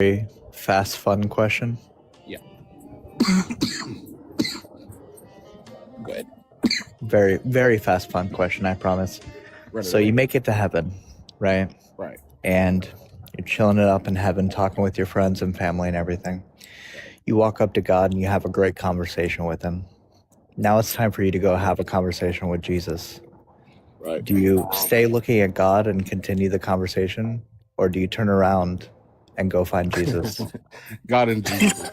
Very fast, fun question. Yeah. Go ahead. Very, very fast, fun question, I promise. So you make it to heaven, right? Right. And you're chilling it up in heaven, talking with your friends and family and everything. You walk up to God and you have a great conversation with him. Now it's time for you to go have a conversation with Jesus. Right. Do you stay looking at God and continue the conversation? Or do you turn around and go find Jesus? God and Jesus.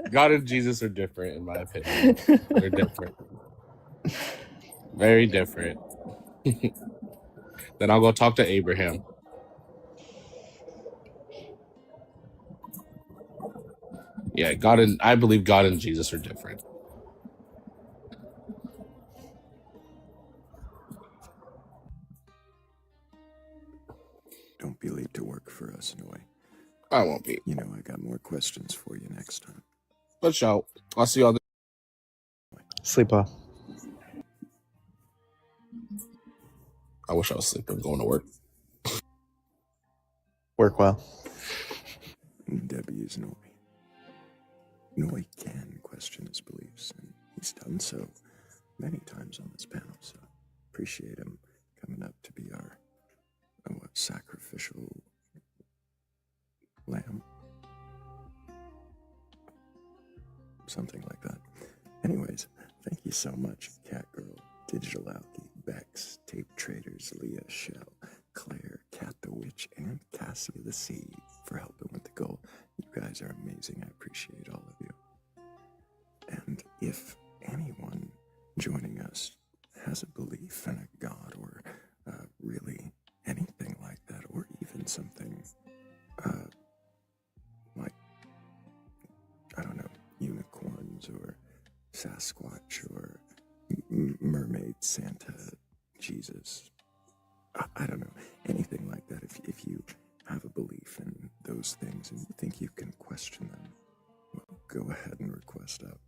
God and Jesus are different, in my opinion. They're different. Very different. Then I'll go talk to Abraham. Yeah, I believe God and Jesus are different. Don't be late to work for us, Noy. I won't be. You know I got more questions for you next time. But y'all, I'll see y'all. Sleep well. I wish I was sleeping, going to work. Work well. Debbie is Noy. Noy can question his beliefs, and he's done so many times on this panel, so appreciate him coming up to be our sacrificial lamb? Something like that. Anyways, thank you so much, Catgirl, Digital Alky, Bex, Tape Traders, Leah, Shell, Claire, Cat the Witch, and Cassia the Sea for helping with the goal. You guys are amazing. I appreciate all of you. And if anyone joining us has a belief in a god or really anything like that, or even something like, I don't know, unicorns or Sasquatch or mermaid Santa Jesus, I don't know, anything like that. If you have a belief in those things and you think you can question them, well, go ahead and request up.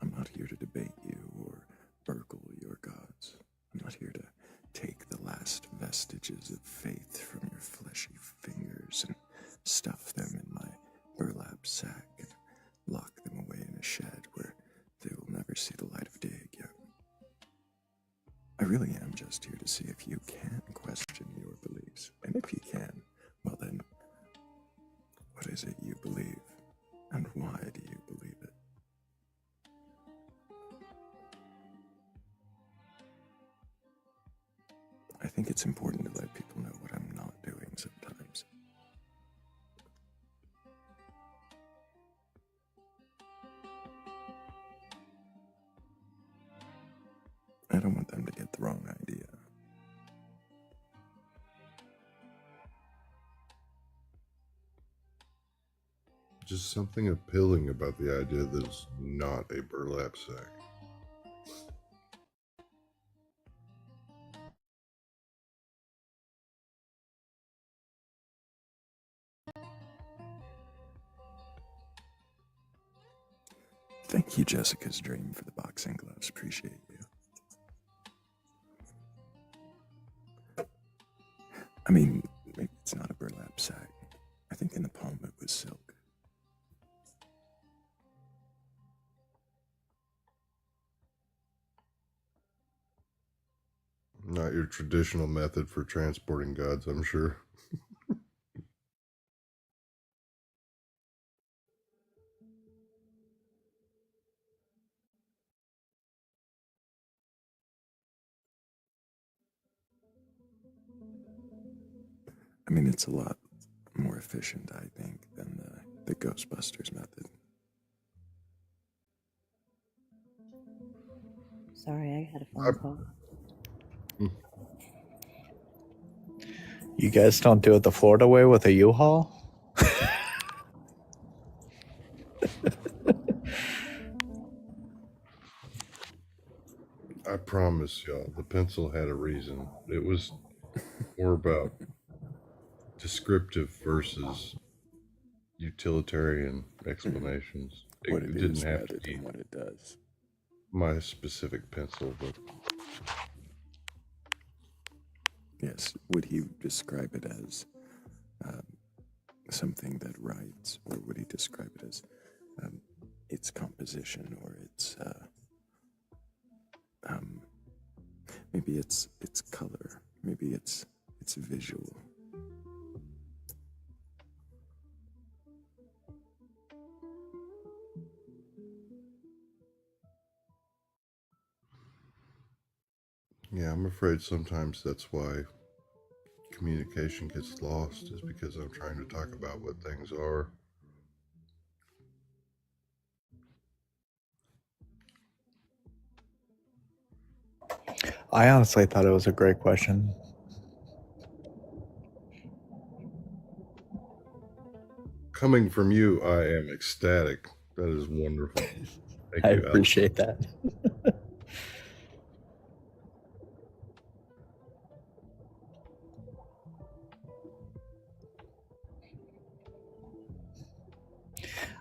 I'm not here to debate you or burgle your gods. I'm not here to take the last vestiges of faith from your fleshy fingers and stuff them in my burlap sack and lock them away in a shed where they will never see the light of day again. I really am just here to see if you can question your beliefs. And if you can, well then, what is it you believe? And why do you believe it? I think it's important to let people know what I'm not doing sometimes. I don't want them to get the wrong idea. Just something appealing about the idea that it's not a burlap sack. Thank you, Jessica's Dream, for the boxing gloves. Appreciate you. I mean, maybe it's not a burlap sack. I think in the poem it was silk. Not your traditional method for transporting gods, I'm sure. I mean, it's a lot more efficient, I think, than the Ghostbusters method. Sorry, I had a phone call. You guys don't do it the Florida way with a U-Haul? I promise y'all, the pencil had a reason. It was more about descriptive versus utilitarian explanations. What it didn't is have rather to be than what it does. my specific pencil, but Yes, would he describe it as something that writes, or would he describe it as its composition, or its maybe it's color, maybe it's visual. Yeah, I'm afraid sometimes that's why communication gets lost, is because I'm trying to talk about what things are. I honestly thought it was a great question. Coming from you, I am ecstatic. That is wonderful. Thank I you, Alex. appreciate that.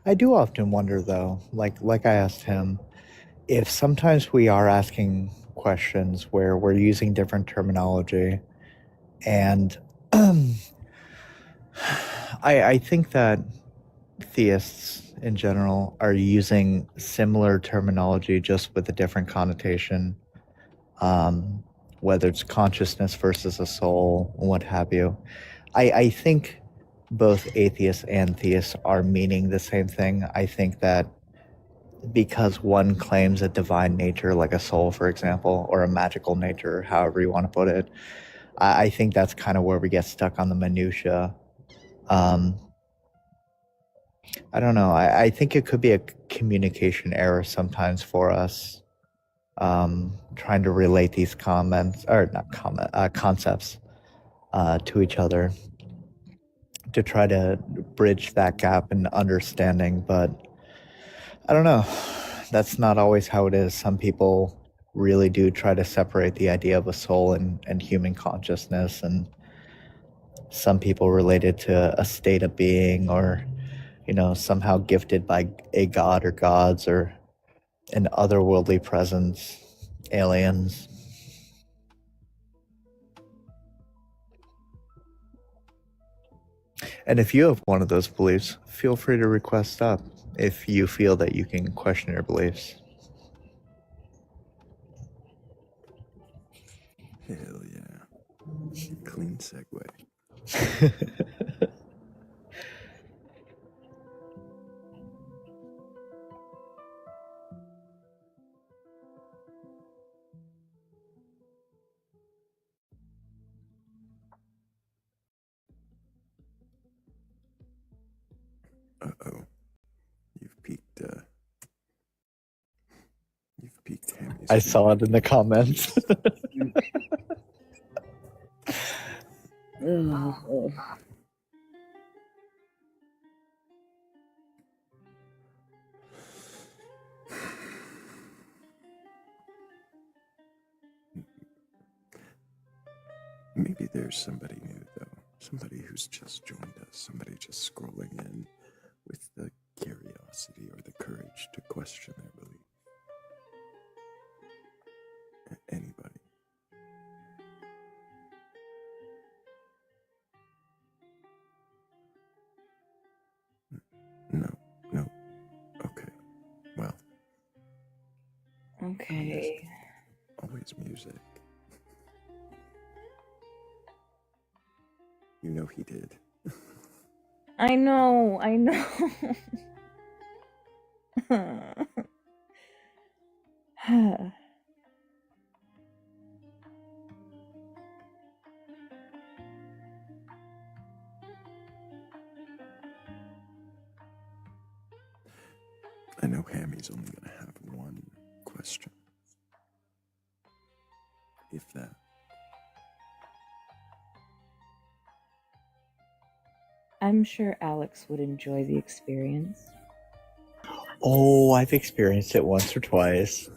I do often wonder, though, like I asked him, if sometimes we are asking questions where we're using different terminology, and I think that theists in general are using similar terminology just with a different connotation, whether it's consciousness versus a soul, what have you. I think both atheists and theists are meaning the same thing. I think that because one claims a divine nature, like a soul, for example, or a magical nature, however you want to put it, I think that's kind of where we get stuck on the minutia. I don't know. I think it could be a communication error sometimes for us, trying to relate these concepts to each other, to try to bridge that gap in understanding. But I don't know. That's not always how it is. Some people really do try to separate the idea of a soul and human consciousness, and some people relate it to a state of being, or somehow gifted by a god or gods, or an otherworldly presence, aliens. And if you have one of those beliefs, feel free to request up if you feel that you can question your beliefs. Hell yeah. Clean segue. Uh-oh. You've peaked Hammy's. I saw it in the comments. Maybe there's somebody new, though. Somebody who's just joined us. Somebody just scrolling in with the curiosity or the courage to question their belief. Anybody. No. Okay. Well. Okay. Always music. You know he did. I know. I know Hammy's only going to have one question. If that. I'm sure Alex would enjoy the experience. Oh, I've experienced it once or twice.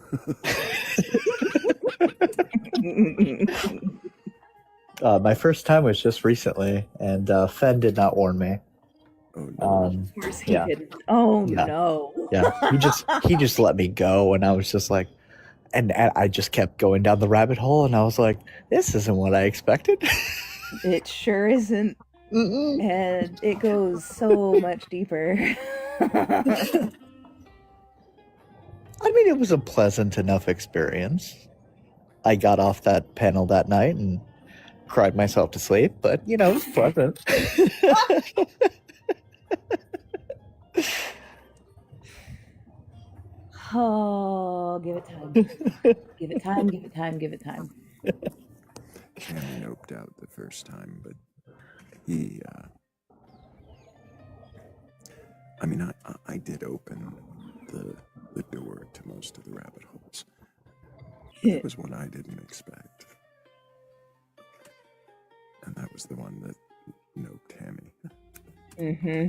My first time was just recently, and Fen did not warn me. Oh no. Of course he yeah. didn't. Oh Yeah. no. Yeah, he just let me go, and I was just like, and I just kept going down the rabbit hole, and I was like, this isn't what I expected. It sure isn't. And it goes so much deeper. I mean, it was a pleasant enough experience. I got off that panel that night and cried myself to sleep, but it was pleasant. Oh, give it time. Give it time, give it time, give it time. Cammy noped out the first time, but he, I did open the door to most of the rabbit holes. But there was one I didn't expect. And that was the one that noped Hammy. Mm-hmm.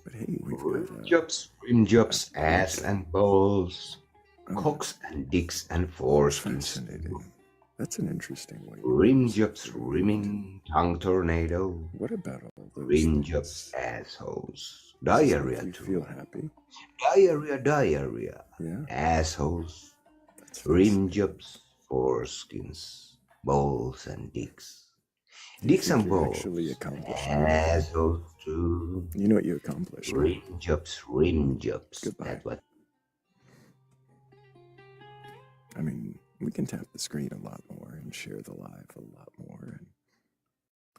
But hey, we've got... rim jobs, ass and balls, oh, cocks and dicks and foreskins. fascinating. That's an interesting way. Rim jobs, rimming, tongue tornado, What about all those rim things? jobs, assholes, Does this diarrhea make you too. feel happy? Diarrhea, Yeah, assholes, that's rim fascinating. jobs, foreskins, balls and dicks. Do you Dicks think and you're balls, actually accomplishing anything? assholes too. You know what you accomplished, right? Rim jobs. Goodbye. That's what. I mean, we can tap the screen a lot more and share the live a lot more, and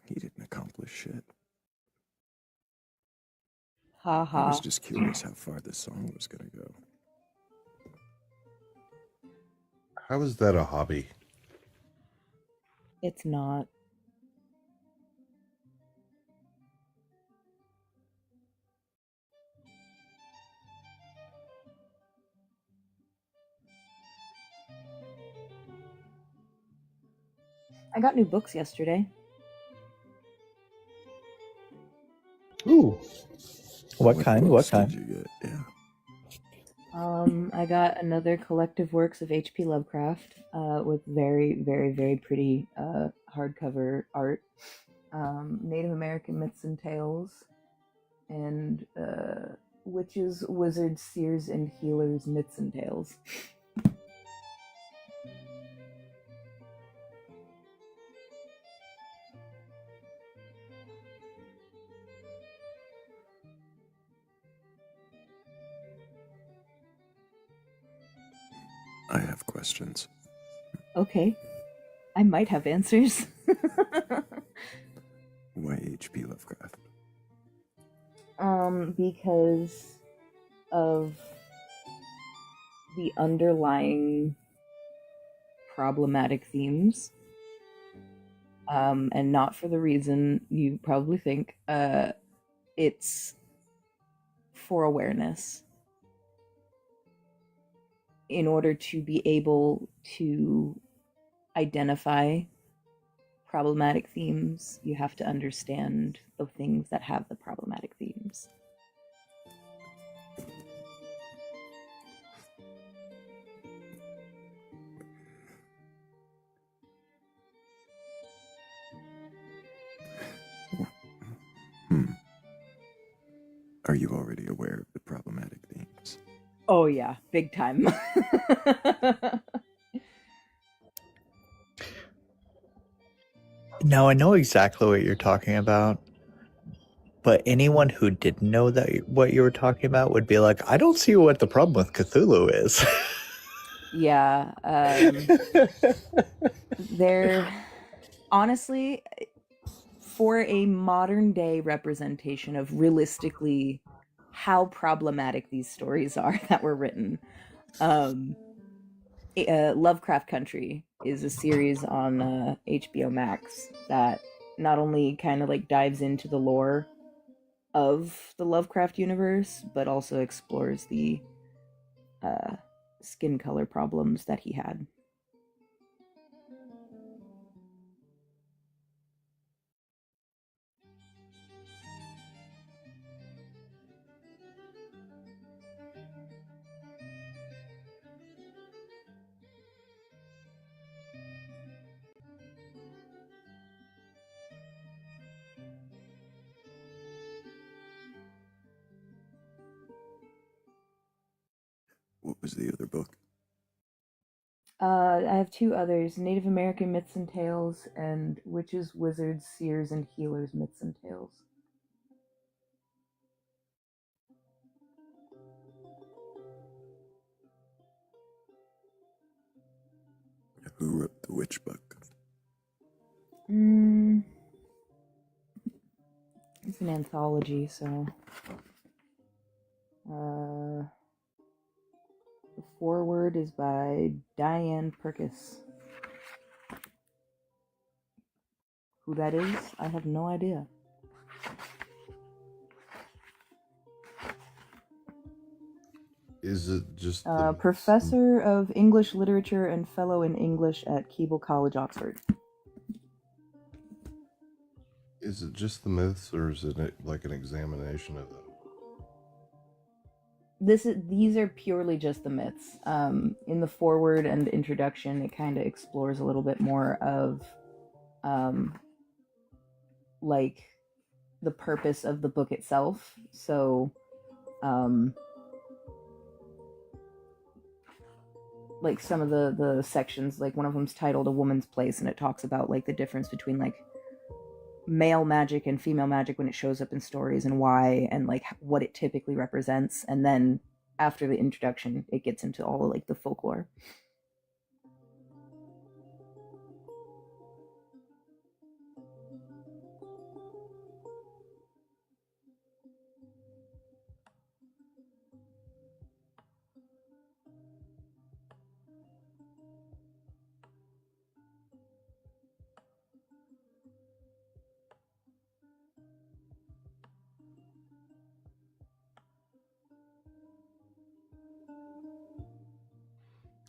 he didn't accomplish shit. Ha I ha. was just curious how far this song was gonna go. How is that a hobby? It's not. I got new books yesterday. Ooh. What kind? What books kind? did you get? Yeah. I got another collective works of H.P. Lovecraft with very, very, very pretty hardcover art. Native American Myths and Tales, and Witches, Wizards, Seers, and Healers Myths and Tales. I have questions. Okay. I might have answers. Why H.P. Lovecraft? Because of the underlying problematic themes. And not for the reason you probably think. It's for awareness. In order to be able to identify problematic themes, you have to understand the things that have the problematic themes. Are you already aware of the problematic themes? Oh yeah, big time. Now, I know exactly what you're talking about, but anyone who didn't know what you were talking about would be like, I don't see what the problem with Cthulhu is. Yeah, they're honestly, for a modern day representation of realistically how problematic these stories are that were written. Lovecraft Country is a series on HBO Max that not only kind of like dives into the lore of the Lovecraft universe, but also explores the skin color problems that he had. What was the other book? I have two others: Native American Myths and Tales, and Witches, Wizards, Seers, and Healers Myths and Tales. Who wrote the witch book? It's an anthology, so the foreword is by Diane Purkis. Who that is, I have no idea. Is it just the Professor of English Literature and Fellow in English at Keble College, Oxford. Is it just the myths, or is it like an examination of them? These are purely just the myths. In the foreword and introduction, it kind of explores a little bit more of, like, the purpose of the book itself. So, like some of the sections, like one of them's titled "A Woman's Place," and it talks about like the difference between like male magic and female magic when it shows up in stories and why, and like what it typically represents. And then after the introduction, it gets into all of like the folklore.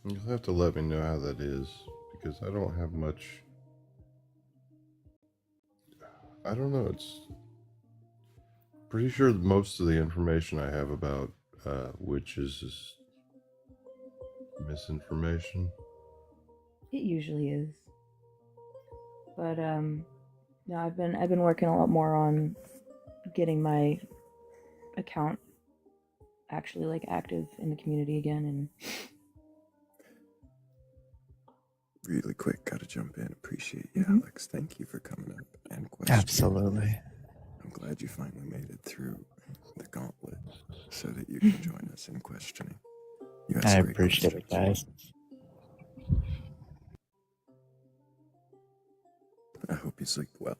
You'll have to let me know how that is, because I don't have much. I don't know. It's pretty sure that most of the information I have about witches is misinformation. It usually is. But no, I've been working a lot more on getting my account actually like active in the community again. And Really quick, gotta jump in. Appreciate you, Alex. Thank you for coming up and questioning. Absolutely. I'm glad you finally made it through the gauntlet so that you can join us in questioning. You asked I great appreciate it, questions. guys. I hope you sleep well.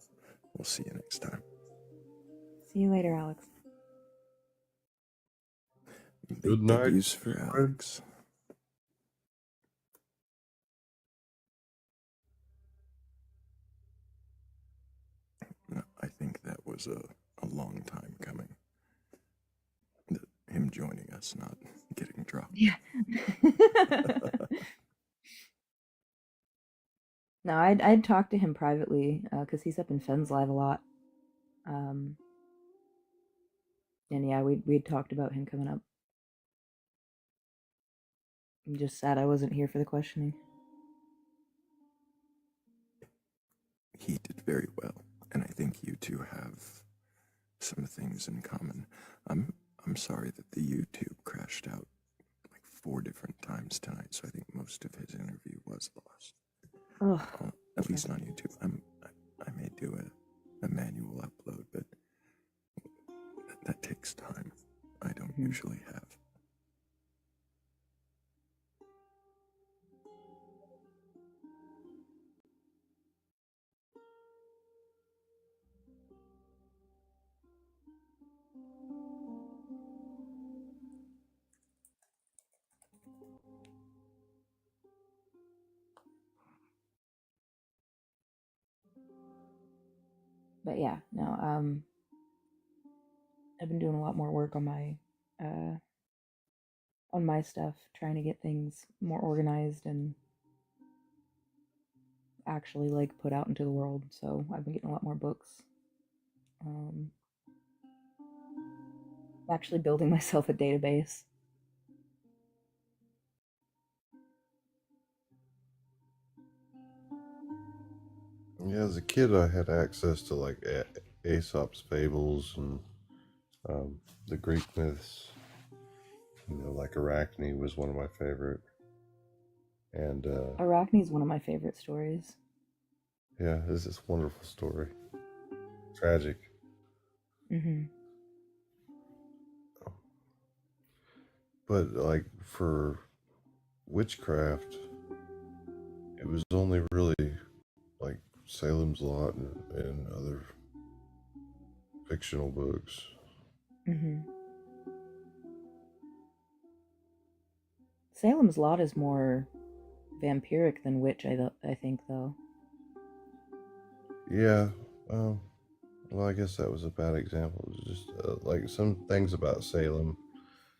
We'll see you next time. see you later, Alex. Good Big night, W's for Alex. No, I think that was a long time coming. Him joining us, not getting dropped. Yeah. No, I'd talk to him privately because he's up in Fens Live a lot. And yeah, we'd talked about him coming up. I'm just sad I wasn't here for the questioning. He did very well, and I think you two have some things in common. I'm sorry that the YouTube crashed out like 4 different times tonight, so I think most of his interview was lost. At least on YouTube. I may do a manual upload, but that takes time. I don't usually have. But yeah, no, I've been doing a lot more work on my stuff, trying to get things more organized and actually like put out into the world. So I've been getting a lot more books. Actually building myself a database. Yeah, as a kid, I had access to like Aesop's fables and the Greek myths. You know, like Arachne was one of my favorite. And Arachne is one of my favorite stories. yeah, it's this wonderful story. Tragic. Mm-hmm. But like for witchcraft, it was only really like Salem's Lot and other fictional books. Mm-hmm. Salem's Lot is more vampiric than witch, I think, though. Yeah. Well, I guess that was a bad example. It was just like some things about Salem,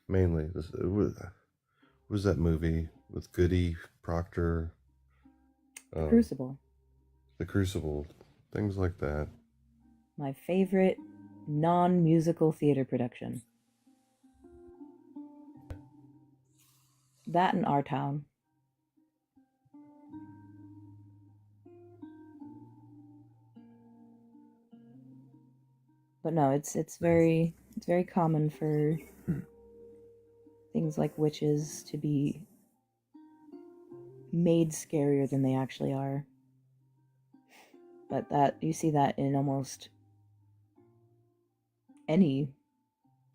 mainly. It was that movie with Goody Proctor, Crucible. The Crucible, things like that. My favorite non-musical theater production. That and Our Town. But no, it's very common for things like witches to be made scarier than they actually are. But that you see that in almost any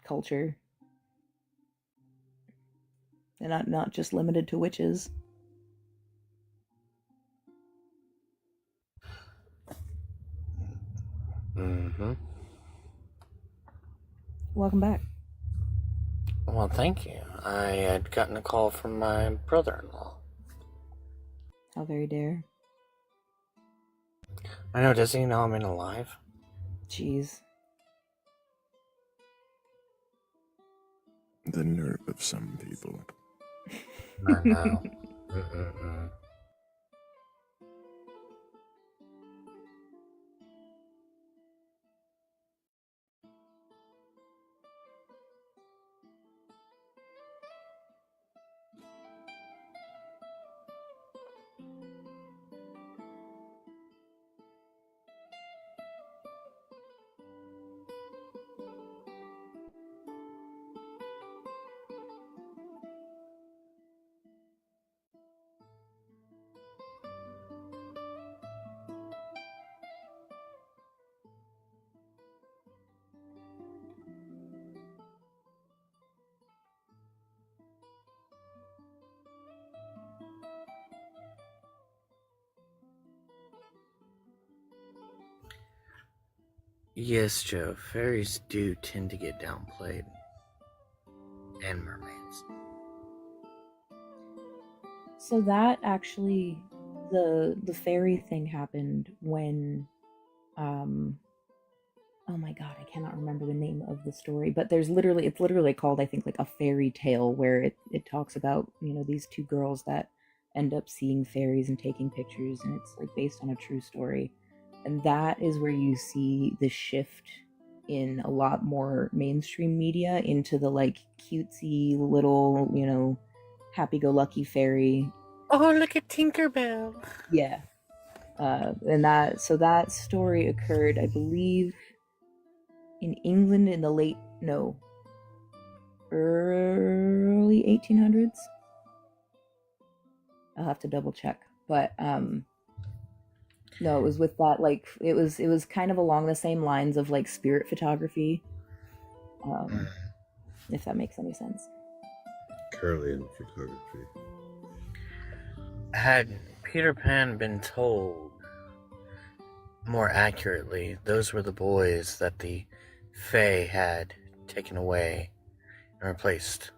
culture. And not just limited to witches. Mm-hmm. Welcome back. Well, thank you. I had gotten a call from my brother-in-law. How very dare. I know, does he know I'm alive? Jeez. The nerve of some people. I know. Yes, Joe, fairies do tend to get downplayed. And mermaids. So that actually, the fairy thing happened when, oh my god, I cannot remember the name of the story, but it's literally called, I think, like a fairy tale, where it talks about, these two girls that end up seeing fairies and taking pictures, and it's like based on a true story. And that is where you see the shift in a lot more mainstream media into the like cutesy little, happy-go-lucky fairy. Oh, look at Tinkerbell. Yeah. And that story occurred, I believe, in England in the early 1800s. I'll have to double check, but no, it was with that, like, it was kind of along the same lines of like spirit photography, if that makes any sense. Carolean photography. Had Peter Pan been told more accurately, those were the boys that the Fae had taken away and replaced.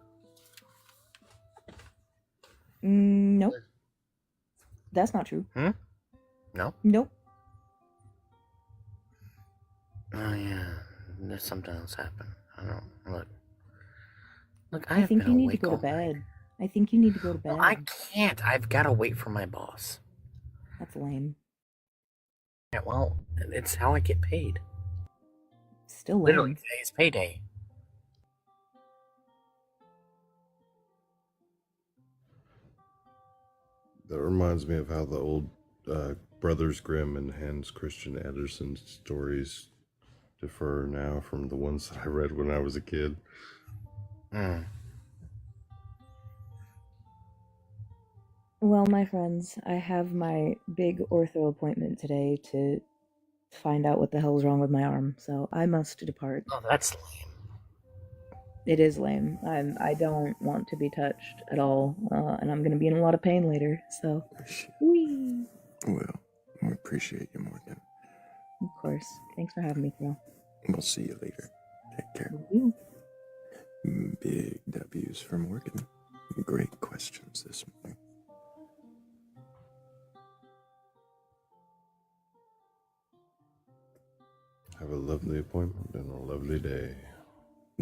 Nope. That's not true. No? Nope. Oh, yeah. There's something else happened. I don't know. Look, I think you need to go to bed. I think you need to go to bed. No, I can't. I've got to wait for my boss. That's lame. Yeah, well, it's how I get paid. Still lame. Literally, today's payday. That reminds me of how the old Brothers Grimm and Hans Christian Andersen stories differ now from the ones that I read when I was a kid. Well, my friends, I have my big ortho appointment today to find out what the hell's wrong with my arm, so I must depart. Oh, that's lame. It is lame. I don't want to be touched at all, and I'm gonna be in a lot of pain later. So, wee. Well, we appreciate you, Morgan. Of course. Thanks for having me, Thrayle. We'll see you later. Take care. You. Big W's for Morgan. Great questions this morning. Have a lovely appointment and a lovely day.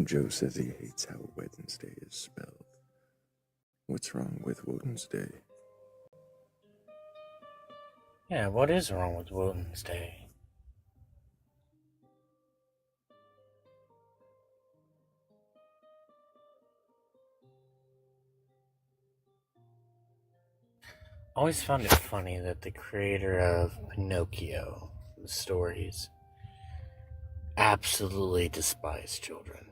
Joe says he hates how Wednesday is spelled. What's wrong with Wednesday? Yeah, what is wrong with Woden's Day? Always found it funny that the creator of Pinocchio, the stories, absolutely despised children.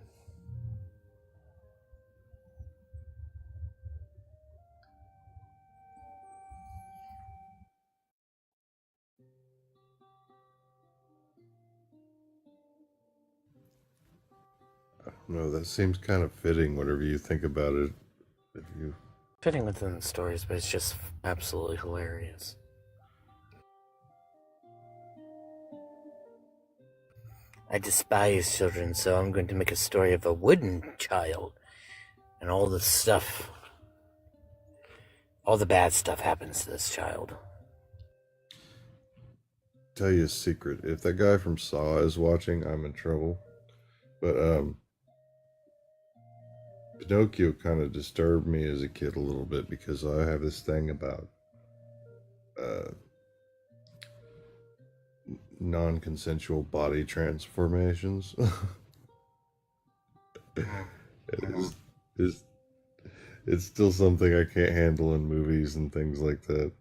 No, that seems kind of fitting, whatever you think about it. If you Fitting within the stories, but it's just absolutely hilarious. I despise children, so I'm going to make a story of a wooden child. And all the stuff, all the bad stuff happens to this child. tell you a secret, if that guy from Saw is watching, I'm in trouble. But Pinocchio kind of disturbed me as a kid a little bit because I have this thing about non-consensual body transformations. it's, it's still something I can't handle in movies and things like that.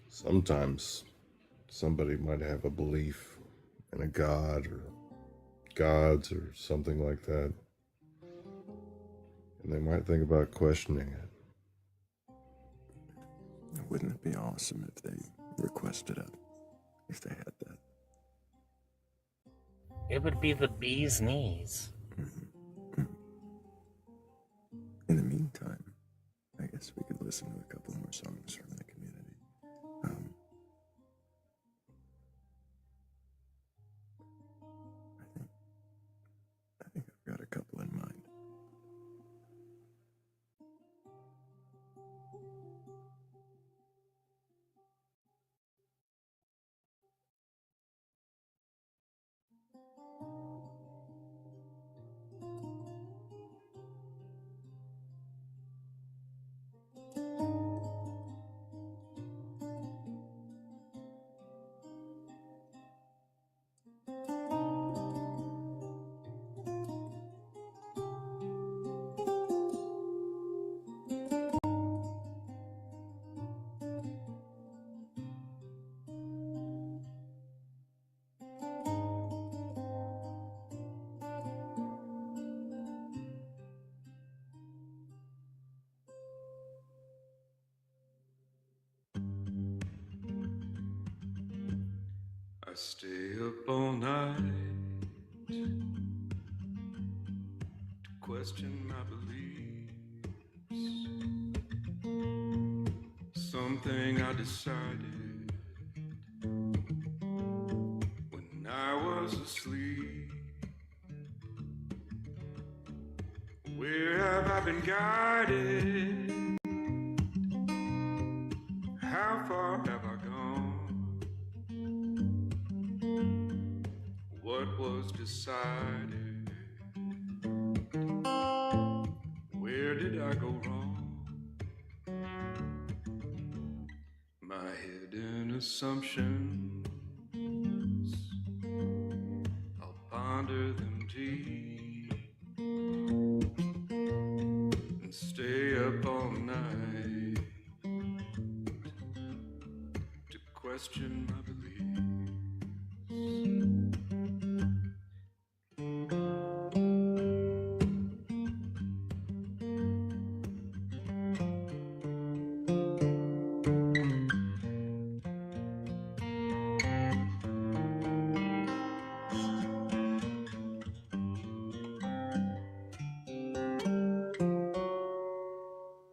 Sometimes somebody might have a belief in a god or gods or something like that, and they might think about questioning it. Wouldn't it be awesome if they requested it? If they had that? It would be the bee's knees. In the meantime, I guess we could listen to a couple more songs from the community. I think I've got a couple in mind. I stay up all night to question my beliefs. Something I decided when I was asleep. Where have I been guided? How far have I gone? What was decided? Where did I go wrong? My hidden assumptions, I'll ponder them deep and stay up all night to question my beliefs.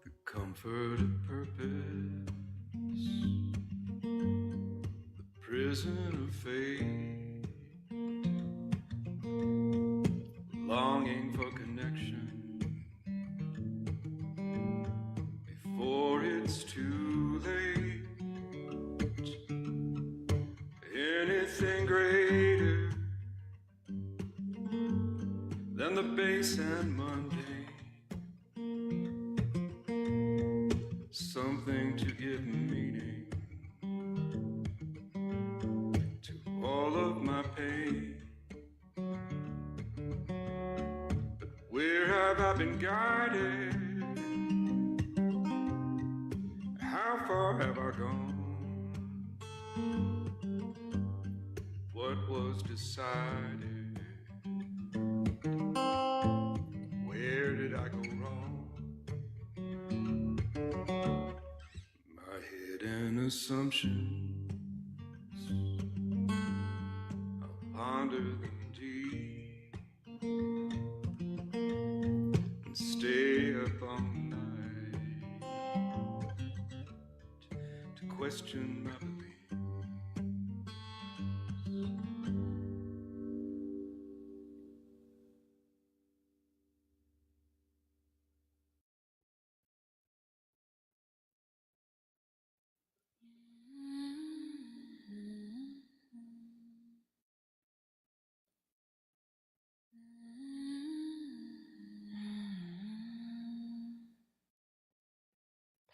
The comfort of purpose, the prison of faith, longing for connection before it's too late. Anything greater than the base and mundane, something to give meaning to all of my pain. But where have I been guided? How far have I gone? What was decided? Where did I go wrong? My hidden assumptions, I'll ponder them deep and stay up all night to question my beliefs.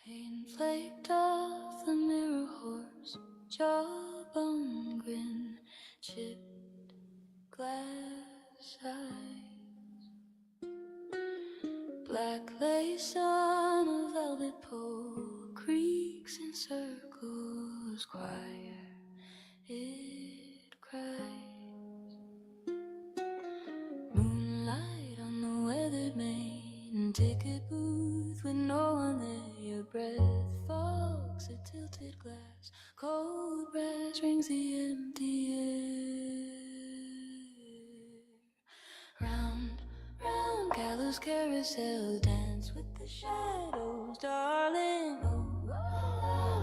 Pain flaked off the mirror horse, jawbone grin, chipped glass eyes. Black lace on a velvet pole creaks in circles, choir it cries. Moonlight on the weathered main, ticket booth with no one there. Your breath fogs a tilted glass, cold brass rings the empty air. Round, round gallows carousel, dance with the shadows, darling. Oh,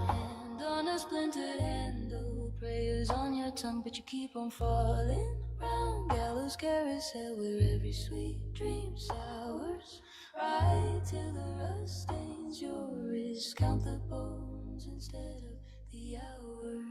hand on a splintered handle, prayers on your tongue, but you keep on falling. Round gallows carousel, where every sweet dream sours, right till the rust stains your wrist. Count the bones instead of the hours.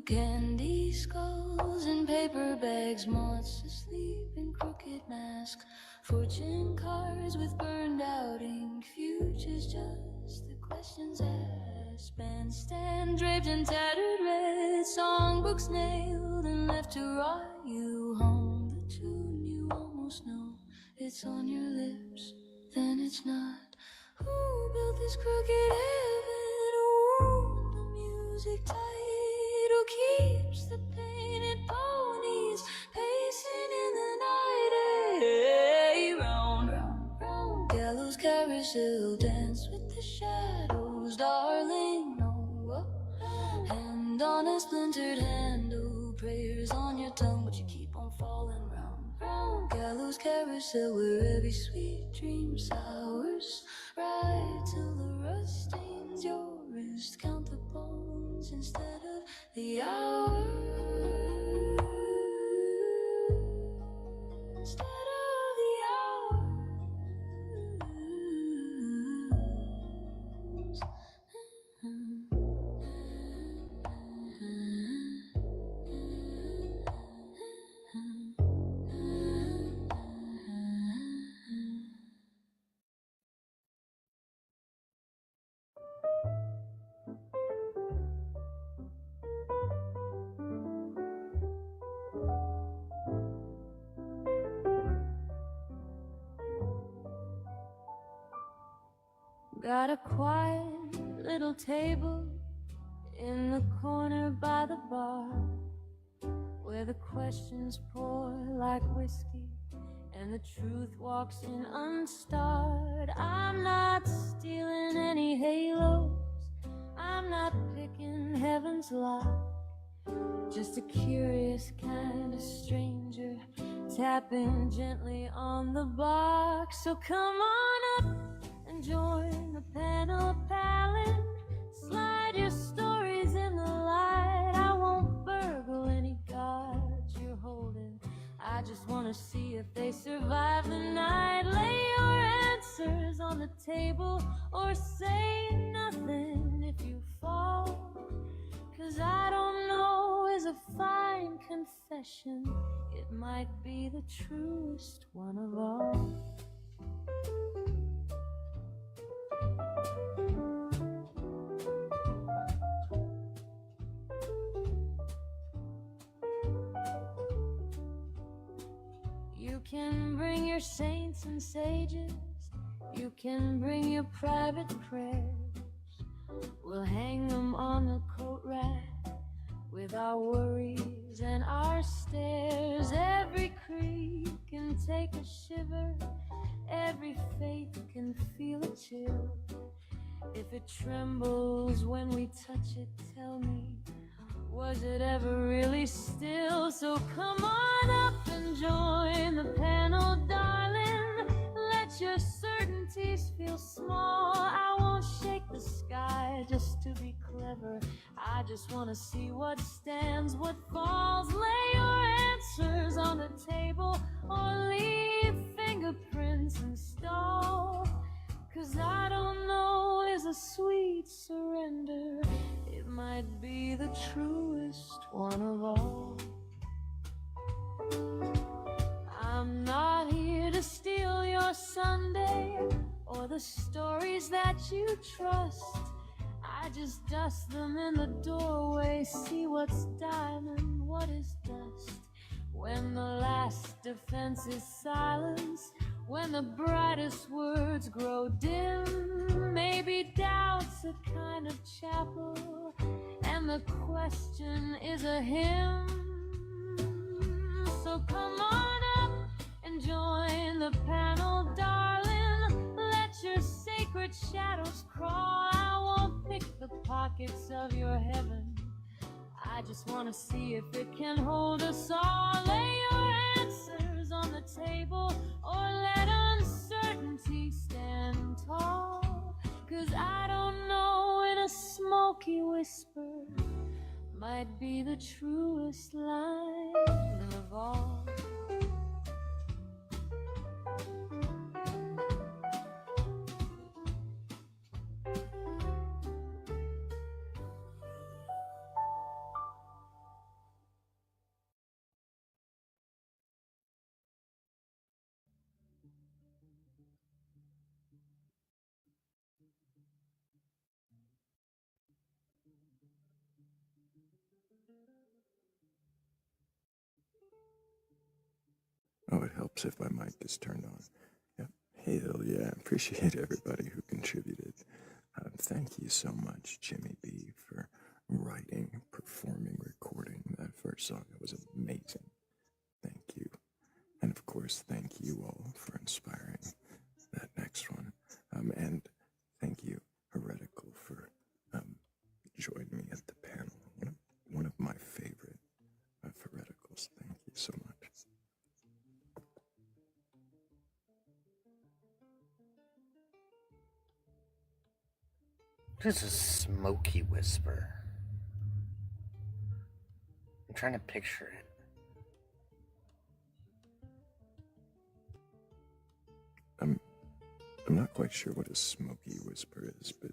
Candy skulls and paper bags, moths asleep in crooked masks, fortune cards with burned out ink, futures just the questions asked. Bandstand draped in tattered red, songbooks nailed and left to rot. You hum the tune you almost know, it's on your lips, then it's not. Who built this crooked heaven? Who wound the music tight? Who keeps the painted ponies pacing in the night air? And on a splintered handle, prayers on your tongue, but you keep on falling round, round. Gallows carousel where every sweet dream sours, right till the rust stains your wrist. Count the bones instead of the hours. Instead of the hours. Got a quiet little table in the corner by the bar, where the questions pour like whiskey and the truth walks in unstarred. I'm not stealing any halos, I'm not picking heaven's lock, just a curious kind of stranger tapping gently on the box. So come on up and join the panel palette. Slide your stories in the light. I won't burgle any gods you're holding, I just wanna see if they survive the night. Lay your answers on the table or say nothing if you fall, 'cause I don't know is a fine confession. It might be the truest one of all. You can bring your saints and sages, you can bring your private prayers. We'll hang them on the coat rack with our worries and our stares. Every creed can take a shiver, every faith can feel a chill. If it trembles when we touch it, tell me, was it ever really still? So come on up and join the panel, darling. Let your certainties feel small. I won't shake the sky just to be clever, I just wanna see what stands, what falls. Lay your answers on the table or leave fingerprints installed, 'cause I don't know is a sweet surrender. It might be the truest one of all. I'm not here to steal your Sunday or the stories that you trust. I just dust them in the doorway, see what's diamond, what is dust. When the last defense is silence, when the brightest words grow dim, maybe doubt's a kind of chapel and the question is a hymn. So come on up and join the panel, darling. Let your sacred shadows crawl. I won't pick the pockets of your heaven, I just wanna see if it can hold us all. Lay your answers on the table or let uncertainty stand tall, 'cause I don't know in a smoky whisper might be the truest line of all. Oh, it helps if my mic is turned on. Yep. Hell yeah. Appreciate everybody who contributed. Thank you so much, Jimmy B, for writing, performing, recording that first song. It was amazing. Thank you. And of course, thank you all for inspiring that next one. And thank you, Heretical, for joining me at the panel. is a smoky whisper? I'm trying to picture it. I'm not quite sure what a smoky whisper is, but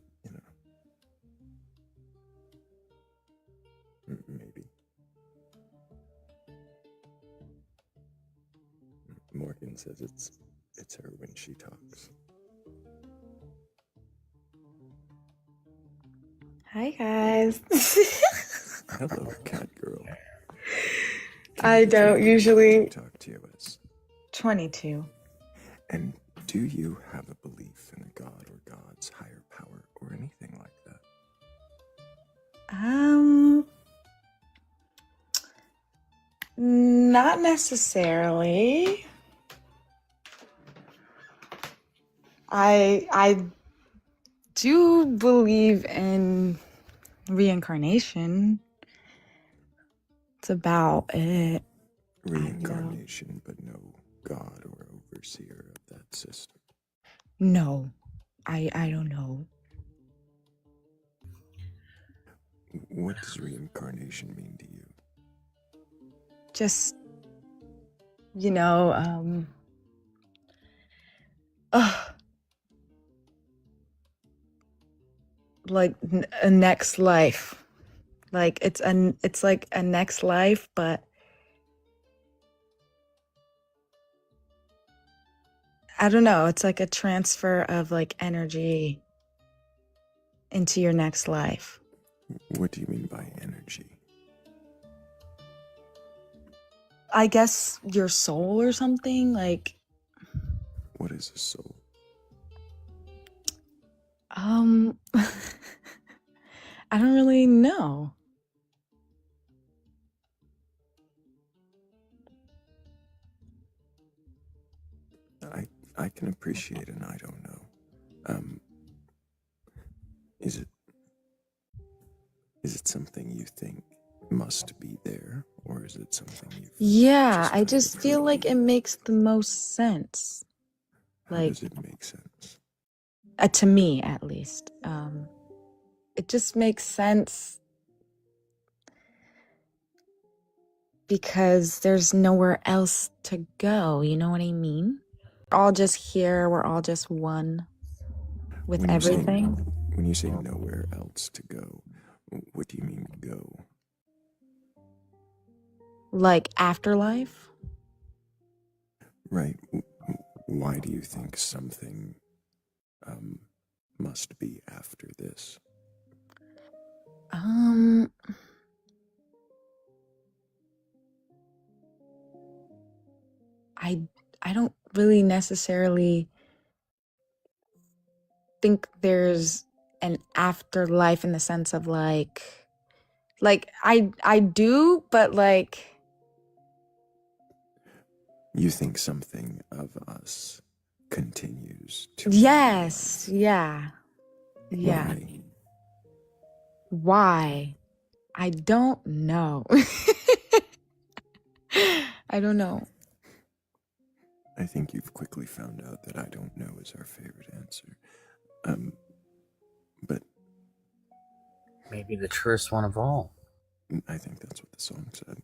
maybe. Morgan says it's her when she talks. Hi guys. Hello, cat girl. I don't usually talk to us. 22. And do you have a belief in a god or gods, higher power, or anything like that? Not necessarily. I do believe in reincarnation. It's about it. Reincarnation, but no god or overseer of that system. No. I don't know. What does reincarnation mean to you? Just like a next life. Like it's like a next life, but I don't know, it's like a transfer of like energy into your next life. What do you mean by energy? I guess your soul or something, like What is a soul? I don't really know. I can appreciate an I don't know. Is it something you think must be there, or is it something you? Yeah, I just feel like it makes the most sense. How does it make sense? To me, at least. It just makes sense because there's nowhere else to go. You know what I mean? We're all just here. We're all just one with everything. When you say nowhere else to go, what do you mean go? Like afterlife? Right. Why do you think something must be after this? I don't really necessarily think there's an afterlife in the sense of like I do, but like you think something of us continues to yes, yeah. Why? I don't know. I don't know. I think you've quickly found out that I don't know is our favorite answer. But maybe the truest one of all. I think that's what the song said.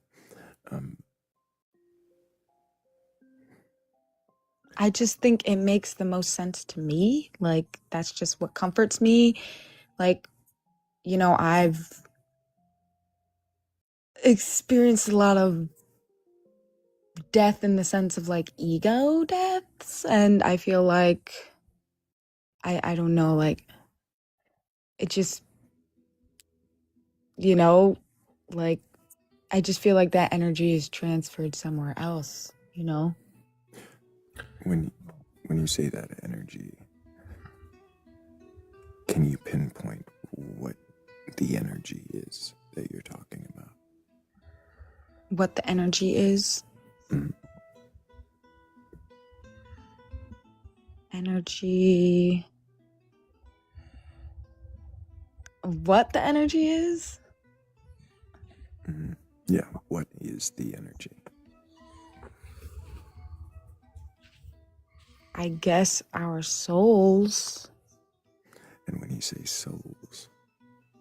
I just think it makes the most sense to me. Like, that's just what comforts me. Like, I've experienced a lot of death in the sense of like ego deaths. And I feel like, I don't know, like, it just, like, I just feel like that energy is transferred somewhere else, When you say that energy, can you pinpoint what the energy is that you're talking about? What the energy is? Energy. What the energy is? Yeah, what is the energy? I guess our souls. And when you say souls,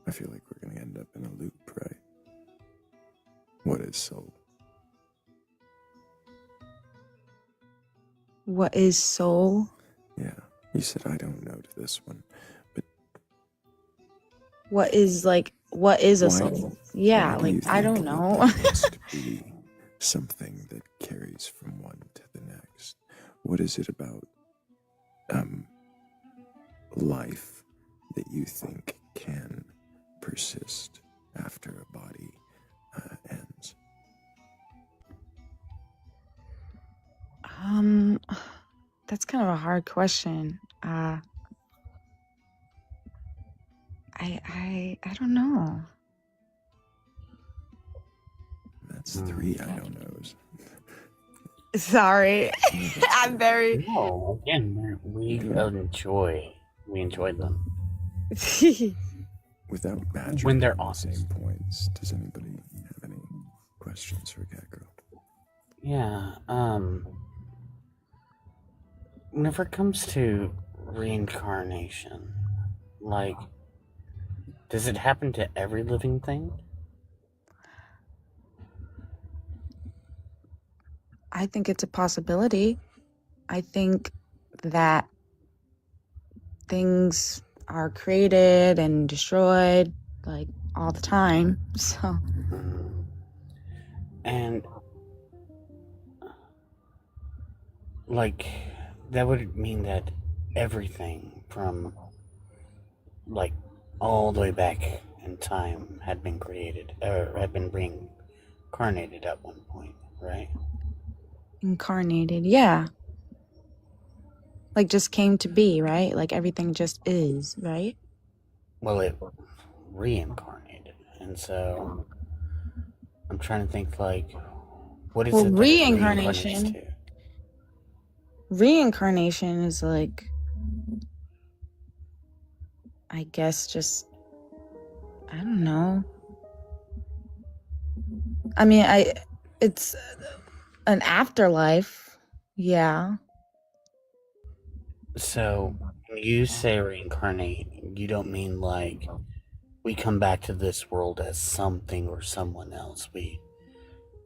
I feel like we're going to end up in a loop, right? What is soul? What is soul? Yeah, you said I don't know to this one, but What is a why, soul? Yeah, why do you I think don't that know. there must be something that carries from one to the next? What is it about life that you think can persist after a body ends? That's kind of a hard question. I don't know. That's 3 I don't knows. Sorry. I'm very No, again, we enjoyed them. Without matching When they're on the honest. same points, does anybody have any questions for Cat Girl? Yeah, whenever it comes to reincarnation, like, does it happen to every living thing? I think it's a possibility. I think that things are created and destroyed like all the time. So Mm. And, like, that would mean that everything from, like, all the way back in time had been created, or had been reincarnated at one point, right? incarnated, yeah. Like just came to be, right? Like everything just is, right? Well, it reincarnated, and so I'm trying to think, like, what is Well, it that it reincarnates to? reincarnation is like, I guess just, I don't know. I mean, it's an afterlife. Yeah. So, when you say reincarnate, you don't mean like we come back to this world as something or someone else.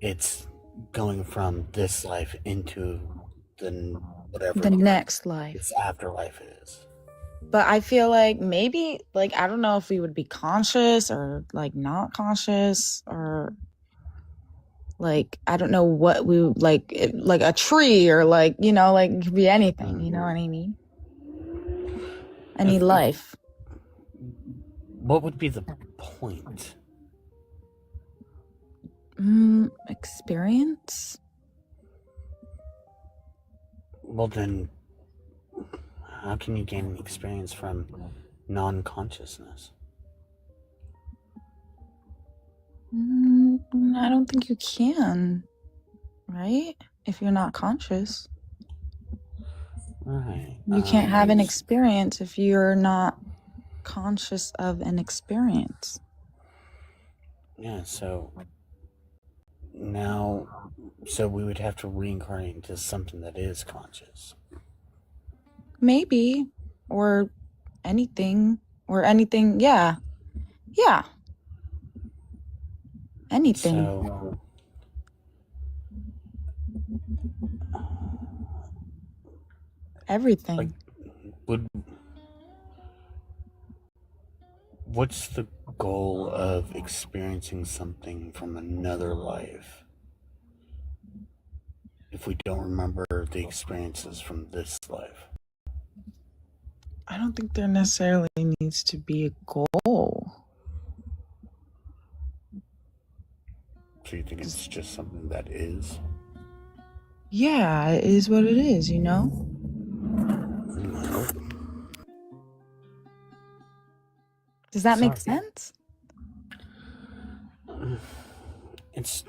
It's going from this life into whatever The next life. its afterlife is. But I feel like maybe, like, I don't know if we would be conscious or like not conscious, or like, I don't know what we would like a tree, or like, like it could be anything, you know what I mean? Any life. What would be the point? Experience? Well, then, how can you gain an experience from non-consciousness? I don't think you can, right? If you're not conscious. Right. You can't have an experience if you're not conscious of an experience. Yeah, so we would have to reincarnate into something that is conscious. Maybe. Or anything. Yeah. Yeah. Anything. So, Everything. like, what's the goal of experiencing something from another life if we don't remember the experiences from this life? I don't think there necessarily needs to be a goal. So you think it's just something that is? Yeah, it is what it is, you know? No. Does that make sense? It's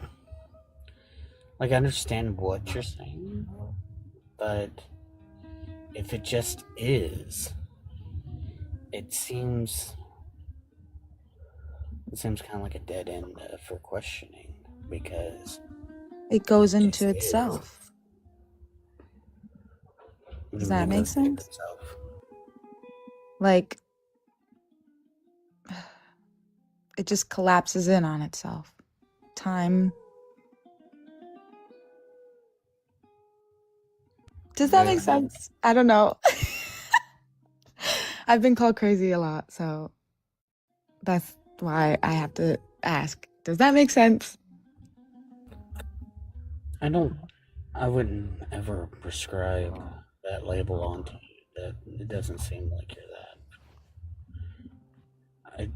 like, I understand what you're saying, but if it just is, it seems kind of like a dead end for questioning, because It goes into itself. Does that make sense? Like, it just collapses in on itself. Time. Does that make sense? I don't know. I've been called crazy a lot, so that's why I have to ask. Does that make sense? I wouldn't ever prescribe that label onto you. That it doesn't seem like you're that.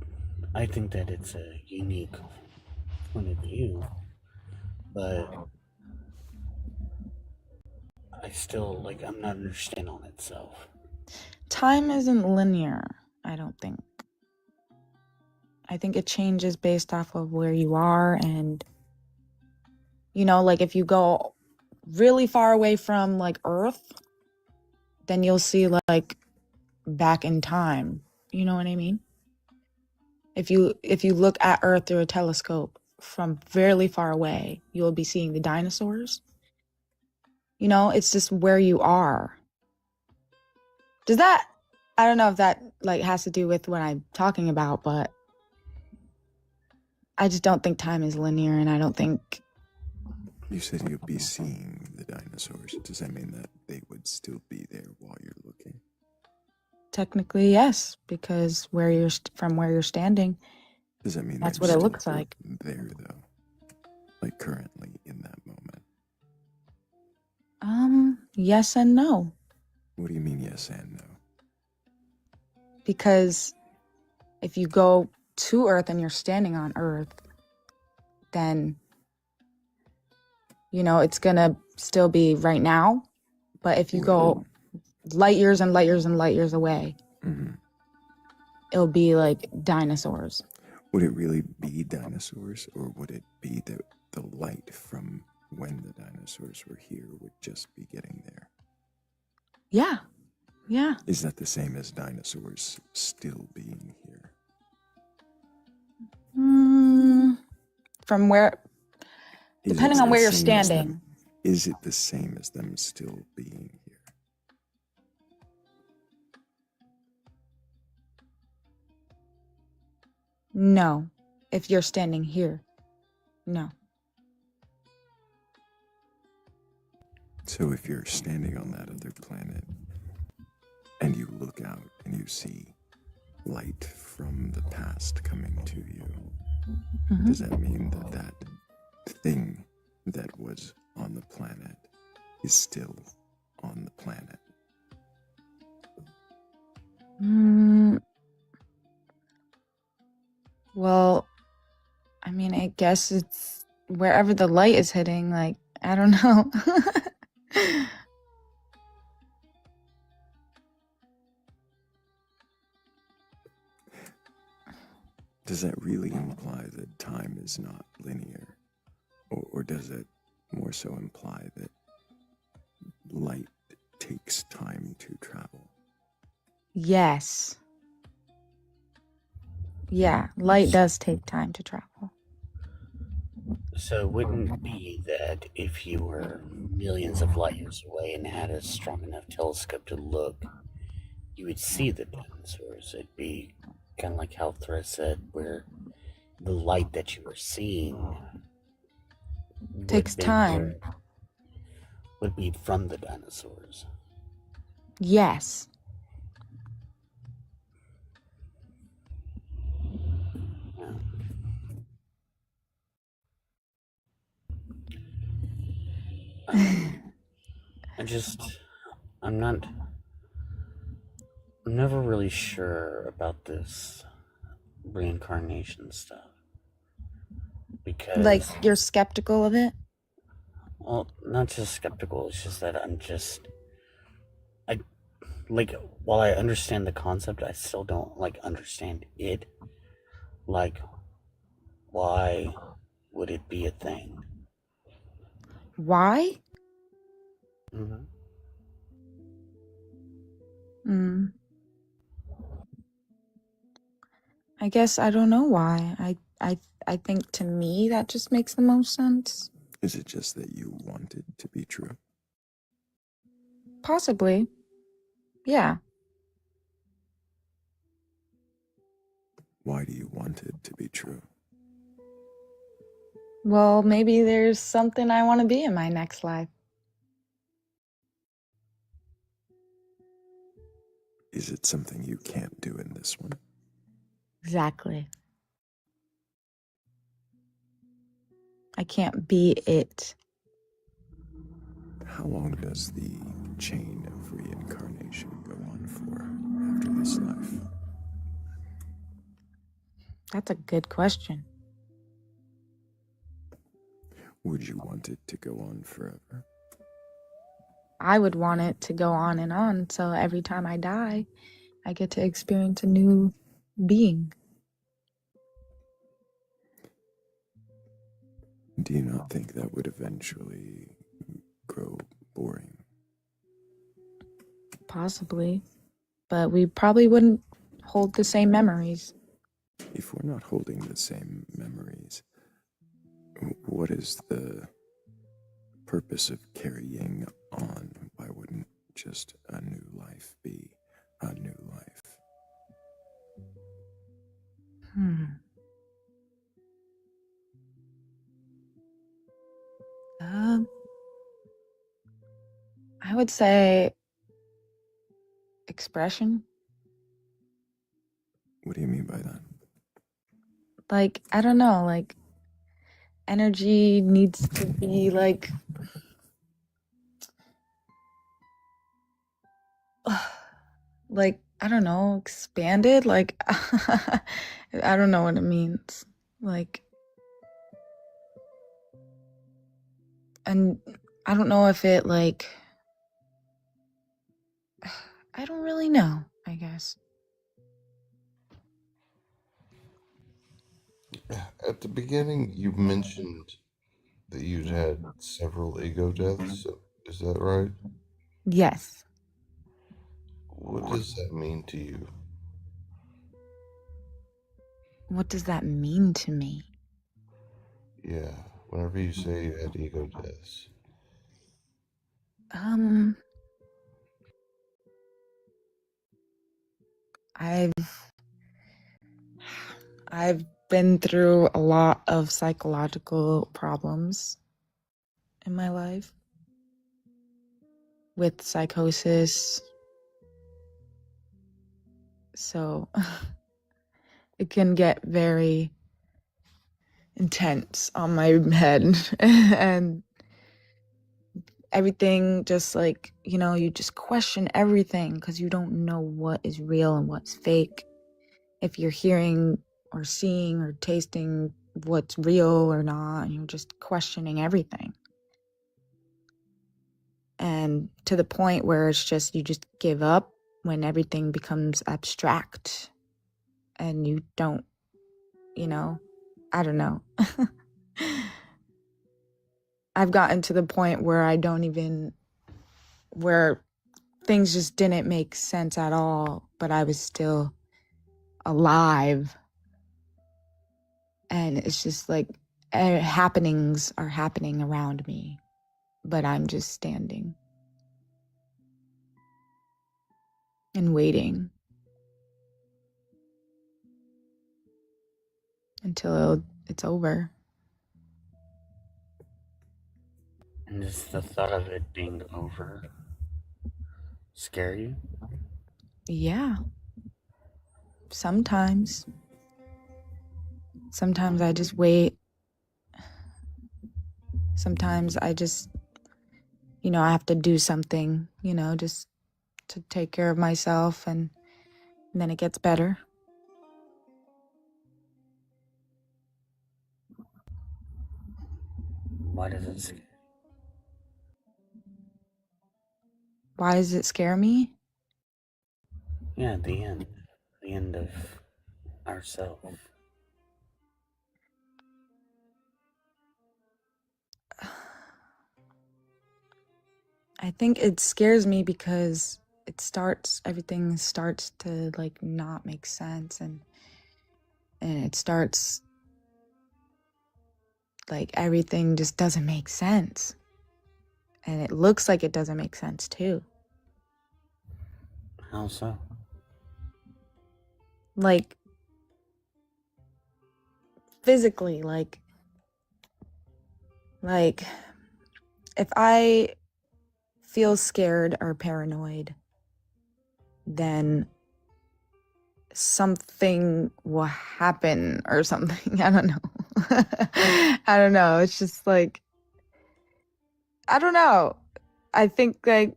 I think that it's a unique point of view, but I still I'm not understanding on itself. Time isn't linear, I don't think. I think it changes based off of where you are, and if you go really far away from Earth, then you'll see back in time. You know what I mean? If you look at Earth through a telescope from fairly far away, you'll be seeing the dinosaurs. It's just where you are. I don't know if that has to do with what I'm talking about, but I just don't think time is linear, and I don't think... You said you'd be seeing the dinosaurs. Does that mean that they would still be there while you're looking? Technically, yes, because from where you're standing, does that mean that's what it looks like. There, though, currently in that moment? Yes and no. What do you mean, yes and no? Because if you go to Earth and you're standing on Earth, then it's gonna still be right now. But if you go light years and light years and light years away, it'll be like dinosaurs. Would it really be dinosaurs, or would it be the light from when the dinosaurs were here would just be getting there? Yeah. Is that the same as dinosaurs still being here? From where... Depending on where you're standing. Is it the same as them still being here? No. If you're standing here, no. So if you're standing on that other planet and you look out and you see light from the past coming to you, does that mean that thing that was on the planet is still on the planet? Well, I mean, I guess it's wherever the light is hitting, I don't know. Does that really imply that time is not linear? Or does it more so imply that light takes time to travel? Yes. Yeah, light does take time to travel. So it wouldn't be that if you were millions of light years away and had a strong enough telescope to look, you would see the dinosaurs. It'd be kind of like how Thrayle said, where the light that you were seeing takes time. Would be from the dinosaurs. Yes. I'm never really sure about this reincarnation stuff. Because... you're skeptical of it? Well, not just skeptical, it's just that while I understand the concept, I still don't, understand it. Why would it be a thing? Why? I guess I don't know why. I think to me that just makes the most sense. Is it just that you want it to be true? Possibly. Yeah. Why do you want it to be true? Well, maybe there's something I want to be in my next life. Is it something you can't do in this one? Exactly. I can't be it. How long does the chain of reincarnation go on for after this life? That's a good question. Would you want it to go on forever? I would want it to go on and on, so every time I die, I get to experience a new being. Do you not think that would eventually grow boring? Possibly. But we probably wouldn't hold the same memories. If we're not holding the same memories, what is the purpose of carrying on? Why wouldn't just a new life be a new life? I would say expression. What do you mean by that? Like, I don't know, like energy needs to be like I don't know, expanded, like I don't know what it means. Like, and I don't know if it like I don't really know, I guess. At the beginning, you mentioned that you'd had several ego deaths. Is that right? Yes. What does that mean to you? What does that mean to me? Yeah, whenever you say you had ego deaths. I've been through a lot of psychological problems in my life with psychosis. So it can get very intense on my head and everything just like, you just question everything because you don't know what is real and what's fake. If you're hearing or seeing or tasting what's real or not, and you're just questioning everything. And to the point where it's just, you just give up when everything becomes abstract and you don't, I don't know. I've gotten to the point where where things just didn't make sense at all, but I was still alive. And it's just like happenings are happening around me, but I'm just standing and waiting until it's over. And does the thought of it being over scare you? Yeah. Sometimes I just wait. Sometimes I just, I have to do something, just to take care of myself, and then it gets better. Why does it scare you? Why does it scare me? Yeah, the end of ourselves. I think it scares me because everything starts to like not make sense, and it starts like everything just doesn't make sense. And it looks like it doesn't make sense too. How so? Like physically, like if I feel scared or paranoid, then something will happen or something. I don't know. I don't know. It's just like, I don't know. I think like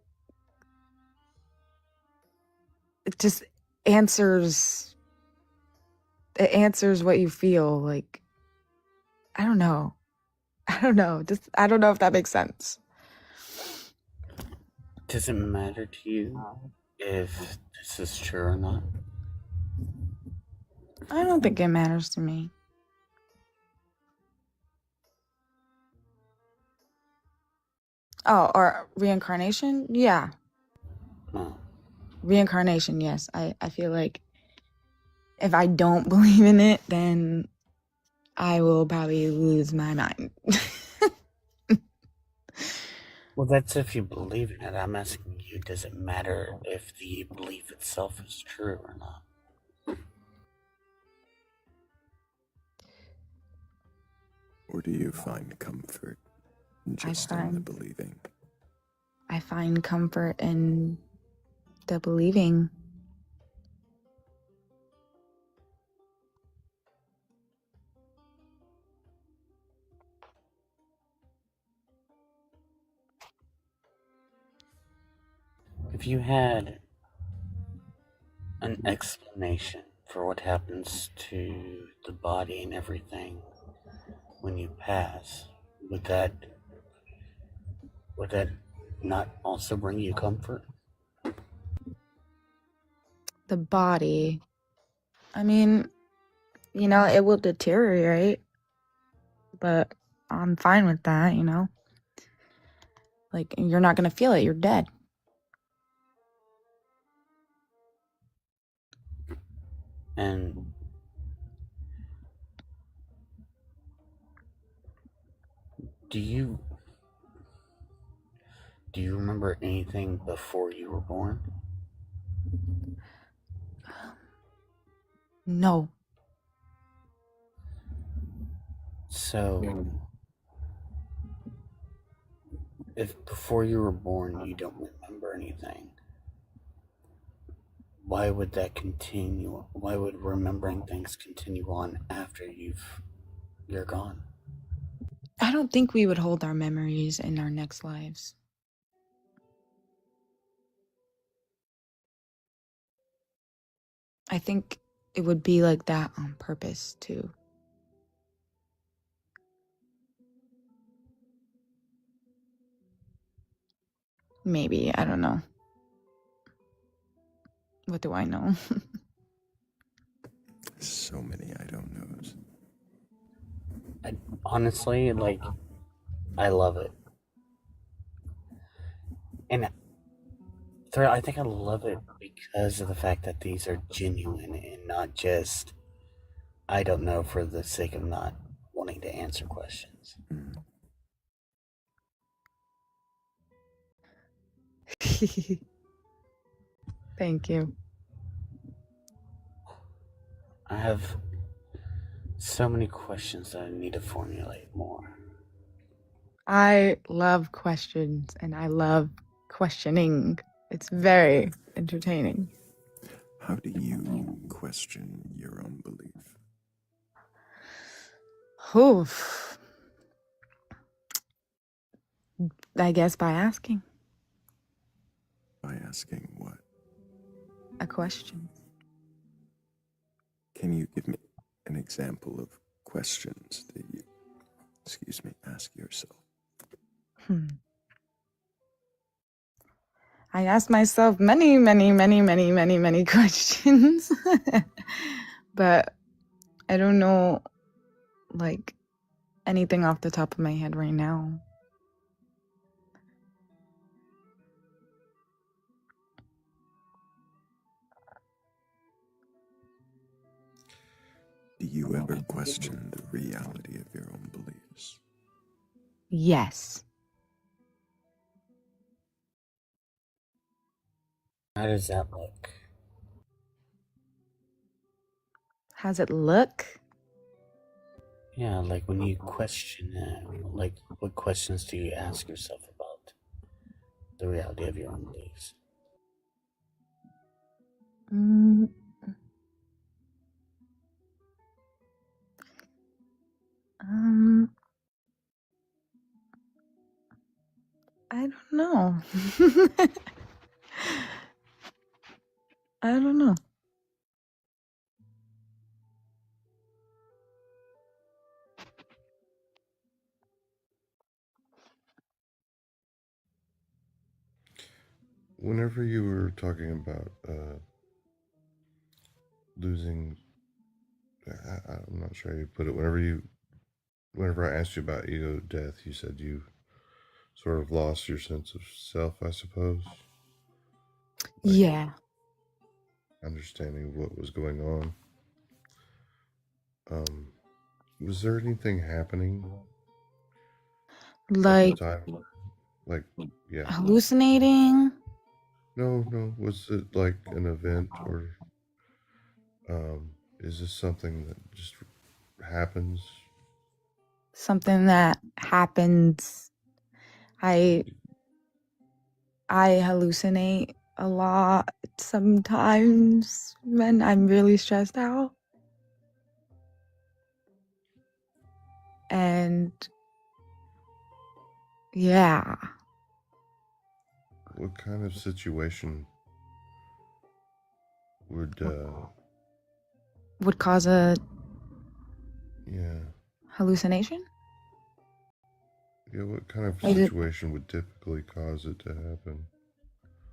it just answers what you feel. Like, I don't know. Just I don't know if that makes sense. Does it matter to you if this is true or not? I don't think it matters to me. Oh, or reincarnation? Yeah. No. Reincarnation, yes. I feel like if I don't believe in it, then I will probably lose my mind. Well, that's if you believe in it. I'm asking you, does it matter if the belief itself is true or not? Or do you find comfort just in the believing? I find comfort in the believing. If you had an explanation for what happens to the body and everything when you pass, would that not also bring you comfort? The body. I mean, it will deteriorate, but I'm fine with that, Like, you're not going to feel it. You're dead. And do you remember anything before you were born? No. So, if before you were born you don't remember anything, why would that continue? Why would remembering things continue on after you're gone? I don't think we would hold our memories in our next lives. I think it would be like that on purpose, too. Maybe. I don't know. What do I know? So many I don't knows. Honestly, I love it. And I think I love it because of the fact that these are genuine and not just, I don't know, for the sake of not wanting to answer questions. Thank you. I have so many questions that I need to formulate more. I love questions and I love questioning. It's very entertaining. How do you question your own belief? Oof. I guess by asking. By asking what? A question. Can you give me an example of questions that you, ask yourself? I ask myself many, many, many, many, many, many questions. But I don't know, anything off the top of my head right now. Do you ever question the reality of your own beliefs? Yes. How does that look? How's it look? Yeah, like when you question, like what questions do you ask yourself about the reality of your own beliefs? Mm, um, I don't know. I don't know. Whenever you were talking about losing, I'm not sure how you put it. Whenever I asked you about ego death, you said you sort of lost your sense of self, I suppose. Like Yeah. understanding what was going on. Was there anything happening at the Like time? Like, yeah. hallucinating, No. Was it like an event or is this something that just happens? something that happens. I hallucinate a lot sometimes when I'm really stressed out. And yeah, What kind of situation would would cause a yeah. hallucination? Yeah, what kind of Is it situation would typically cause it to happen?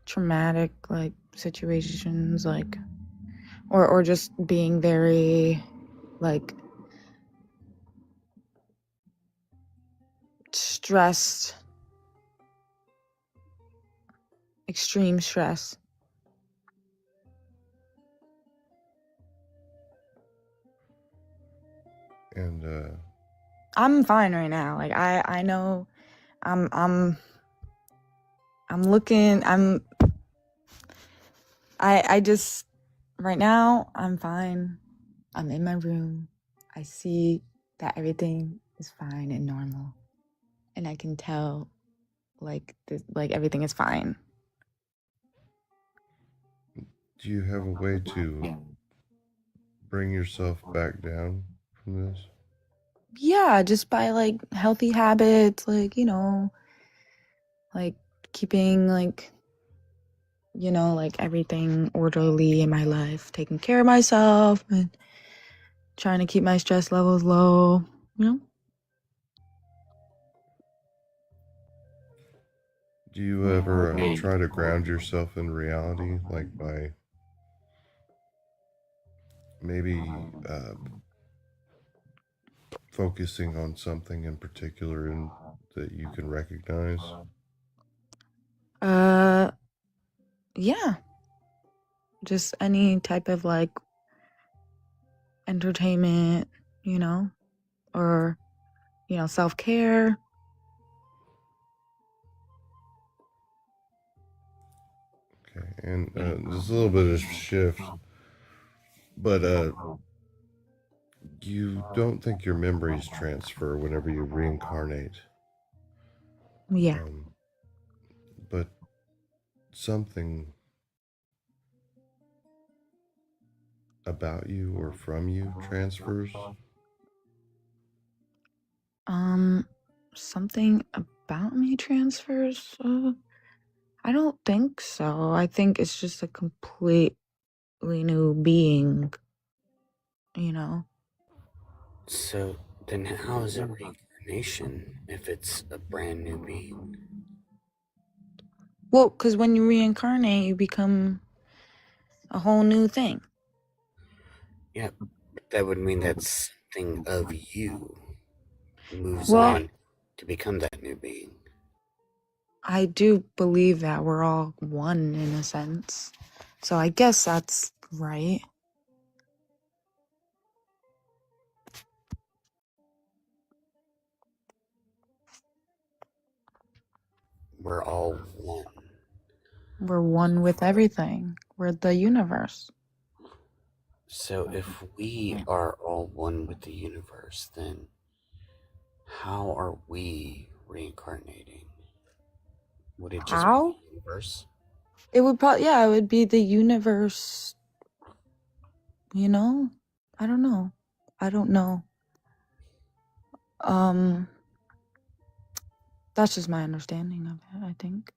traumatic like situations like or just being very like stressed, extreme stress. And I'm fine right now. Like I know I'm looking I just right now I'm fine. I'm in my room. I see that everything is fine and normal. And I can tell like like everything is fine. do you have a way to bring yourself back down from this? Yeah, just by like healthy habits, like, like keeping like, like everything orderly in my life, taking care of myself and trying to keep my stress levels low, you know? Do you ever try to ground yourself in reality, like by maybe focusing on something in particular that you can recognize? Uh, yeah, just any type of like entertainment, or, self-care. Okay, and there's a little bit of shift, but you don't think your memories transfer whenever you reincarnate, Yeah. but something about you or from you transfers. Something about me transfers? I don't think so. I think it's just a completely new being, you know? So then, how is it reincarnation if it's a brand new being? Well, because when you reincarnate, you become a whole new thing. Yeah, but that would mean that something of you moves Well, on to become that new being. I do believe that we're all one in a sense. So I guess that's right. We're all one. We're one with everything. We're the universe. So if we are all one with the universe, then how are we reincarnating? Would it just be How? the universe? It would probably, yeah, it would be the universe, you know? I don't know. I don't know. That's just my understanding of it, I think.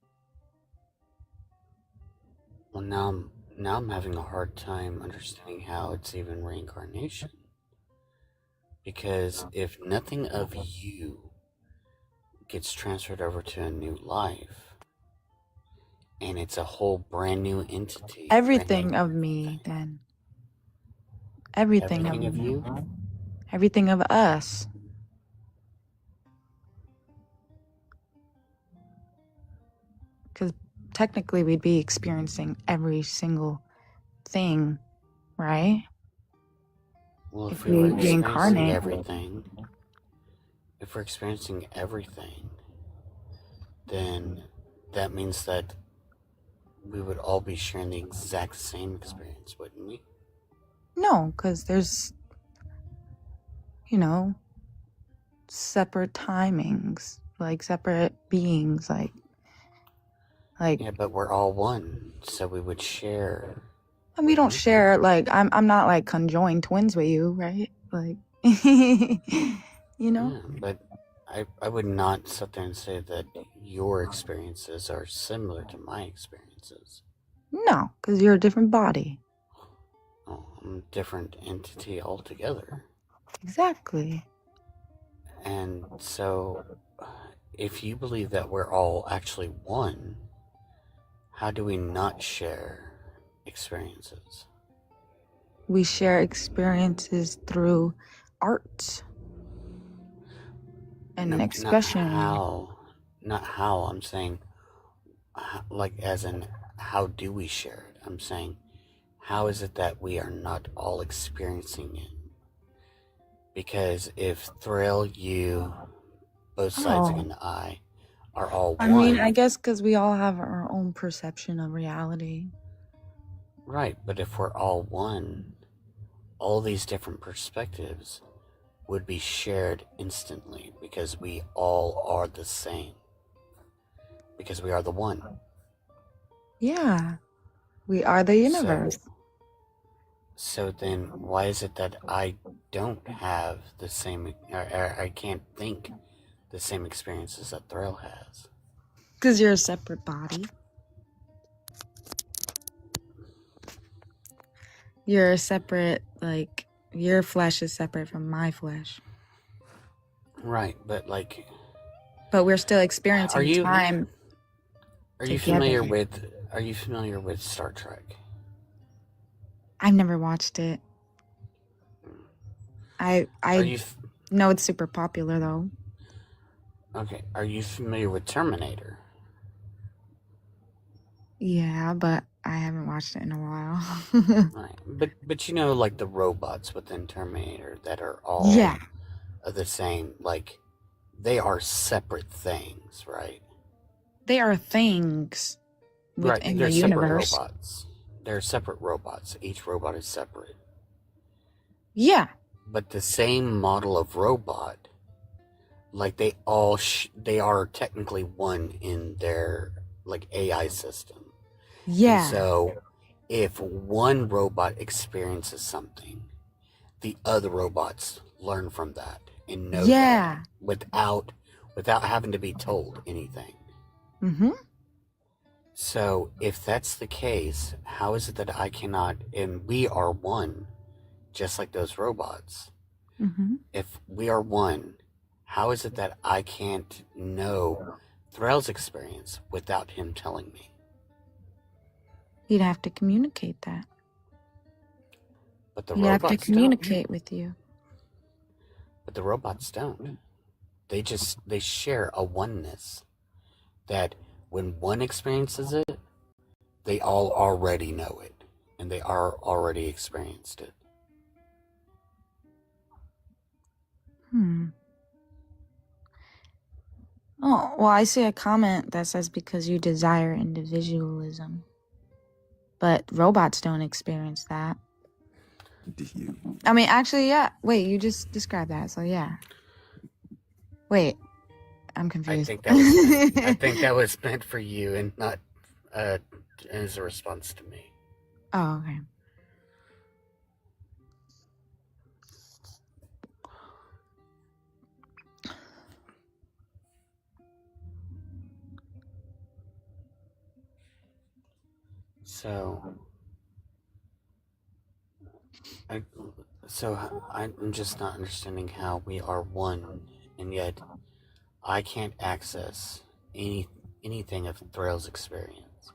Well, now I'm having a hard time understanding how it's even reincarnation. Because if nothing of you gets transferred over to a new life, and it's a whole brand new entity, Everything of me, then. Everything of everything of me. you, Everything of us. Because technically we'd be experiencing every single thing, right? well, If if we we were experiencing reincarnate. everything, if we're experiencing everything, then that means that we would all be sharing the exact same experience, wouldn't we? No, because there's, you know, separate timings, like separate beings, like Yeah, but we're all one, so we would share. and we don't share, like I'm not like conjoined twins with you, right? Like you know? Yeah, but I would not sit there and say that your experiences are similar to my experiences. No, because you're a different body. Oh, I'm a different entity altogether. Exactly. And so, if you believe that we're all actually one, how do we not share experiences? We share experiences through art and No, expression. Not how. I'm saying, like, as in, how do we share it? I'm saying, how is it that we are not all experiencing it? Because if Thrayle, you, both sides Oh. and I are all I one. mean, I guess because we all have our own perception of reality. Right, but if we're all one, all these different perspectives would be shared instantly because we all are the same. Because we are the one. Yeah. We are the universe. So then why is it that I don't have the same, or I can't think the same experiences that Thrayle has? Because you're a separate body. You're a separate, like, your flesh is separate from my flesh. Right, but like... But we're still experiencing time Are you familiar with Star Trek? I've never watched it. I know it's super popular, though. Okay, are you familiar with Terminator? Yeah, but I haven't watched it in a while. Right, but you know, like the robots within Terminator that are all the same, like, they are separate things, right? They are things within the universe. Separate robots. They're separate robots. Each robot is separate. Yeah. But the same model of robot, like they are technically one in their like AI system. Yeah. And so if one robot experiences something, the other robots learn from that and know that without having to be told anything. Mm-hmm. So if that's the case, how is it that I cannot, and we are one, just like those robots? Mm-hmm. If we are one, how is it that I can't know Thrayle's experience without him telling me? You'd have to communicate that. But the You'd have robots to communicate with you. But the robots don't. They share a oneness that when one experiences it, they all already know it, and they are already experienced it. Oh, well, I see a comment that says because you desire individualism. But robots don't experience that. Do you? I mean, actually, yeah. Wait, you just described that, so yeah. Wait, I'm I confused. think that was meant. I think that was meant for you, and not as a response to me. Oh, okay. So, I, I'm just not understanding how we are one, and yet I can't access anything of Thrale's experience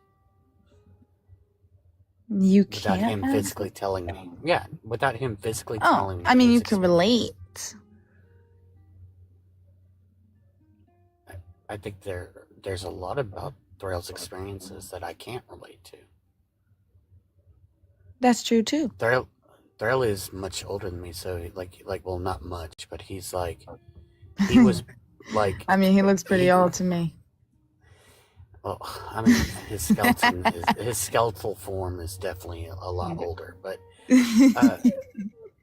You without can't him ask? physically telling me. Yeah, without him physically Oh, telling I me mean, his you can experience. relate. I think there's a lot about Thrale's experiences that I can't relate to. That's true too. Thrayle is much older than me, so well, not much, but he's like he was like I mean, he looks pretty he. old to me. Well, I mean, his skeleton, his skeletal form is definitely a lot older, uh,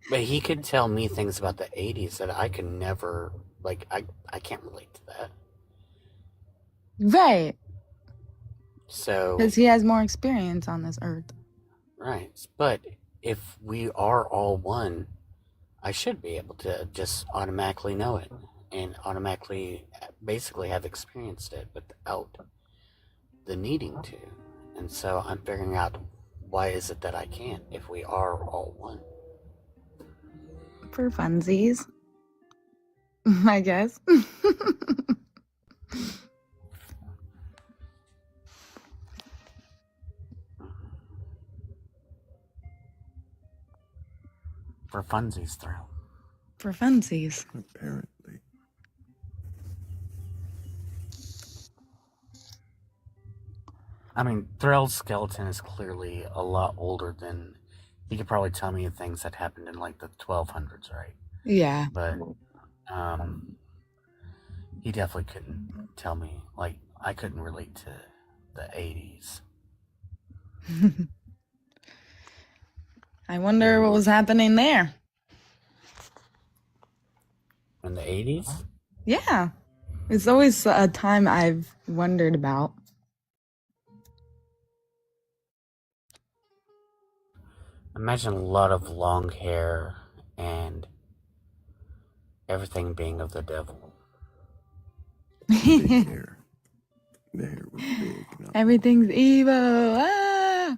but he could tell me things about the '80s that I could never I can't relate to that. Right, So because he has more experience on this earth. right, but if we are all one, I should be able to just automatically know it and automatically basically have experienced it without the needing to. And so I'm figuring out why is it that I can't if we are all one. For funsies, I guess. For funsies, Thrayle. For funsies. Apparently. I mean, Thrale's skeleton is clearly a lot older than he could probably tell me things that happened in like the 1200s, right? Yeah. But he definitely couldn't tell me. Like, I couldn't relate to the 80s. I wonder what was happening there. In the 80s? Yeah. It's always a time I've wondered about. Imagine a lot of long hair and everything being of the devil. Big hair. The hair was big. Everything's evil. Ah!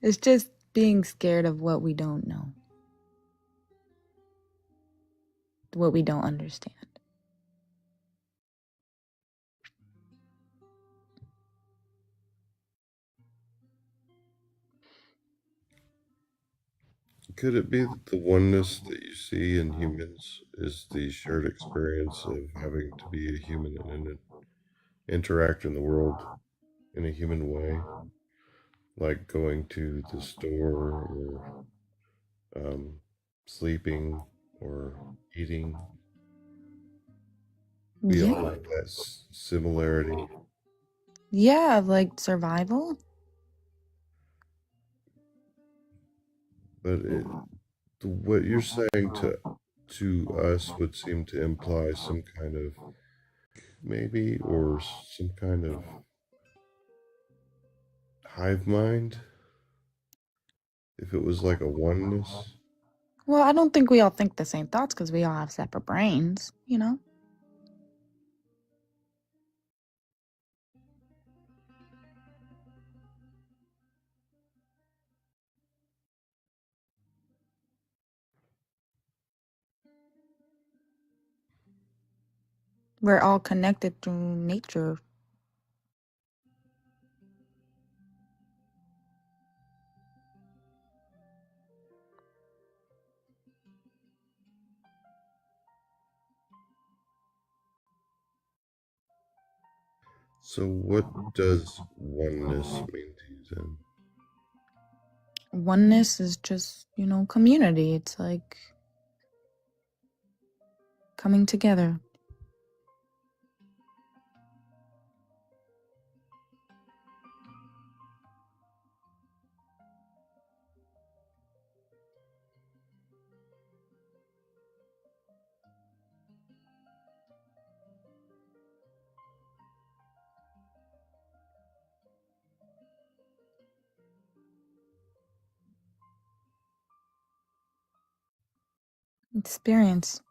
It's just being scared of what we don't know, what we don't understand. Could it be that the oneness that you see in humans is the shared experience of having to be a human and interact in the world in a human way, like going to the store or sleeping or eating? We all Yeah. have that similarity. Yeah, like survival. But what you're saying to us would seem to imply some kind of maybe or some kind of hive mind. If it was like a oneness. Well, I don't think we all think the same thoughts because we all have separate brains, you know? We're all connected through nature. So what does oneness mean to you then? Oneness is just, you know, community. It's like coming together. Experience.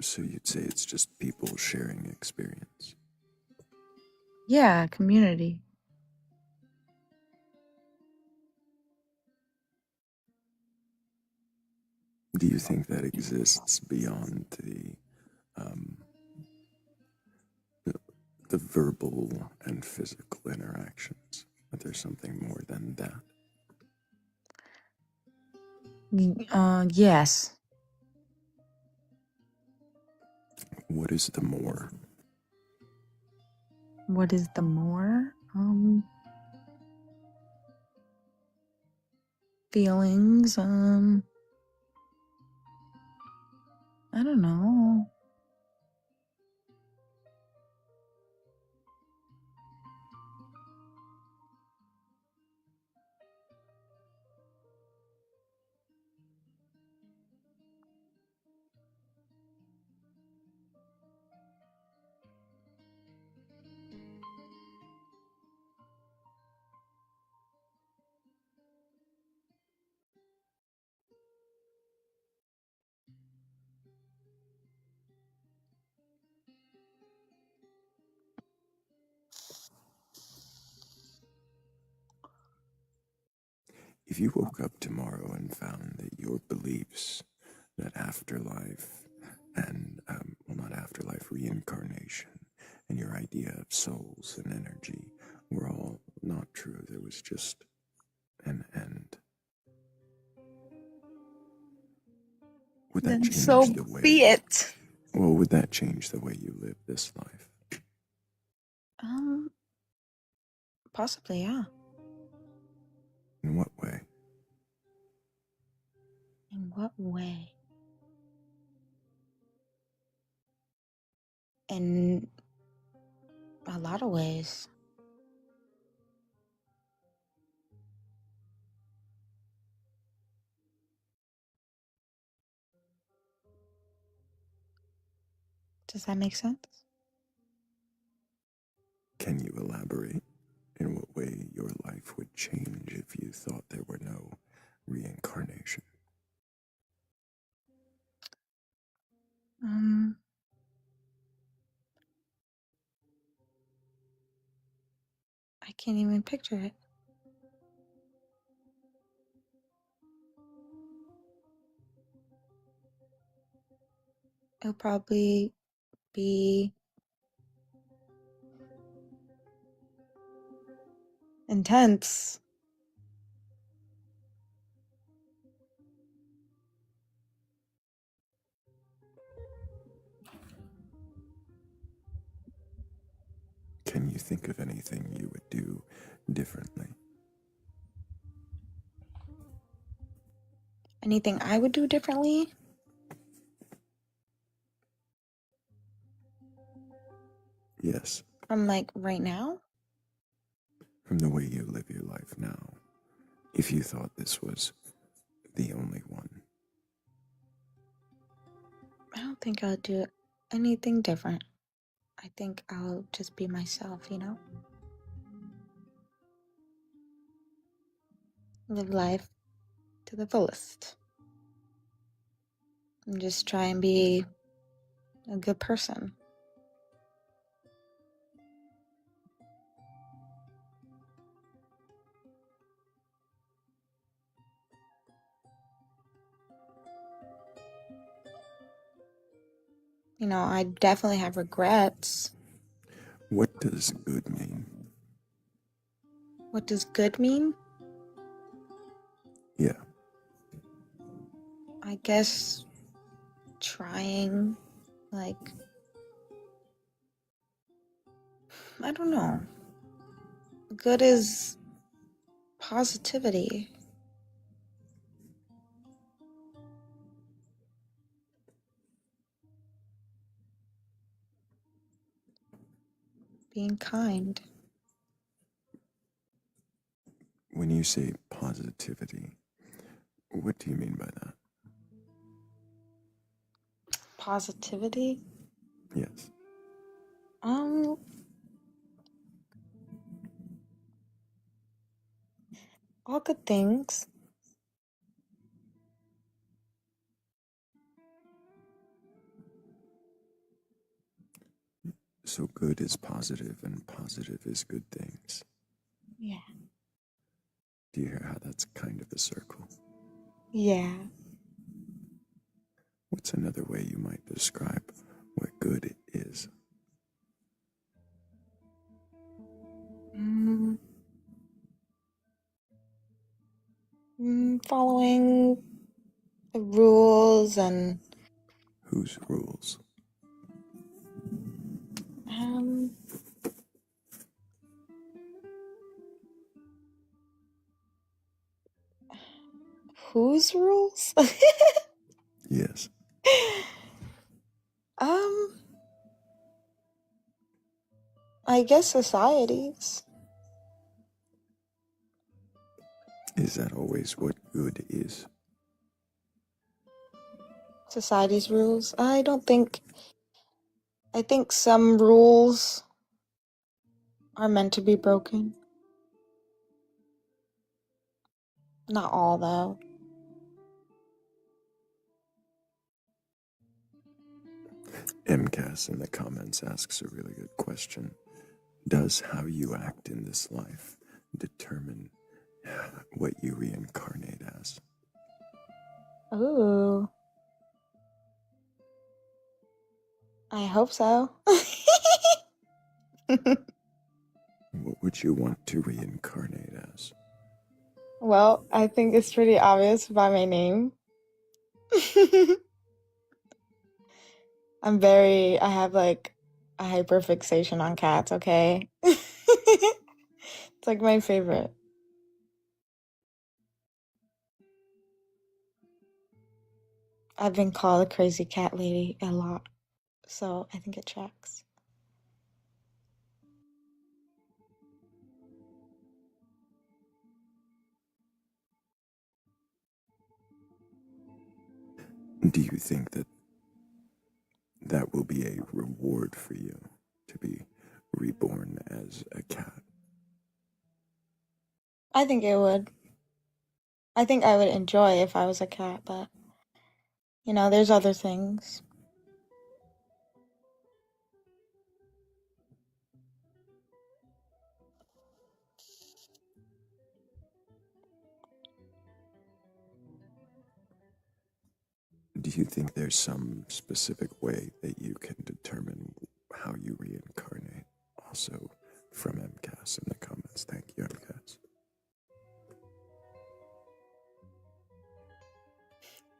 So you'd say it's just people sharing experience. Yeah, community. Do you think that exists beyond um, the verbal and physical interactions? That there's something more than that? Yes. What is the more? What is the more? Feelings, I don't know. If you woke up tomorrow and found that your beliefs, that afterlife and, well, not afterlife, reincarnation, and your idea of souls and energy were all not true, there was just an end, would that Then change so the way? be it. Well, would that change the way you live this life? Possibly, yeah. In what way? In what way? In a lot of ways. Does that make sense? Can you elaborate? In what way your life would change if you thought there were no reincarnation? I can't even picture it. It'll probably be intense. Can you think of anything you would do differently? Anything I would do differently? Yes. From like right now? From the way you live your life now. If you thought this was the only one. I don't think I'll do anything different. I think I'll just be myself, you know? Live life to the fullest. And just try and be a good person. You know, I definitely have regrets. What does good mean? What does good mean? Yeah. I guess trying, like, I don't know. Good is positivity. Being kind. When you say positivity, what do you mean by that? Positivity? Yes. All good things. So good is positive and positive is good things. Yeah. Do you hear how that's kind of a circle? Yeah. What's another way you might describe what good is? Following the rules and Whose rules? um whose rules? Yes. um I guess societies. Is that always what good is? Society's rules. I think some rules are meant to be broken. Not all though. MCAS in the comments asks a really good question. Does how you act in this life determine what you reincarnate as? Ooh. I hope so. What would you want to reincarnate as? Well, I think it's pretty obvious by my name. I have like a hyperfixation on cats, okay? It's like my favorite. I've been called a crazy cat lady a lot, so I think it tracks. Do you think that that will be a reward for you to be reborn as a cat? I think it would. I think I would enjoy if I was a cat, but there's other things. Do you think there's some specific way that you can determine how you reincarnate? Also from MCAS in the comments. Thank you, MCAS.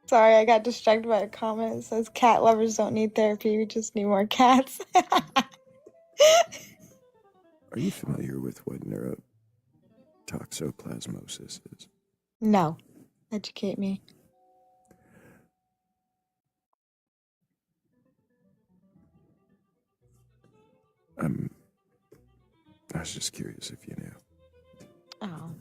Sorry, I got distracted by a comment. It says cat lovers don't need therapy, we just need more cats. Are you familiar with what neurotoxoplasmosis is? No. Educate me. I was just curious if you knew. Oh.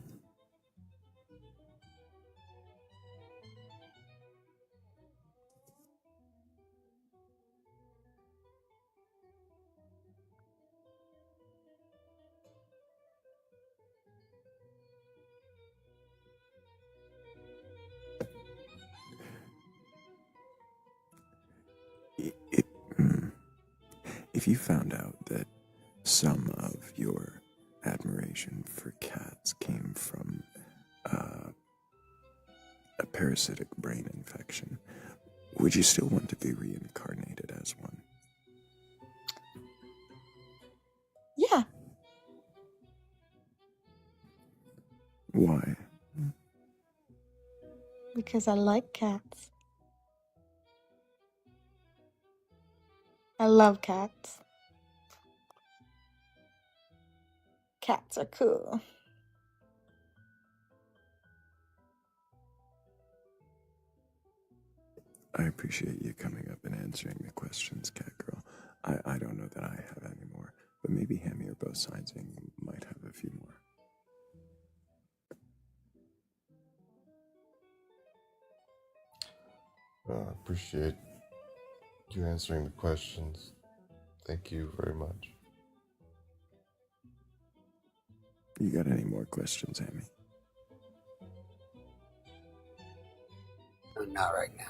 If you found out that some of your admiration for cats came from a parasitic brain infection, would you still want to be reincarnated as one? Yeah. Why? Because I like cats. I love cats. Cats are cool. I appreciate you coming up and answering the questions, Cat Girl. I don't know that I have any more, but maybe Hammy or both sides might have a few more. I appreciate you answering the questions. Thank you very much. You got any more questions, Hammy? not right now.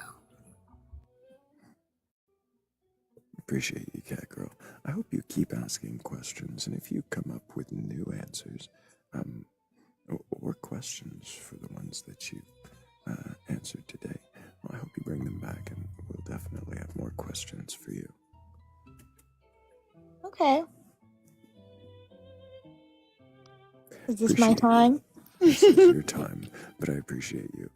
Appreciate you, cat girl. I hope you keep asking questions, and if you come up with new answers, or questions for the ones that you answered today, well, I hope you bring them back, and we'll definitely have more questions for you. Okay. Is this my time? This is your time, but I appreciate you.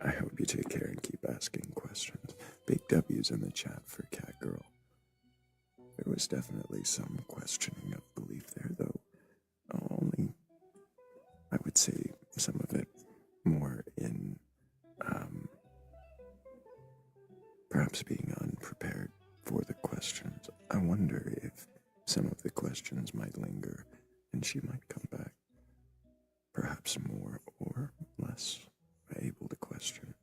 I hope you take care and keep asking questions. Big W's in the chat for cat girl. There was definitely some questioning of belief there, though. Only, I would say, some of it more in perhaps being unprepared for the questions. I wonder if some of the questions might linger and she might come back, perhaps more or less able to question.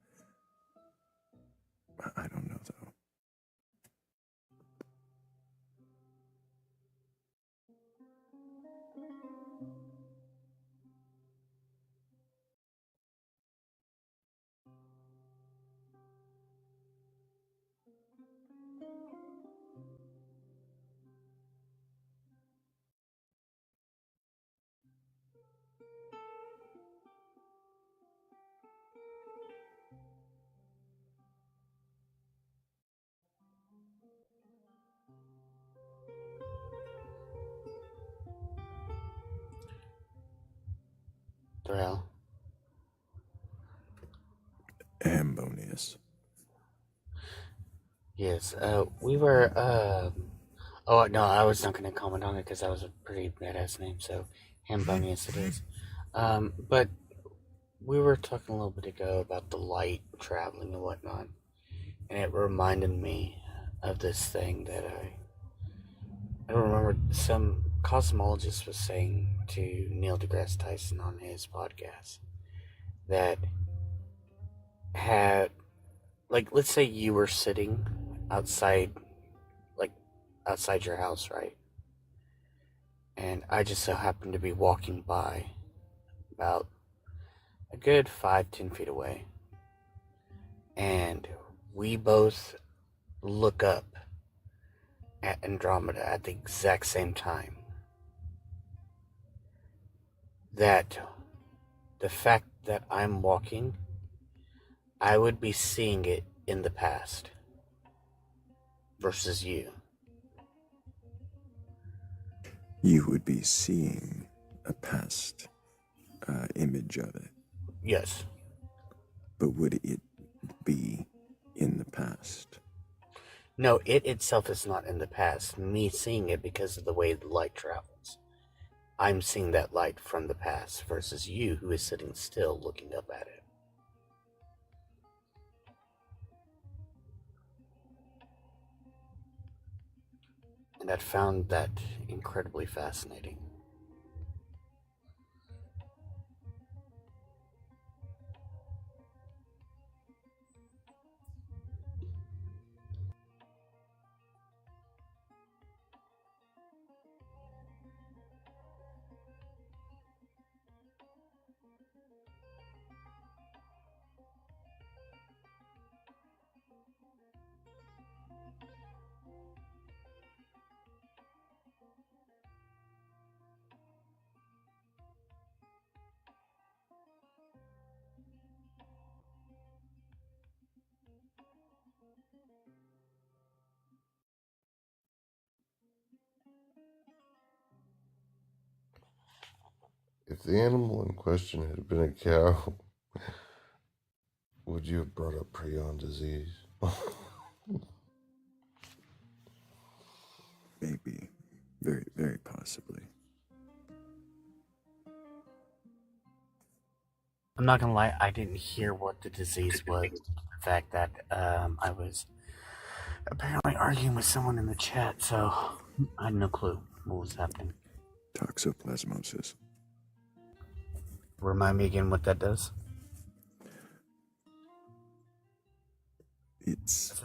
I don't know, though. Thrayle. Ambonius. Yes, we were, oh, no, I was not going to comment on it because that was a pretty badass name, so Hambonius it is. But we were talking a little bit ago about the light traveling and whatnot, and it reminded me of this thing that I don't remember, some cosmologist was saying to Neil deGrasse Tyson on his podcast that had, like, let's say you were sitting outside, like, outside your house, right? And I just so happened to be walking by about a good 5-10 feet away. And we both look up at Andromeda at the exact same time. That the fact that I'm walking, I would be seeing it in the past versus you. You would be seeing a past image of it. Yes. But would it be in the past? No, it itself is not in the past. Me seeing it because of the way the light travels. I'm seeing that light from the past versus you who is sitting still looking up at it. And I found that incredibly fascinating. If the animal in question had been a cow, would you have brought up prion disease? Maybe. Very, very possibly. I'm not gonna lie, I didn't hear what the disease was. The fact that I was apparently arguing with someone in the chat, so I had no clue what was happening. Toxoplasmosis. Remind me again what that does? It's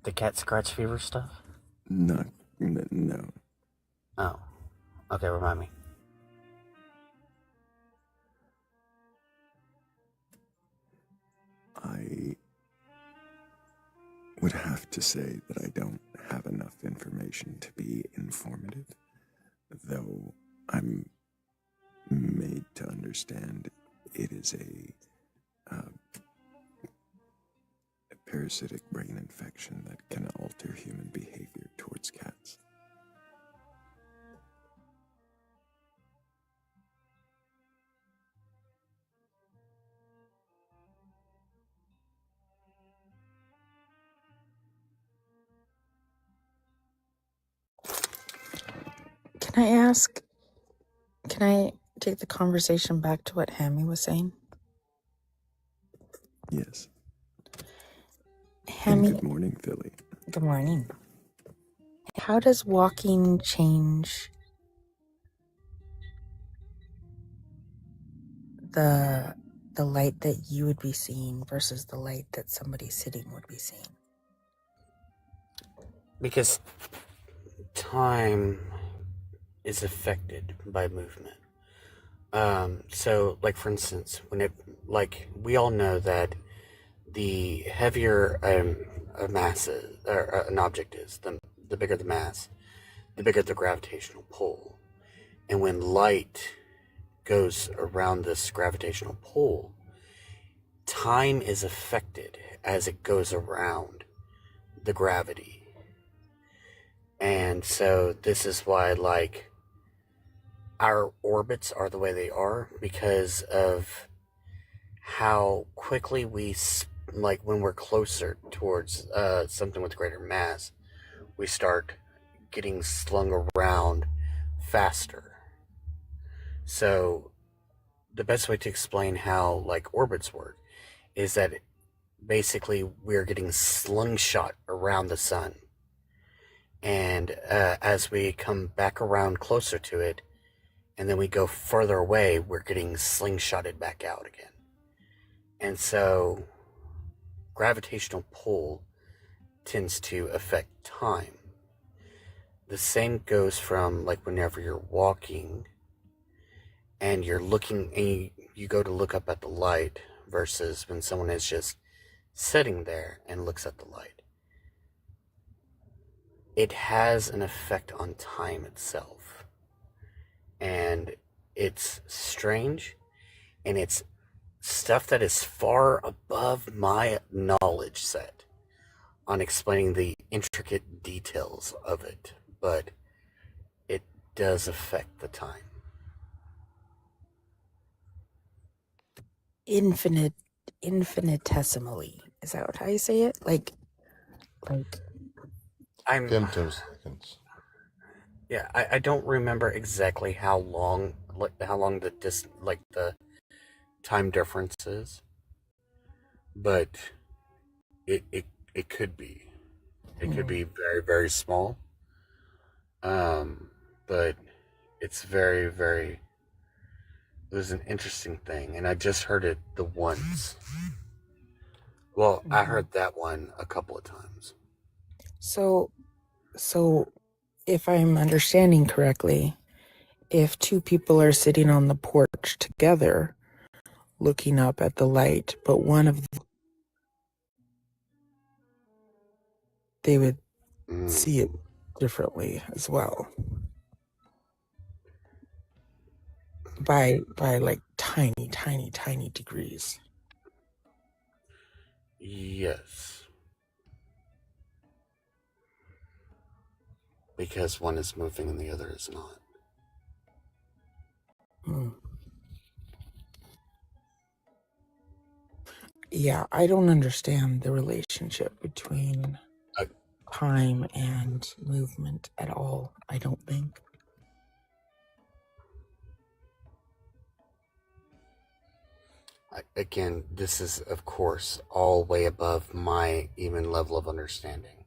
the cat scratch fever stuff? No. Oh. Okay, remind me. would have to say that I don't have enough information to be informative, though I'm made to understand it is a parasitic brain infection that can alter human behavior towards cats. Can I take the conversation back to what Hammy was saying? Yes. And Hammy, good morning, Philly. good morning. How does walking change the light that you would be seeing versus the light that somebody sitting would be seeing? Because time is affected by movement. So, like for instance, we all know that the heavier a mass is, or an object is, the bigger the mass, the bigger the gravitational pull. And when light goes around this gravitational pull, time is affected as it goes around the gravity. And so this is why, our orbits are the way they are, because of how quickly when we're closer towards something with greater mass, we start getting slung around faster. So the best way to explain how orbits work is that basically we're getting slingshot around the sun, and as we come back around closer to it and then we go further away, we're getting slingshotted back out again. And so gravitational pull tends to affect time. The same goes from whenever you're walking and you're looking and you go to look up at the light versus when someone is just sitting there and looks at the light. It has an effect on time itself. And it's strange, and it's stuff that is far above my knowledge set on explaining the intricate details of it, but it does affect the time. Infinitesimally. Is that how you say it? Like femtoseconds. Yeah, I don't remember exactly how long the time difference is, but it could be. It could be very, very small. But it's very, very. It was an interesting thing, and I just heard it the once. Well, I heard that one a couple of times. So if I'm understanding correctly, if two people are sitting on the porch together looking up at the light, but one of them, they would see it differently as well. By tiny degrees. Yes. Because one is moving and the other is not. Yeah, I don't understand the relationship between time and movement at all, I don't think. Again, this is, of course, all way above my even level of understanding.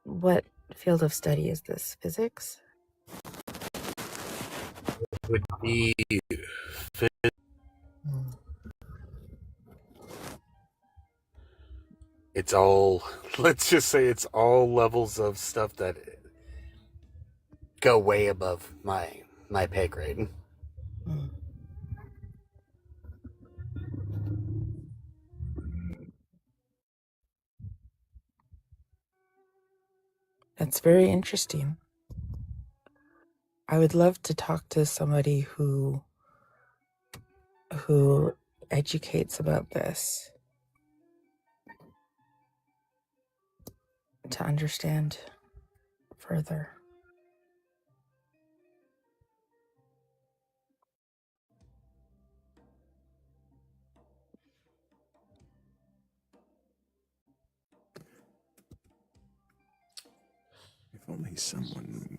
What field of study is this? Physics? It would be it's all, let's just say it's all levels of stuff that go way above my pay grade. Mm. That's very interesting. I would love to talk to somebody who educates about this to understand further. If only someone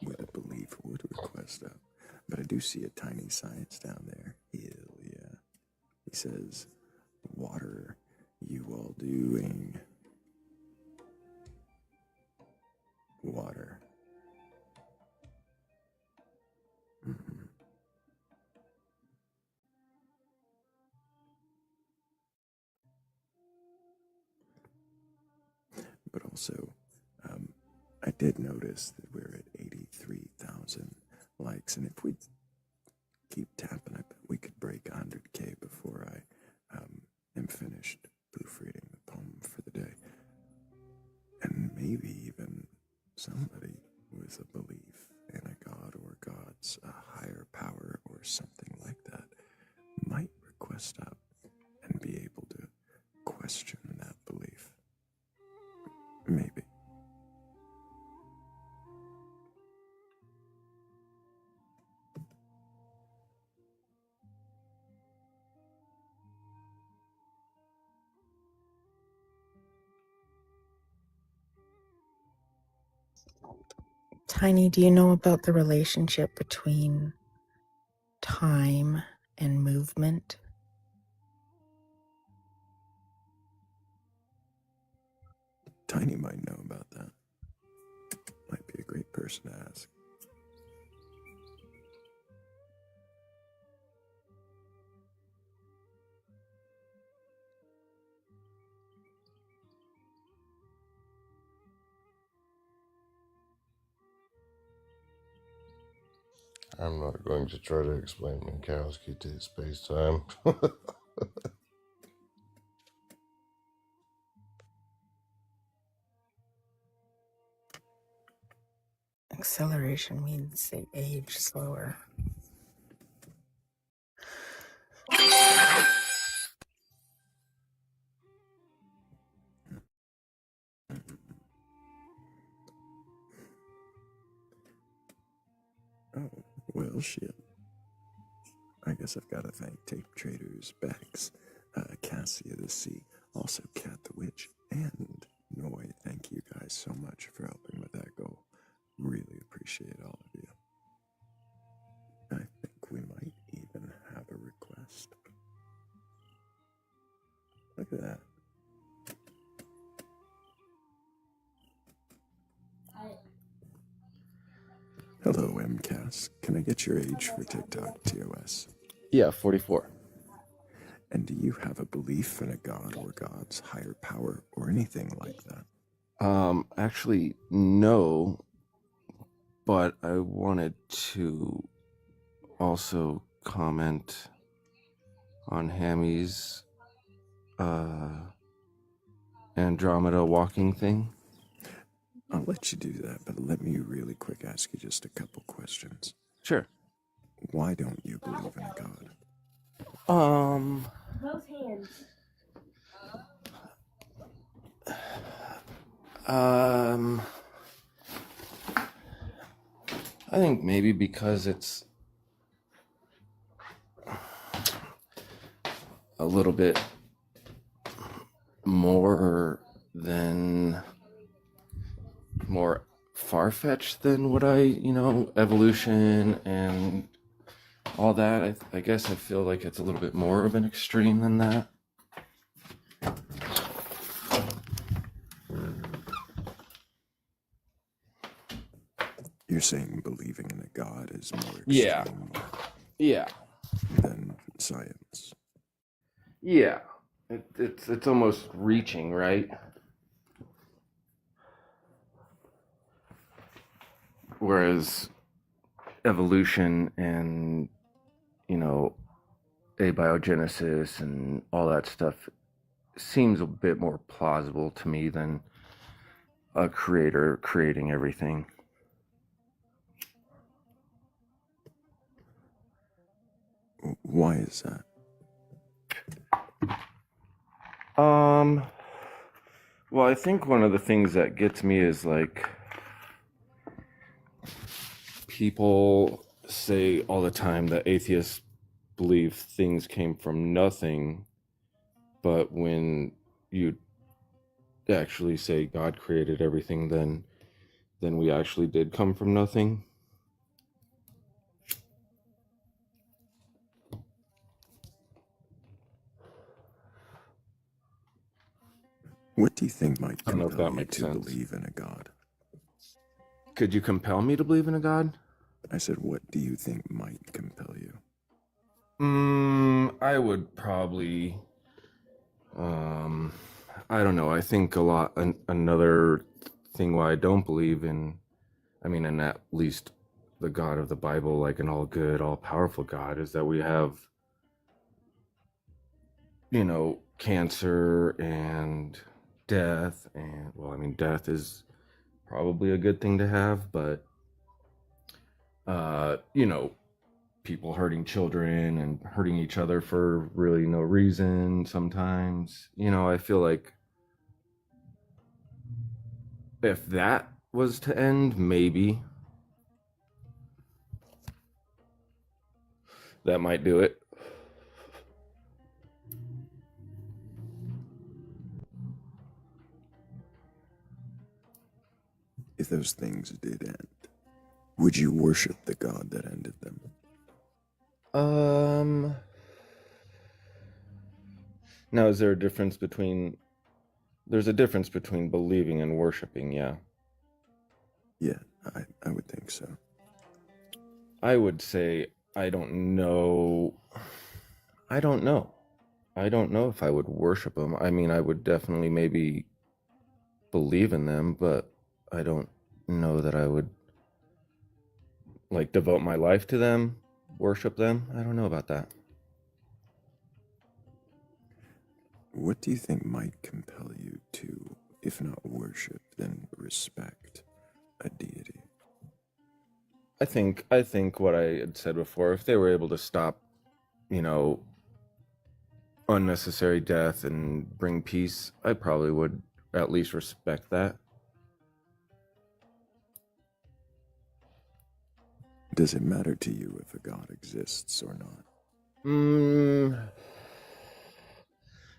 with a belief would request that. But I do see a tiny science down there. Hell yeah. He says, water, you all doing. Water. Mhm. But also, I did notice that we're at 83,000 likes, and if we keep tapping, I bet we could break 100K before I am finished proofreading the poem for the day. And maybe even somebody with a belief in a god or gods, a higher power or something like that, might request up and be able to question that belief. Maybe. Tiny, do you know about the relationship between time and movement? Tiny might know about that. Might be a great person to ask. I'm not going to try to explain Minkowski to space-time. Acceleration means they age slower. Oh, well, shit. I guess I've got to thank Tape Traders, Bex, Cassia the Sea, also Cat the Witch, and Noi. Thank you guys so much for helping with that goal. Really appreciate all of you. I think we might even have a request. Look at that. Hello, MCAS. Can I get your age for TikTok TOS? Yeah, 44. And do you have a belief in a god or gods, higher power, or anything like that? Actually, no, but I wanted to also comment on Hammy's Andromeda walking thing. I'll let you do that, but let me really quick ask you just a couple questions. Sure. Why don't you believe in a god? Both hands. I think maybe because it's a little bit more far-fetched than what evolution and all that. I guess I feel like it's a little bit more of an extreme than that. You're saying believing in a god is more Yeah. extreme Yeah. than science. Yeah. It's almost reaching, right? Whereas evolution and, you know, abiogenesis and all that stuff seems a bit more plausible to me than a creator creating everything. Why is that? Well, I think one of the things that gets me is like people say all the time that atheists believe things came from nothing, but when you actually say God created everything, then we actually did come from nothing. What do you think might I don't know if compel that you makes to sense. believe in a God? Could you compel me to believe in a God? I said, what do you think might compel you? I would probably, I don't know. I think a lot, another thing why I don't believe in, I mean, and at least the God of the Bible, like an all good, all powerful God, is that we have, you know, cancer and death. And, well, I mean, death is probably a good thing to have, but, you know, people hurting children and hurting each other for really no reason sometimes. You know, I feel like if that was to end, maybe that might do it. If those things did end, would you worship the God that ended them? Now, is there a difference between, there's a difference between believing and worshiping, yeah. Yeah, I would think so. I would say I don't know. I don't know. I don't know if I would worship them. I mean, I would definitely maybe believe in them, but I don't know that I would like devote my life to them, worship them. I don't know about that. What do you think might compel you to, if not worship, then respect a deity? I think what I had said before, if they were able to stop, you know, unnecessary death and bring peace, I probably would at least respect that. Does it matter to you if a God exists or not?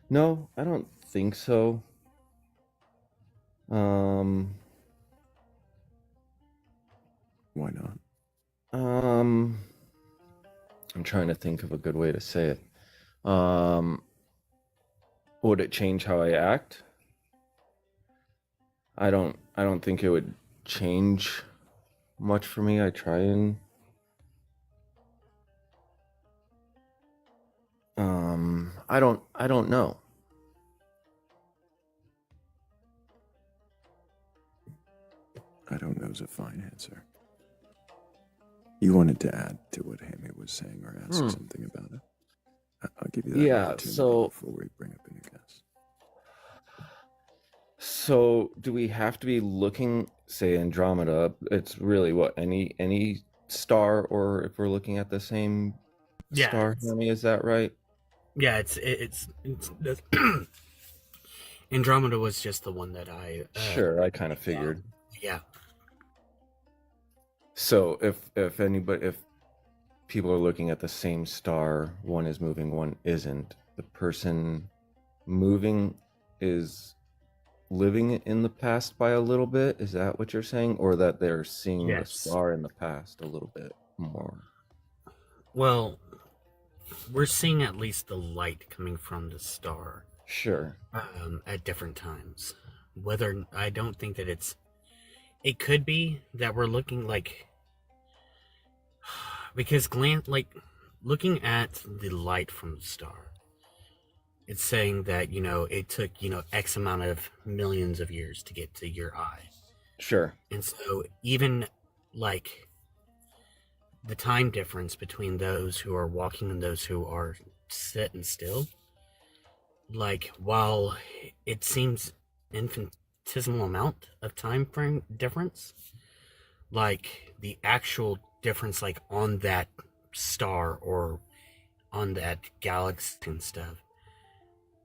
No, I don't think so. Why not? I'm trying to think of a good way to say it. Would it change how I act? I don't think it would change much for me. I try and I don't know. I don't know is a fine answer. You wanted to add to what Hammy was saying or ask something about it? I'll give you that opportunity before we bring up a new guest. So do we have to be looking, say Andromeda? It's really what, any star, or if we're looking at the same star, Hammy, is that right? Yeah, it's Andromeda was just the one that I Sure, I kind of figured. Yeah. So if people are looking at the same star, one is moving, one isn't, the person moving is living in the past by a little bit, is that what you're saying? Or that they're seeing the star in the past a little bit more? Well, we're seeing at least the light coming from the star. Sure. At different times. Whether, I don't think that it could be that we're looking like, because looking at the light from the star, it's saying that, you know, it took, you know, X amount of millions of years to get to your eye. Sure. And so even like the time difference between those who are walking and those who are sitting still. Like, while it seems infinitesimal amount of time frame difference, like the actual difference, like on that star or on that galaxy and stuff,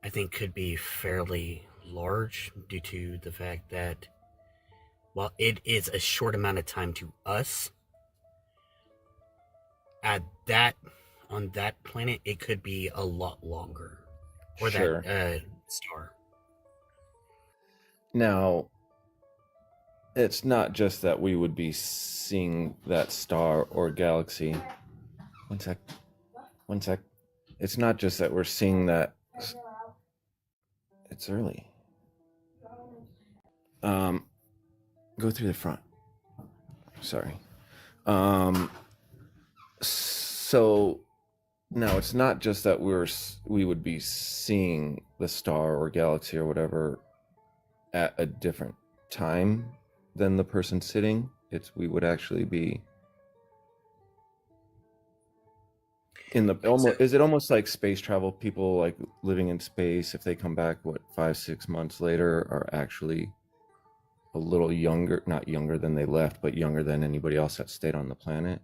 I think could be fairly large due to the fact that while it is a short amount of time to us, at that on that planet it could be a lot longer, or Sure. that star. Now, it's not just that we would be seeing that star or galaxy. One sec. One sec. It's not just that we're seeing that. It's early. Go through the front. Sorry. So now it's not just that we would be seeing the star or galaxy or whatever at a different time than the person sitting. We would actually be in the almost. Is it almost like space travel? People like living in space, if they come back, 5-6 months later, are actually a little younger, not younger than they left, but younger than anybody else that stayed on the planet.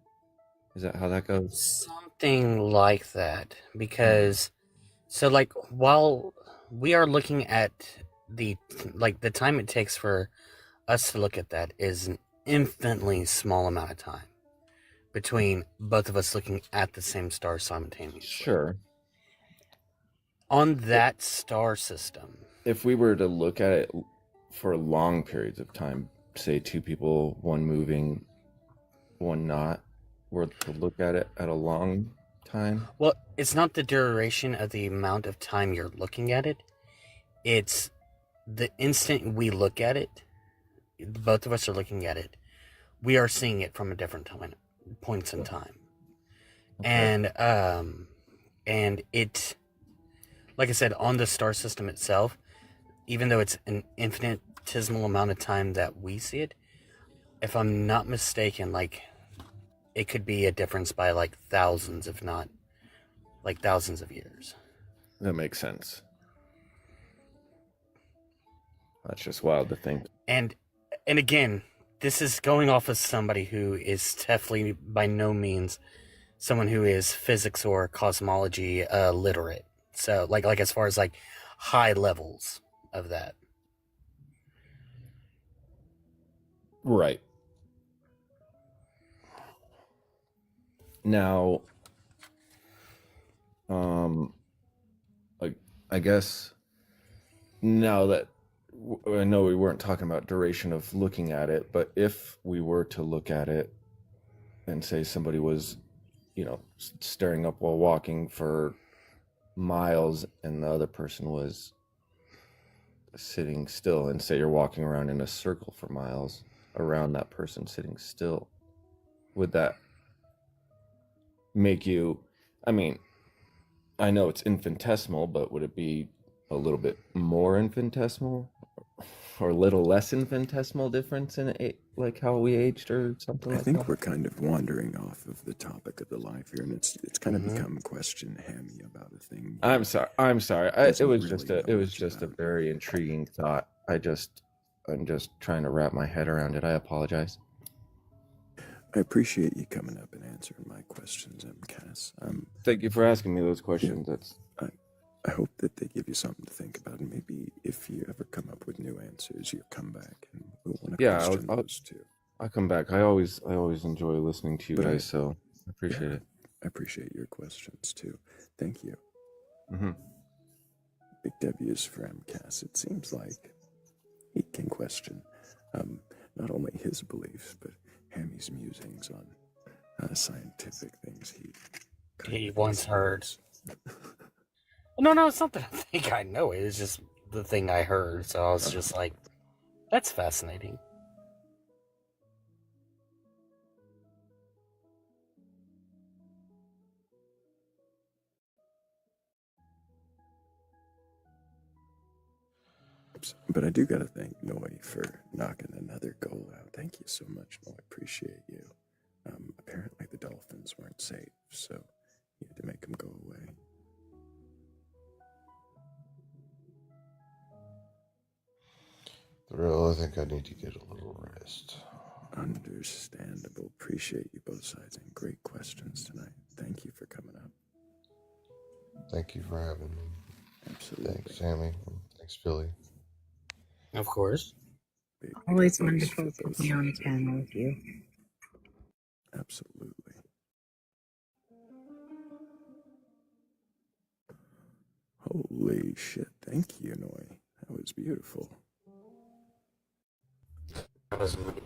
Is that how that goes? Something like that, because so like while we are looking at the time it takes for us to look at that is an infinitely small amount of time between both of us looking at the same star simultaneously. Sure. On that star system, if we were to look at it for long periods of time, say two people, one moving, one not, were to look at it at a long time. well, it's not the duration of the amount of time you're looking at it. It's the instant we look at it, both of us are looking at it, we are seeing it from a different time, points in time. Okay. And it, like I said, on the star system itself, even though it's an infinitesimal amount of time that we see it, if I'm not mistaken, like it could be a difference by like thousands, if not like thousands of years. That makes sense. That's just wild to think. And again, this is going off of somebody who is definitely by no means someone who is physics or cosmology literate. So like as far as like high levels of that. Right. Now, like I guess now that I know we weren't talking about duration of looking at it, but if we were to look at it and say somebody was, staring up while walking for miles and the other person was sitting still, and say you're walking around in a circle for miles around that person sitting still, would that make you, I mean, I know it's infinitesimal, but would it be a little bit more infinitesimal or a little less infinitesimal difference in it, like how we aged or something I like think that? we're kind of wandering off of the topic of the life here, and it's kind of become question hammy about a thing. I'm sorry. It was just a very intriguing thought. I'm just trying to wrap my head around it. I apologize. I appreciate you coming up and answering my questions, Cass. Thank you for asking me those questions. Yeah, I hope that they give you something to think about, and maybe if you ever come up with new answers, you'll come back and we'll want to question those too. I'll come back. I always enjoy listening to you guys, so I appreciate it. I appreciate your questions too. Thank you. Mm-hmm. Big W's for Cass. It seems like he can question not only his beliefs, but Hammy's musings on scientific things he once heard. No, it's not that I think I know it. It's just the thing I heard. So I was just like, that's fascinating. But I do gotta thank Noy for knocking another goal out. Thank you so much, Noy. Appreciate you. Apparently the dolphins weren't safe, so you had to make them go away. Thrayle, I think I need to get a little rest. Understandable. Appreciate you both sides and great questions tonight. Thank you for coming up. Thank you for having me. Absolutely. Thanks, Sammy. Thanks, Billy. Of course. Big Always praise wonderful for to both be on sides. a panel with you. Absolutely. Holy shit. Thank you, Noy. That was beautiful. That was amazing.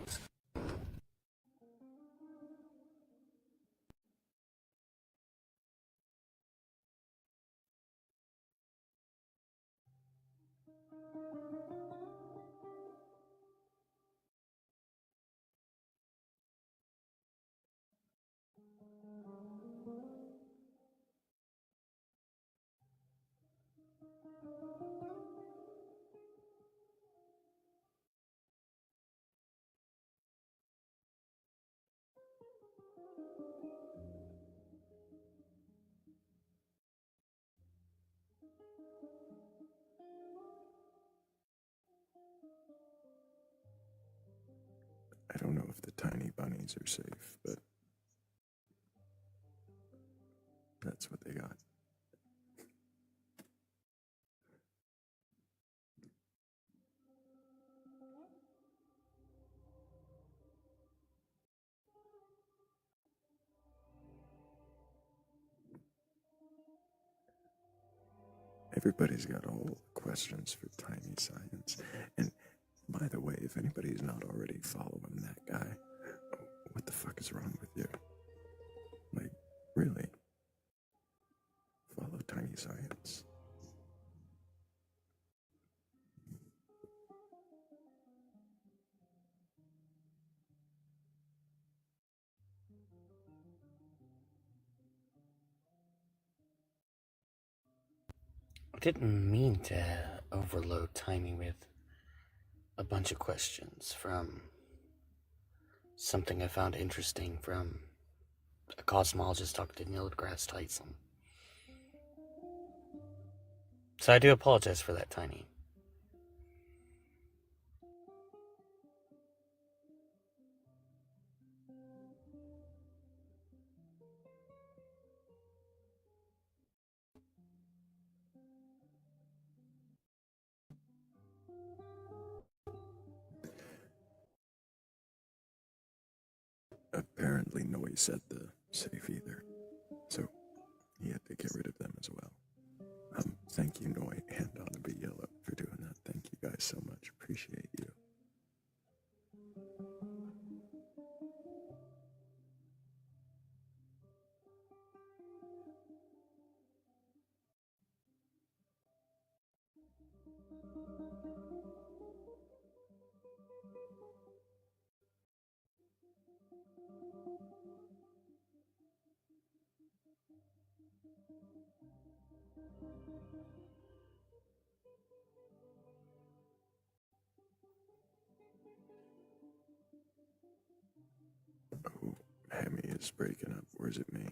I don't know if the tiny bunnies are safe, but that's what they got. Everybody's got all the questions for tiny science. And by the way, if anybody's not already following that guy, what the fuck is wrong with you? Like, really? Follow tiny science. I didn't mean to overload Tiny with a bunch of questions from something I found interesting from a cosmologist talking to Neil deGrasse Tyson. So I do apologize for that, Tiny. Apparently, Noy said the safe either, so he had to get rid of them as well. Thank you, Noy and Donna B. Yellow, for doing that. Thank you guys so much. Appreciate you. Oh, Hemi is breaking up. Or is it me?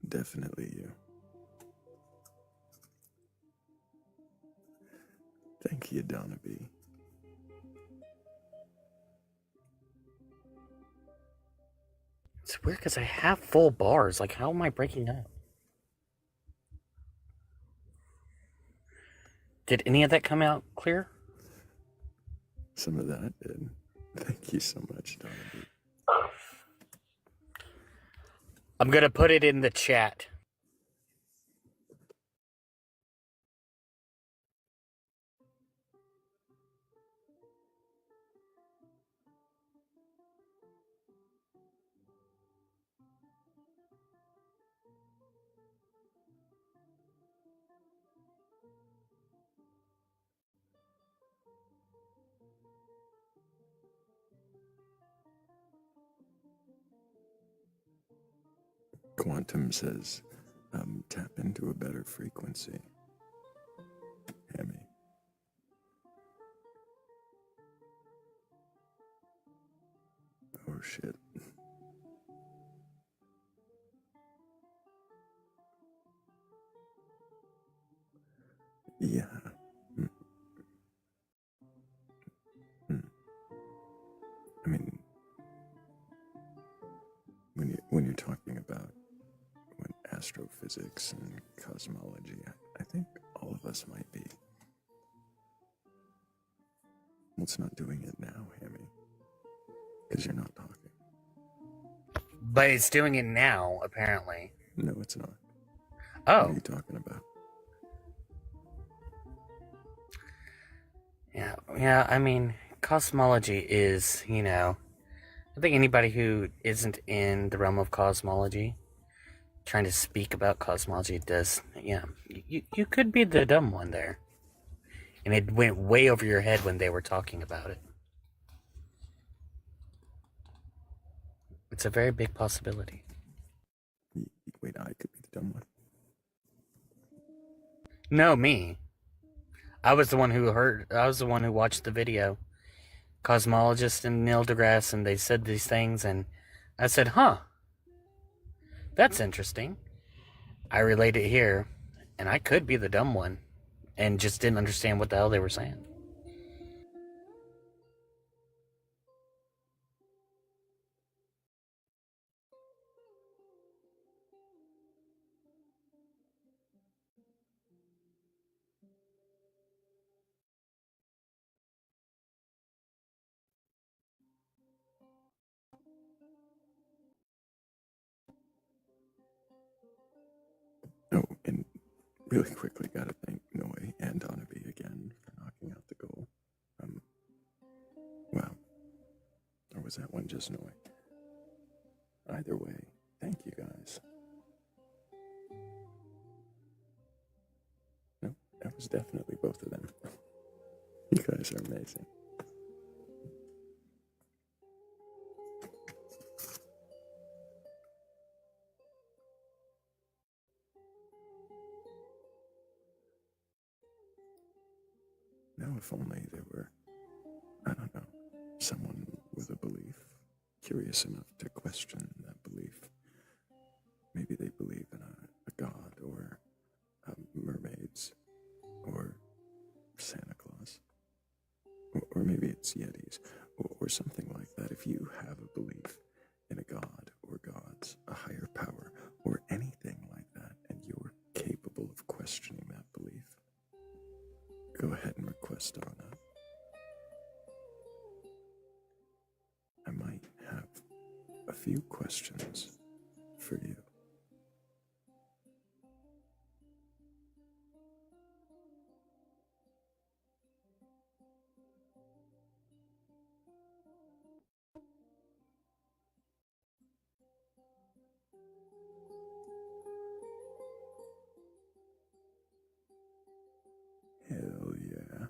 Definitely you. Thank you, Donna B. It's weird because I have full bars. Like, how am I breaking up? Did any of that come out clear? Some of that did. Thank you so much, Donna B. I'm gonna put it in the chat. Quantum says, tap into a better frequency. Hammy. Oh shit. Yeah. Mm. Mm. I mean, when you're talking about astrophysics and cosmology, I think all of us might be. Well, it's not doing it now, Hammy, because you're not talking. But it's doing it now, apparently. No, it's not. Oh. What are you talking about? Yeah, I mean, cosmology is, I think anybody who isn't in the realm of cosmology, trying to speak about cosmology does, you could be the dumb one there. And it went way over your head when they were talking about it. It's a very big possibility. Wait, I could be the dumb one. No, me. I was the one who watched the video. Cosmologist and Neil deGrasse, and they said these things, and I said, huh, that's interesting. I relayed it here, and I could be the dumb one, and just didn't understand what the hell they were saying. Oh, and really quickly, gotta thank Noe and Donaby again for knocking out the goal. Wow. Or was that one just Noe? Either way, thank you guys. No, that was definitely both of them. You guys are amazing. Now, if only there were, I don't know, someone with a belief, curious enough to question that belief. Maybe they believe in a god, or mermaids, or Santa Claus, or maybe it's Yetis, or something like that. If you have a belief in a god or gods, a higher power, or anything like that, and you're capable of questioning that belief, go ahead and request on up. I might have a few questions for you. Hell yeah.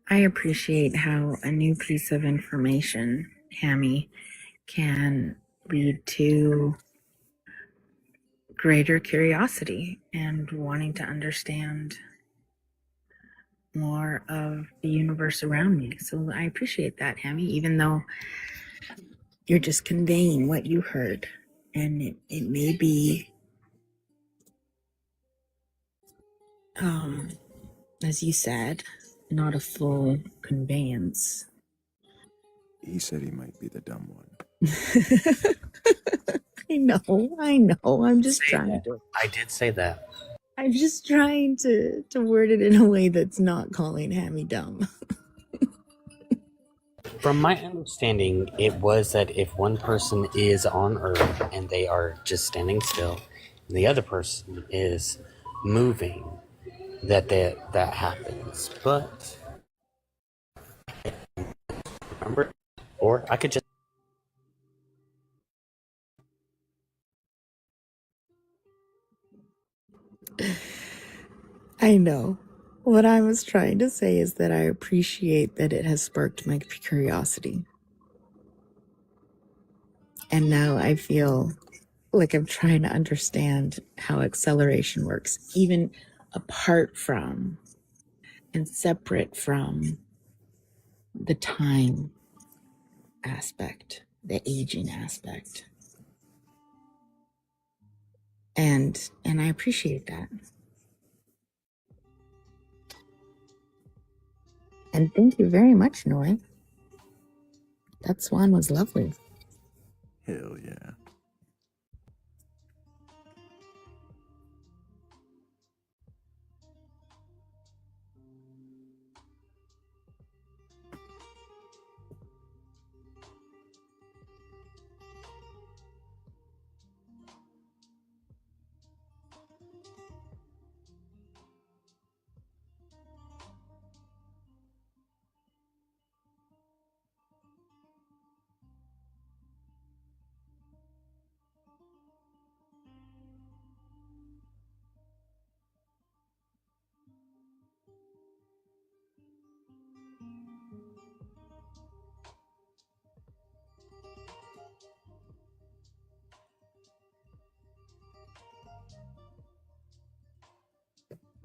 I appreciate how a new piece of information, Hammy, can lead to greater curiosity and wanting to understand more of the universe around me. So I appreciate that, Hammy, even though you're just conveying what you heard. And it may be, as you said, not a full conveyance. He said he might be the dumb one. I know. I'm just trying. I did say that. I'm just trying to word it in a way that's not calling Hammy dumb. From my understanding, it was that if one person is on Earth and they are just standing still, and the other person is moving, that happens. But remember, or I could just. I know. What I was trying to say is that I appreciate that it has sparked my curiosity. And now I feel like I'm trying to understand how acceleration works, even apart from and separate from the time aspect, the aging aspect. And I appreciate that. And thank you very much, Noy. That swan was lovely. Hell yeah.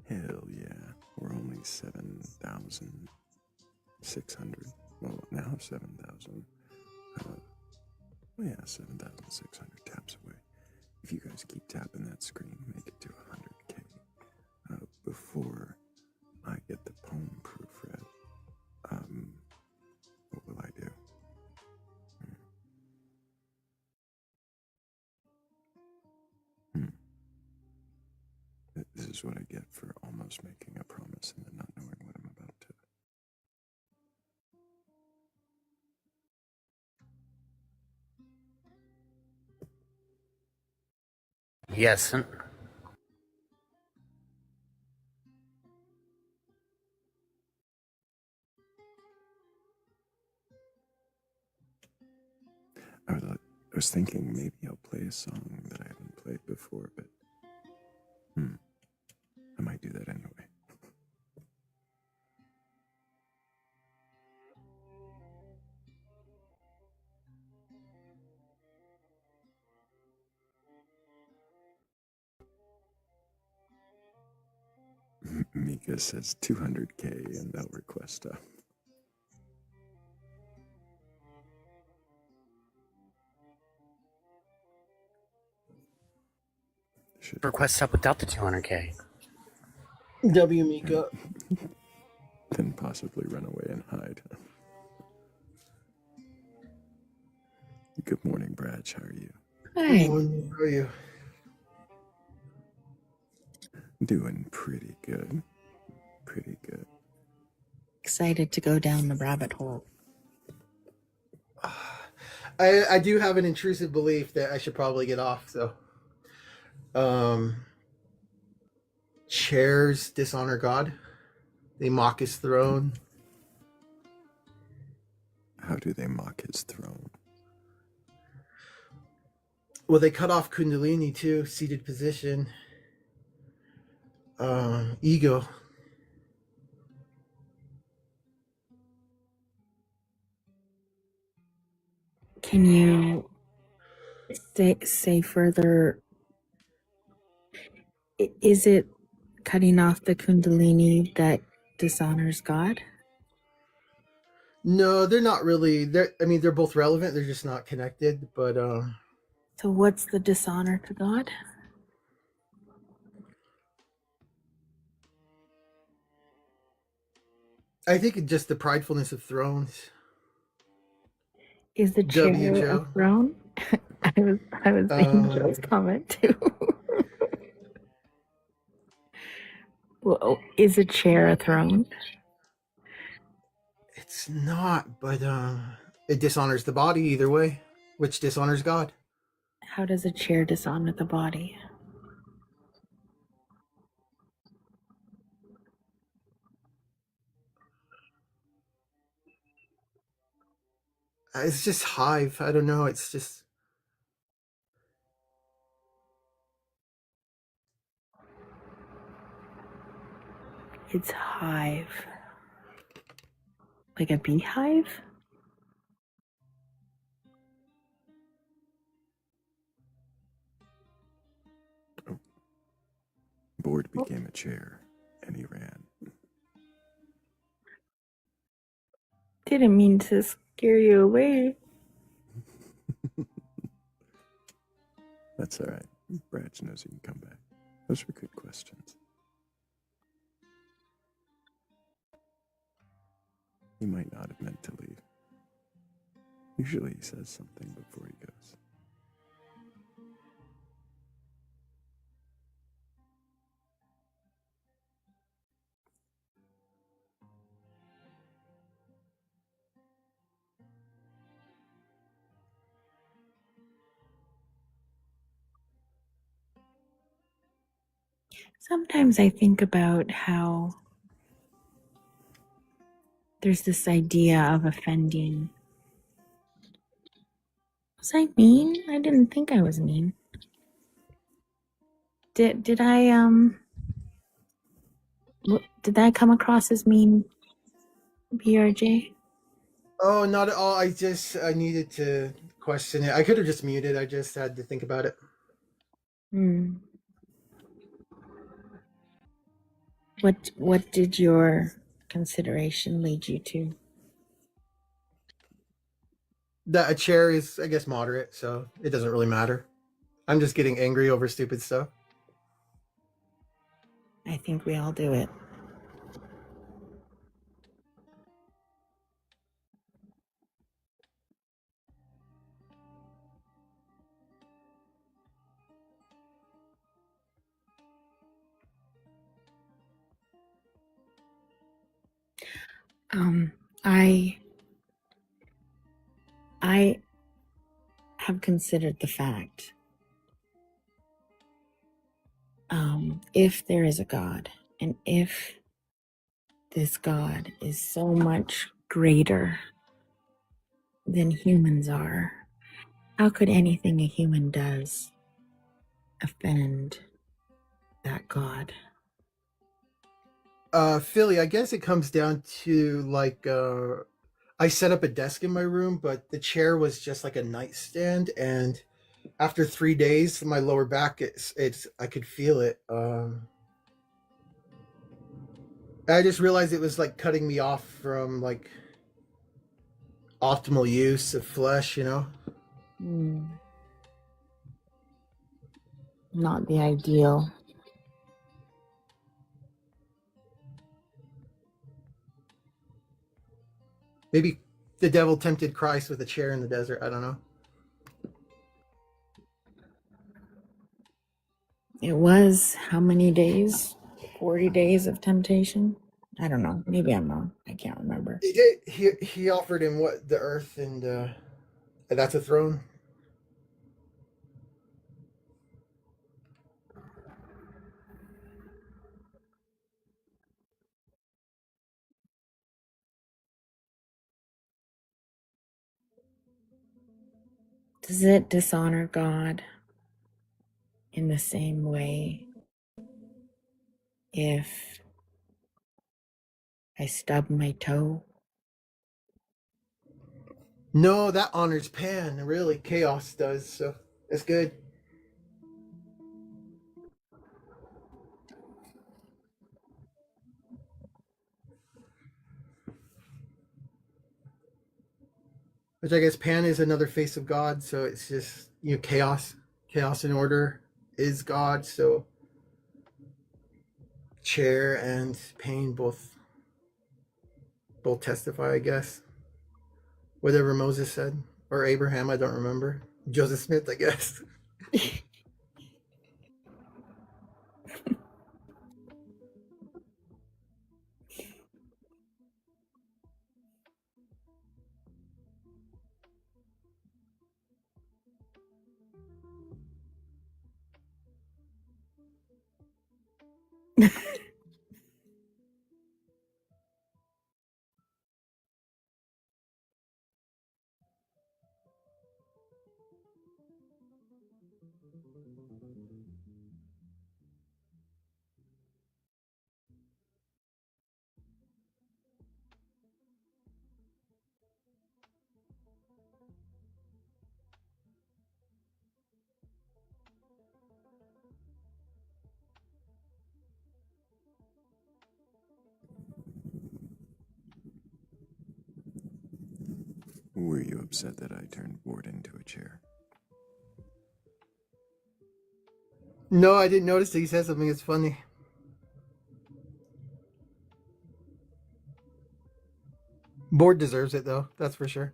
Hell yeah. We're only 7,600. Well, now 7,000. Yeah, 7,600 taps away. If you guys keep tapping that screen, make it to 100K before I get the poem proofread. What will I do? This is what I get for almost making a promise and then not knowing what I'm about to. Yes. I was thinking maybe I'll play a song that I haven't played before, but I might do that anyway. Mika says 200K and they'll request a. Request up without the 200K. W Mika. Then possibly run away and hide. Good morning, Brad. How are you? Hi. Good morning. How are you? Doing pretty good. Pretty good. Excited to go down the rabbit hole. I do have an intrusive belief that I should probably get off, so. Chairs dishonor God. They mock his throne. How do they mock his throne? Well, they cut off Kundalini too, seated position. Ego. Can you say further? Is it cutting off the Kundalini that dishonors God? No, they're not really. They're both relevant. They're just not connected. But So what's the dishonor to God? I think just the pridefulness of thrones. Is the chair a throne? I was thinking Joe's comment too. Well, is a chair a throne? It's not, but it dishonors the body either way, which dishonors God. How does a chair dishonor the body? It's just hive. I don't know. It's just. It's hive. Like a beehive? became a chair, and he ran. Didn't mean to scare you away. That's all right. Brad knows he can come back. Those were good questions. He might not have meant to leave. Usually he says something before he goes. Sometimes I think about how there's this idea of offending. Was I mean? I didn't think I was mean. Did I did that come across as mean, BRJ? Oh, not at all. I needed to question it. I could have just muted. I just had to think about it. Hmm. What did your consideration lead you to? That a chair is, I guess, moderate, so it doesn't really matter. I'm just getting angry over stupid stuff. I think we all do it. I have considered the fact, if there is a God, and if this God is so much greater than humans are, how could anything a human does offend that God? Philly, I guess it comes down to like I set up a desk in my room, but the chair was just like a nightstand, and after 3 days, my lower back it's I could feel it. I just realized it was like cutting me off from like optimal use of flesh, you know? Not the ideal. Maybe the devil tempted Christ with a chair in the desert. I don't know. It was how many days? 40 days of temptation? I don't know. Maybe I'm wrong. I can't remember. He did. He offered him what, the earth, and that's a throne. Does it dishonor God in the same way if I stub my toe? No, that honors Pan. Really, chaos does. So that's good. Which I guess Pan is another face of God. So it's just chaos, chaos and order is God. So chair and pain both testify, I guess. Whatever Moses said, or Abraham, I don't remember. Joseph Smith, I guess. Were you upset that I turned board into a chair? No, I didn't notice that he said something. It's funny. Board deserves it, though. That's for sure.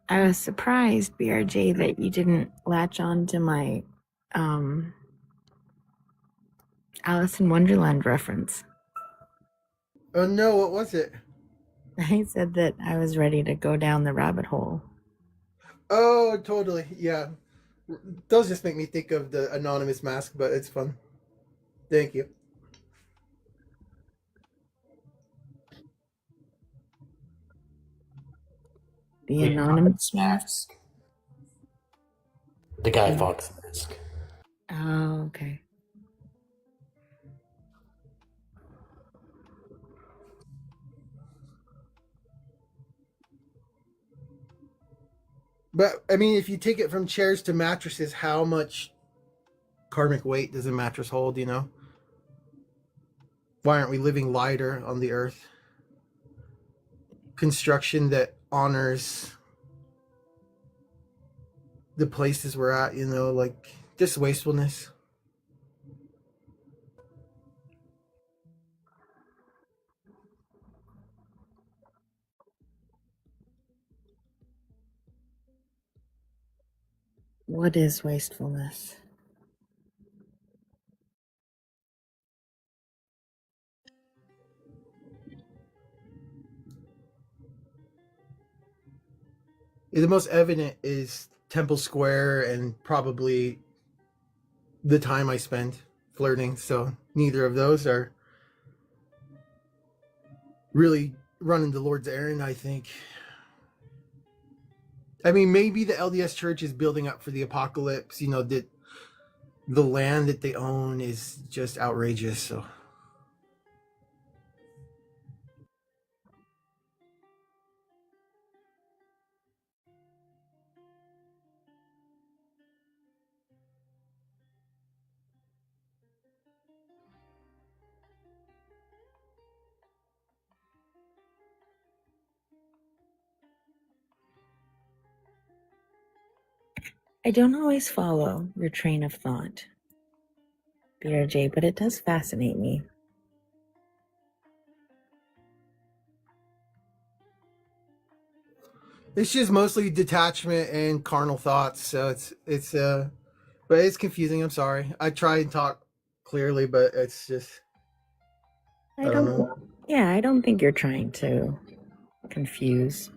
I was surprised, BRJ, that you didn't latch on to my Alice in Wonderland reference. Oh no, what was it? I said that I was ready to go down the rabbit hole. Oh, totally. Yeah. Those just make me think of the anonymous mask, but it's fun. Thank you. The anonymous mask. The Guy Fawkes mask. Oh, okay. But I mean, if you take it from chairs to mattresses, how much karmic weight does a mattress hold? You know, why aren't we living lighter on the earth? Construction that honors the places we're at. You know, like just wastefulness. What is wastefulness? The most evident is Temple Square and probably the time I spent flirting. So neither of those are really running the Lord's errand, I think. I mean, maybe the LDS Church is building up for the apocalypse. You know, that the land that they own is just outrageous. So I don't always follow your train of thought, BRJ, but it does fascinate me. it's just mostly detachment and carnal thoughts. So but it's confusing. I'm sorry. I try and talk clearly, but it's just I don't know. Yeah, I don't think you're trying to confuse.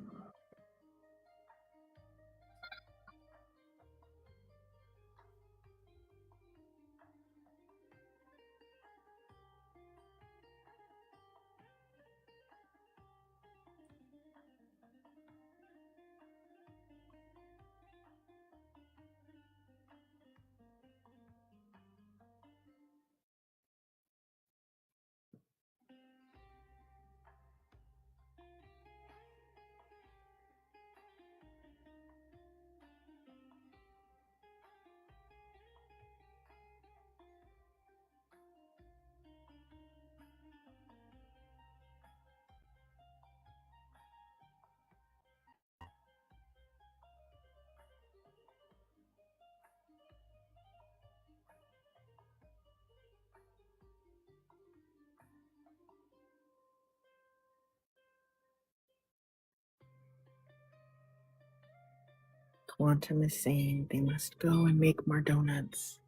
Quantum is saying they must go and make more donuts.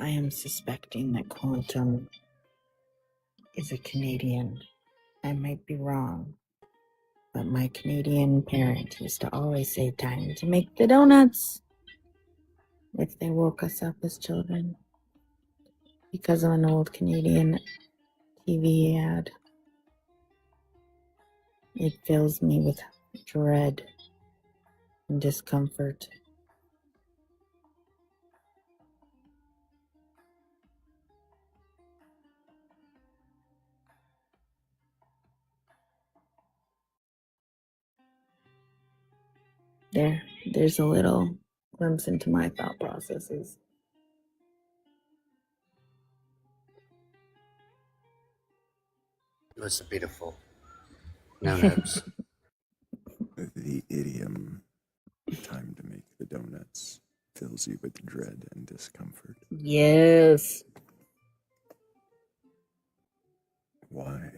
I am suspecting that Quantum is a Canadian. I might be wrong, but my Canadian parent used to always say time to make the donuts if they woke us up as children. Because I'm an old Canadian TV ad. It fills me with dread and discomfort. There's a little glimpse into my thought processes. It was beautiful. No notes. The idiom, time to make the donuts, fills you with dread and discomfort. Yes. Why?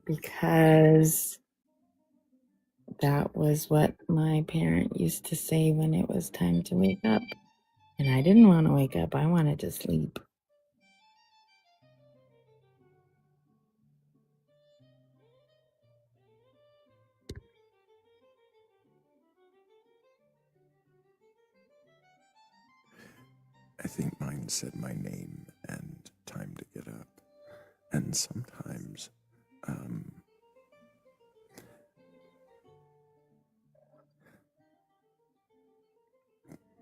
Because that was what my parent used to say when it was time to wake up. And I didn't want to wake up. I wanted to sleep. I think mine said my name and time to get up. And sometimes,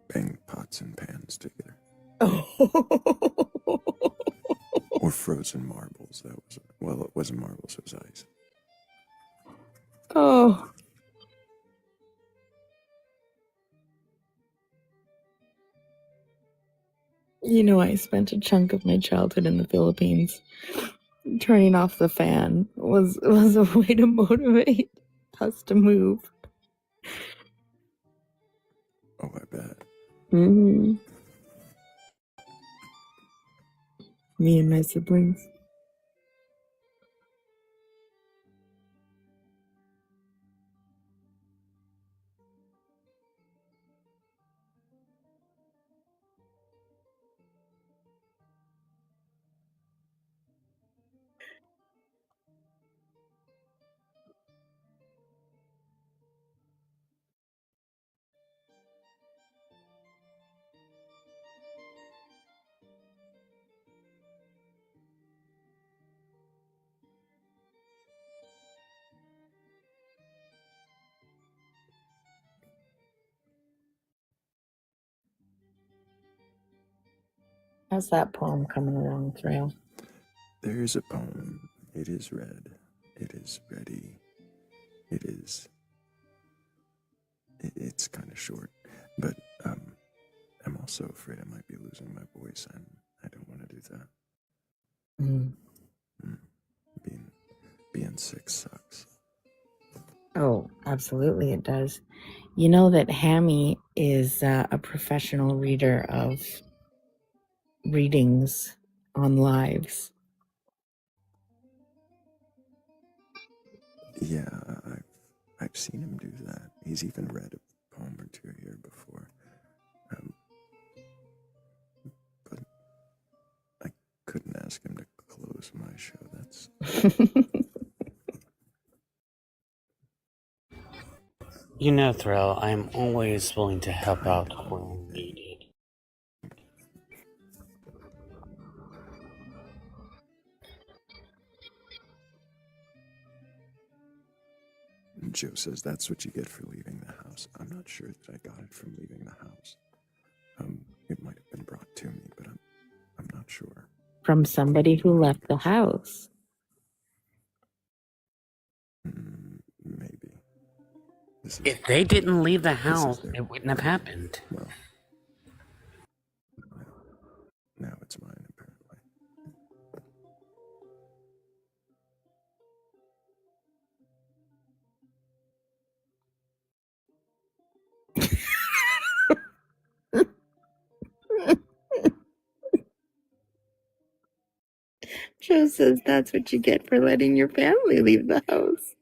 bang pots and pans together. Or frozen marbles. That was, well, it wasn't marbles, it was ice. Oh. You know, I spent a chunk of my childhood in the Philippines. Turning off the fan was a way to motivate us to move. Oh, I bet. Mm-hmm. Me and my siblings. How's that poem coming along, Thrayle? There's a poem. It is read. It is ready. It is. It's kind of short, but I'm also afraid I might be losing my voice, and I don't want to do that. Being sick sucks. Oh, absolutely it does. You know that Hammy is a professional reader of readings on lives. Yeah, I've seen him do that. He's even read a poem or two here before. But I couldn't ask him to close my show. That's You know, Thrayle, I'm always willing to help out when needed. Joe says that's what you get for leaving the house. I'm not sure that I got it from leaving the house. It might have been brought to me, but I'm not sure. From somebody who left the house. Maybe. If they didn't leave the house, it wouldn't have happened. Well, now it's mine, apparently. Joe says that's what you get for letting your family leave the house.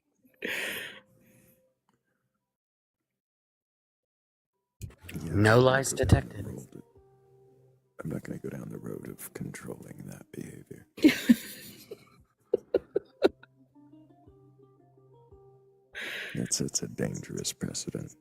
Yeah, No lies detected. I'm not going to go down the road of controlling that behavior. It's a dangerous precedent.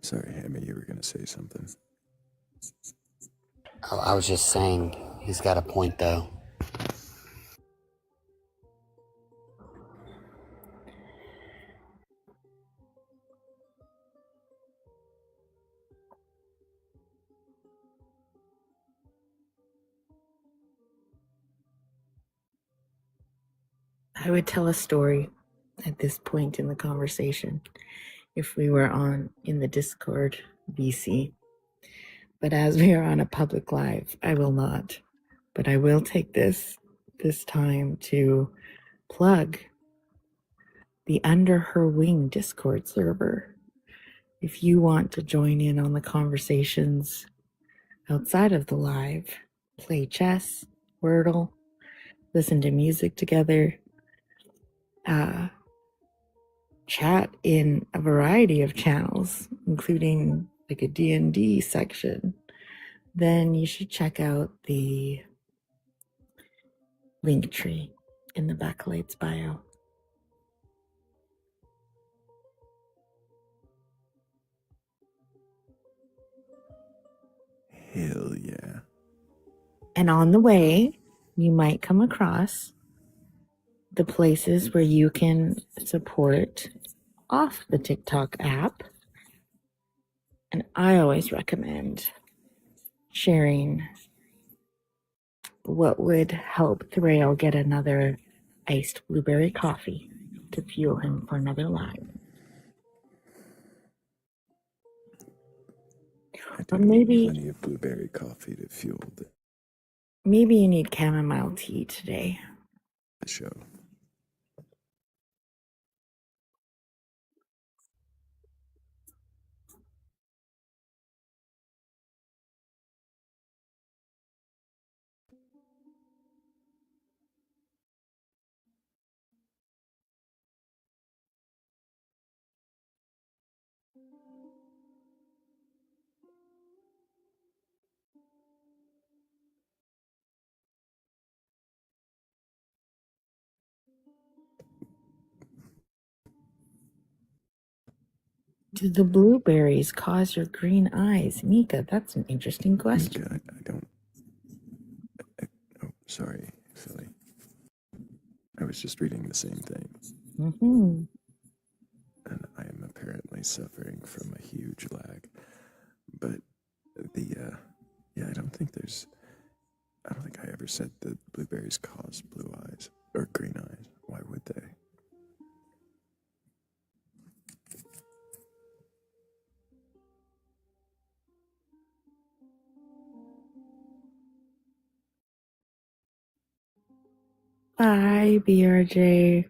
Sorry, Hammy, you were going to say something. I was just saying, he's got a point, though. I would tell a story at this point in the conversation if we were on in the Discord VC. But as we are on a public live, I will not. But I will take this time to plug the Under Her Wing Discord server. If you want to join in on the conversations outside of the live, play chess, Wordle, listen to music together, chat in a variety of channels, including like a D&D section, then you should check out the link tree in the Batcolyte's bio. Hell yeah. And on the way, you might come across the places where you can support off the TikTok app. And I always recommend sharing what would help Thrayle get another iced blueberry coffee to fuel him for another live. I Or do maybe plenty of blueberry coffee to fuel the you need chamomile tea today. show. Do the blueberries cause your green eyes? Mika, that's an interesting question. Mika, I don't... oh, sorry, silly. I was just reading the same thing. Mm-hmm. And I am apparently suffering from a huge lag. But I don't think I ever said that blueberries cause blue eyes or green eyes. Why would they? Bye, BRJ.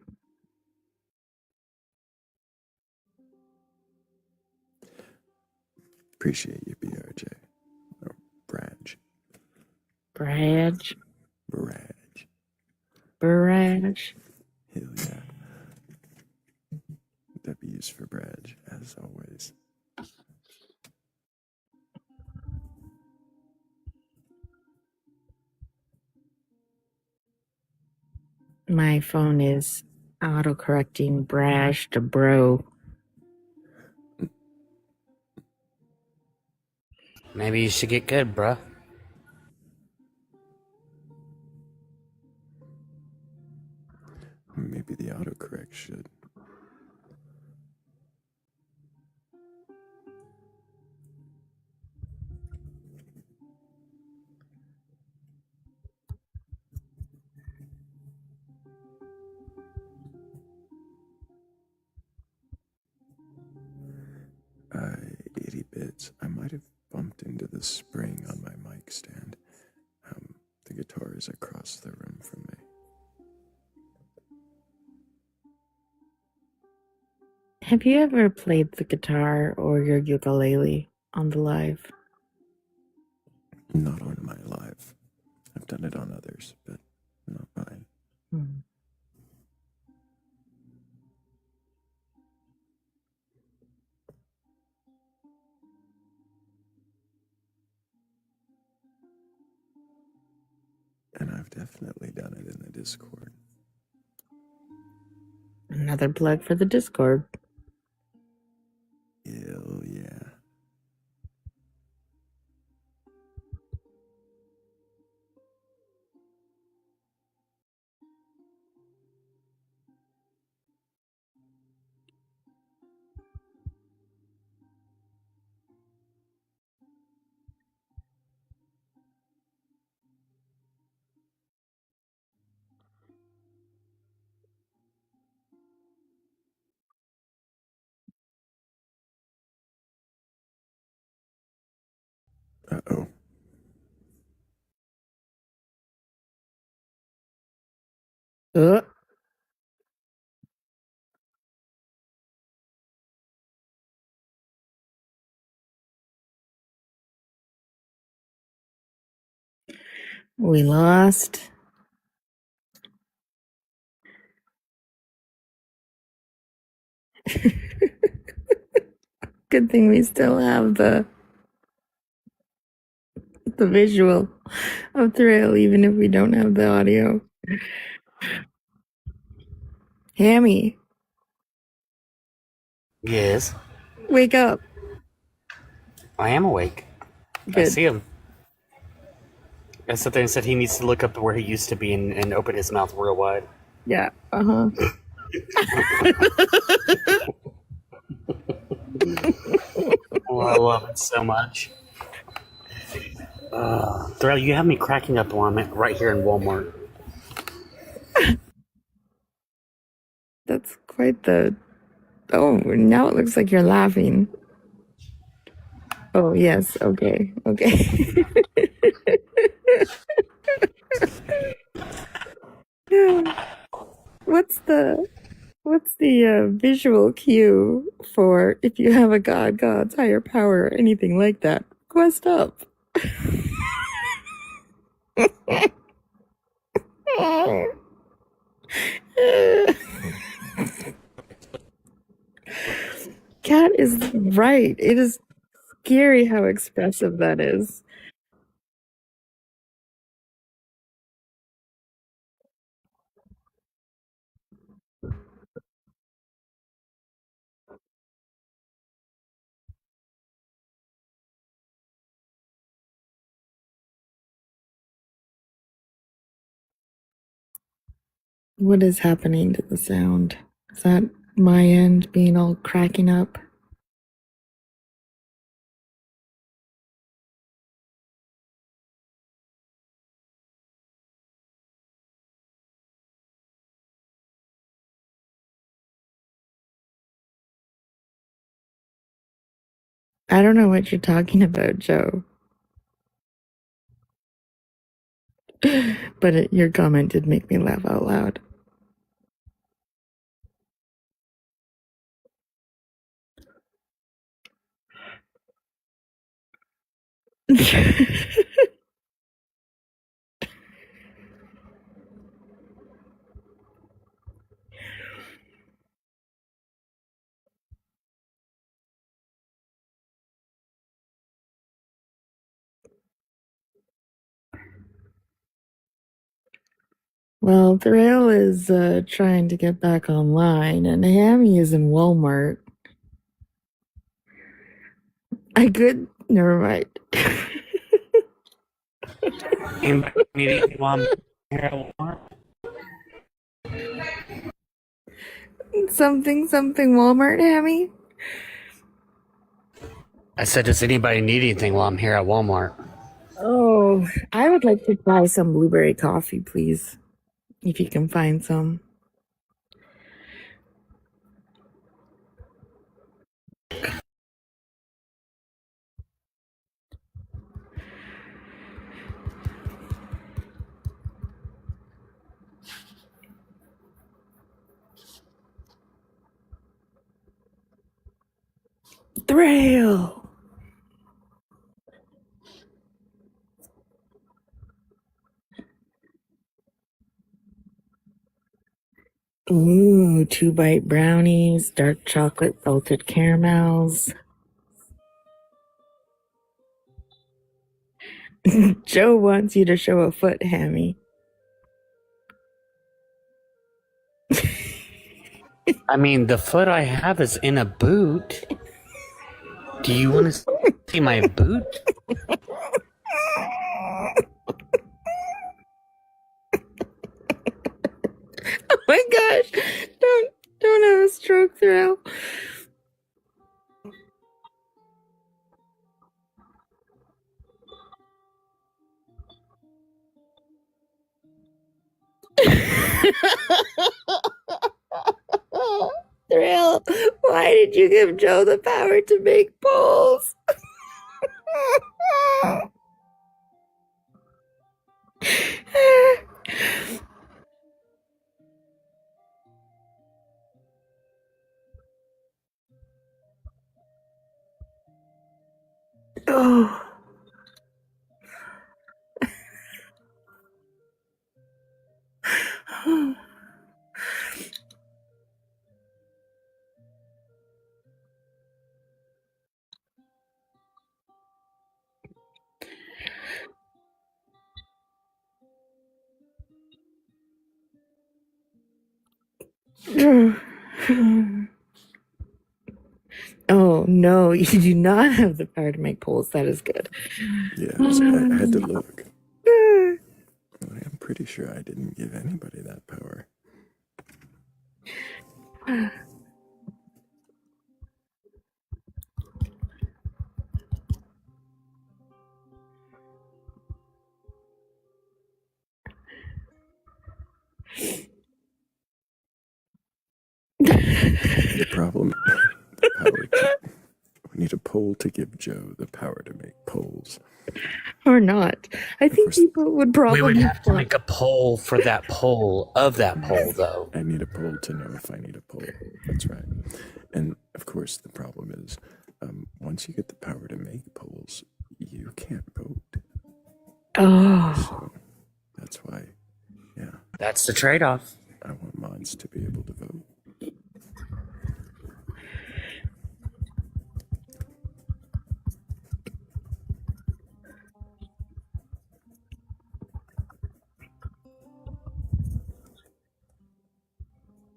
Appreciate you, BRJ. Or Braj. Braj. Braj. Braj. Hell yeah. W's for Braj, as always. My phone is autocorrecting Brash to bro. Maybe you should get good, bruh. Maybe the autocorrect should. Uh, 80 bits. I might have bumped into the spring on my mic stand. The guitar is across the room from me. Have you ever played the guitar or your ukulele on the live? Not on my live. I've done it on others, but not mine. And I've definitely done it in the Discord. Another plug for the Discord. Hell yeah. Uh-oh. We lost. Good thing we still have the visual of Thrayle, even if we don't have the audio. Hammy, Yes, wake up. I am awake. I Good. see him. I sat there and said he needs to look up to where he used to be and open his mouth real wide. Yeah. Uh-huh. Oh, I love it so much. Thrayle, you have me cracking up while I'm right here in Walmart. That's quite the... Oh, now it looks like you're laughing. Oh, yes. Okay. Okay. What's the visual cue for if you have a god, God's higher power, or anything like that? Quest up. Cat is right. It is scary how expressive that is. What is happening to the sound? Is that my end being all cracking up? I don't know what you're talking about, Joe. But your comment did make me laugh out loud. Well, Thrayle is trying to get back online, and Hammy is in Walmart. I could. Never mind. Anybody need anything while I'm here at Walmart? Something Walmart, Hammy? I said, does anybody need anything while I'm here at Walmart? Oh, I would like to try some blueberry coffee, please. If you can find some. Thrayle! Ooh, 2-bite brownies, dark chocolate salted caramels. Joe wants you to show a foot, Hammy. I mean, the foot I have is in a boot. Do you want to see my boot? Oh my gosh! Don't have a stroke, Thrayle. Thrayle, why did you give Joe the power to make polls? Oh. Oh no, you do not have the power to make polls. That is good. Yes, I had to look. I'm pretty sure I didn't give anybody that power. The problem, the power to, we need a poll to give Joe the power to make polls. Or not. I think people would probably. We would have to make a poll for that poll of that poll, though. I need a poll to know if I need a poll. That's right. And of course, the problem is, once you get the power to make polls, you can't vote. Oh. So that's why, yeah. That's the trade-off. I want mods to be able to vote.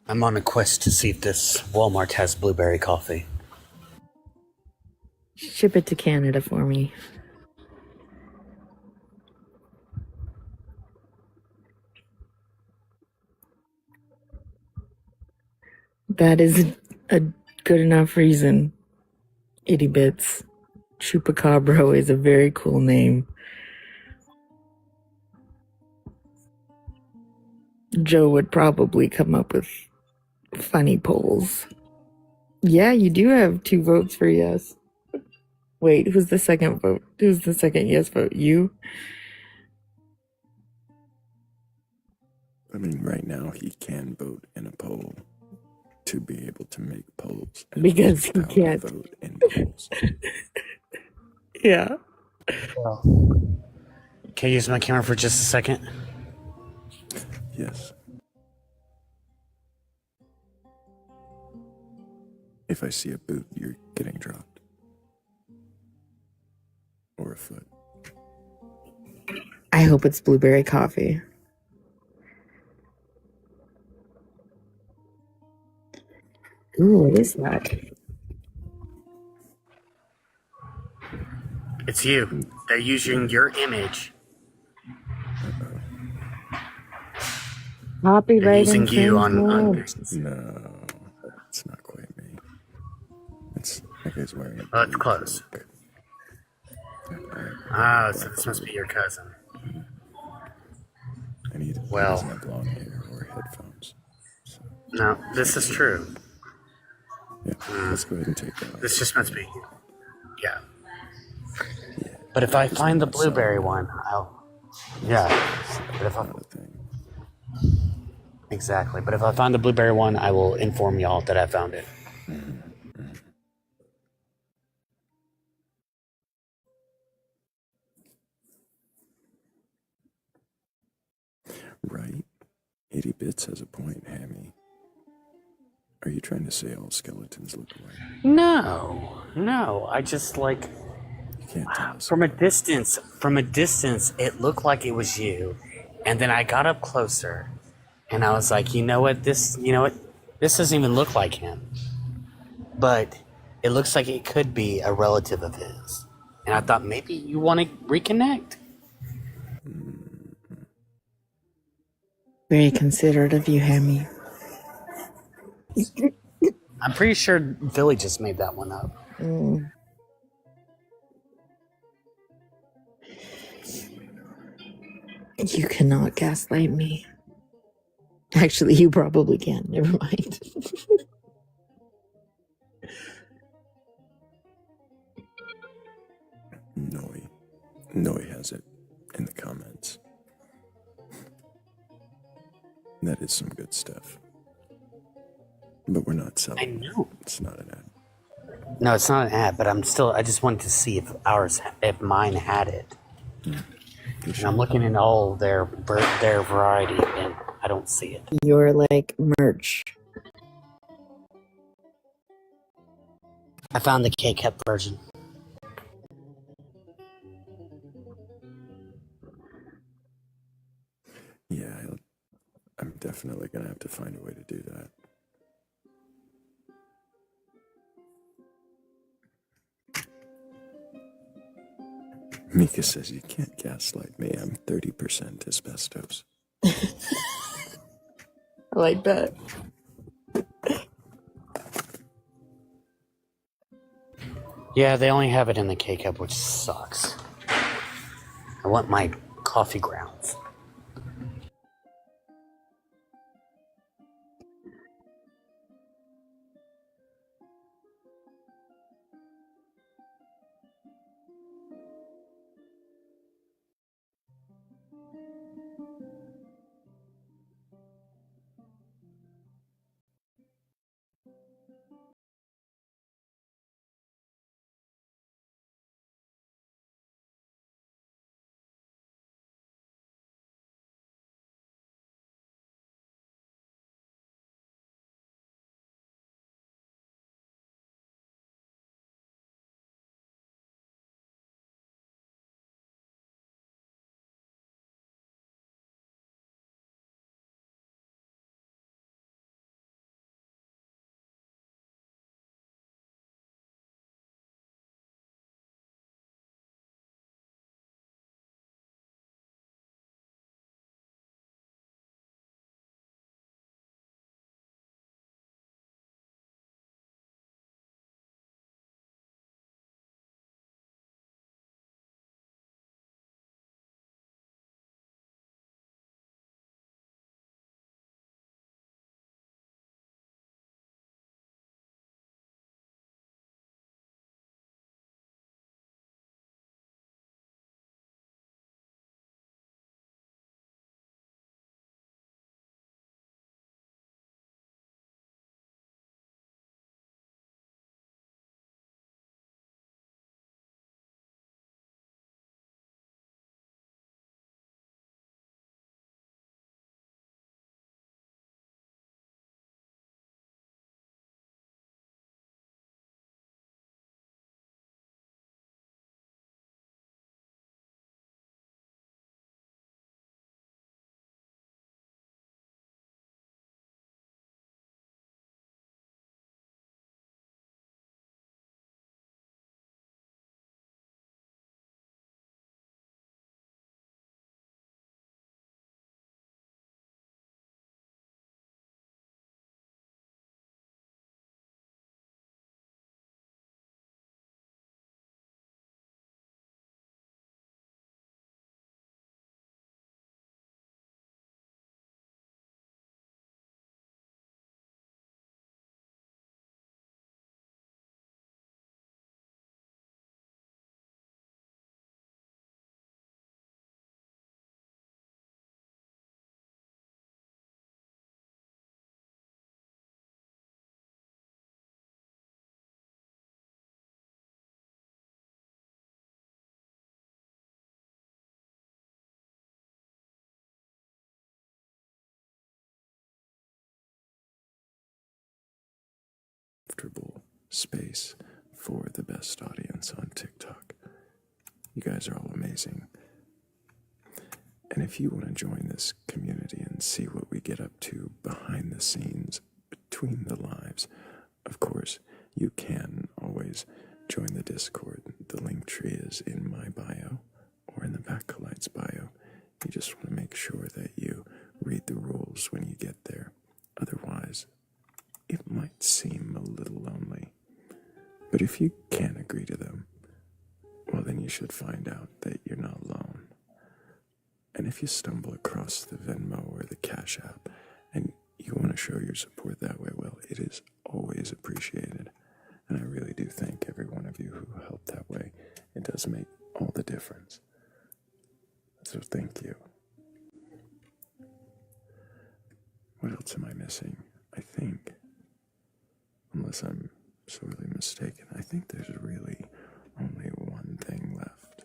I'm on a quest to see if this Walmart has blueberry coffee. Ship it to Canada for me. That is a good enough reason. Itty Bits. Chupacabro is a very cool name. Joe would probably come up with funny polls. Yeah, you do have 2 votes for yes. Wait, who's the second vote? Who's the second yes vote? You? I mean, right now he can vote in a poll to be able to make polls. Because he can't vote in polls. Yeah. Well, can I use my camera for just a second? Yes. If I see a boot, you're getting dropped. Or a foot. I hope it's blueberry coffee. Ooh, what is that? It's you. They're using your image. Copyright They're using you on. No, it's not quite me. It's that guy's wearing a. Oh, it's close. Oh, so this must be your cousin. And he Well, doesn't have long hair or headphones. So. No, this is true. Yeah, let's go ahead and take that. This just must be. Yeah. But if I find the blueberry one, I'll. Yeah. But if I. Exactly. But if I find the blueberry one, I will inform y'all that I found it. Right? 80 Bits has a point, Hammy. Are you trying to say all skeletons look alike? No. I just like. You can't tell us. From a distance, it looked like it was you. And then I got up closer and I was like, you know what? This doesn't even look like him. But it looks like it could be a relative of his. And I thought maybe you want to reconnect. Very considerate of you, Hammy. I'm pretty sure Billy just made that one up. You cannot gaslight me. Actually, you probably can. Never mind. Noi. is some good stuff. But we're not selling. I know. It's not an ad. No, it's not an ad, but I just wanted to see if mine had it. And I'm looking in all their variety, and I don't see it. You're like merch. I found the K-Cup version. Yeah, I'm definitely going to have to find a way to do that. Mika says you can't gaslight me. I'm 30% asbestos. I like that. Yeah, they only have it in the K-Cup, which sucks. I want my coffee grounds. Comfortable space for the best audience on TikTok. You guys are all amazing. And if you want to join this community and see what we get up to behind the scenes, between the lives, of course, you can always join the Discord. The link tree is in my bio or in the Batcolyte's bio. You just want to make sure that you read the rules when you get there. Otherwise, it might seem a little lonely. But if you can't agree to them, well, then you should find out that you're not alone. And if you stumble across the Venmo or the Cash App and you want to show your support that way, well, it is always appreciated. And I really do thank every one of you who helped that way. It does make all the difference. So thank you. What else am I missing? I think, unless I'm sorely mistaken, I think there's really only one thing left.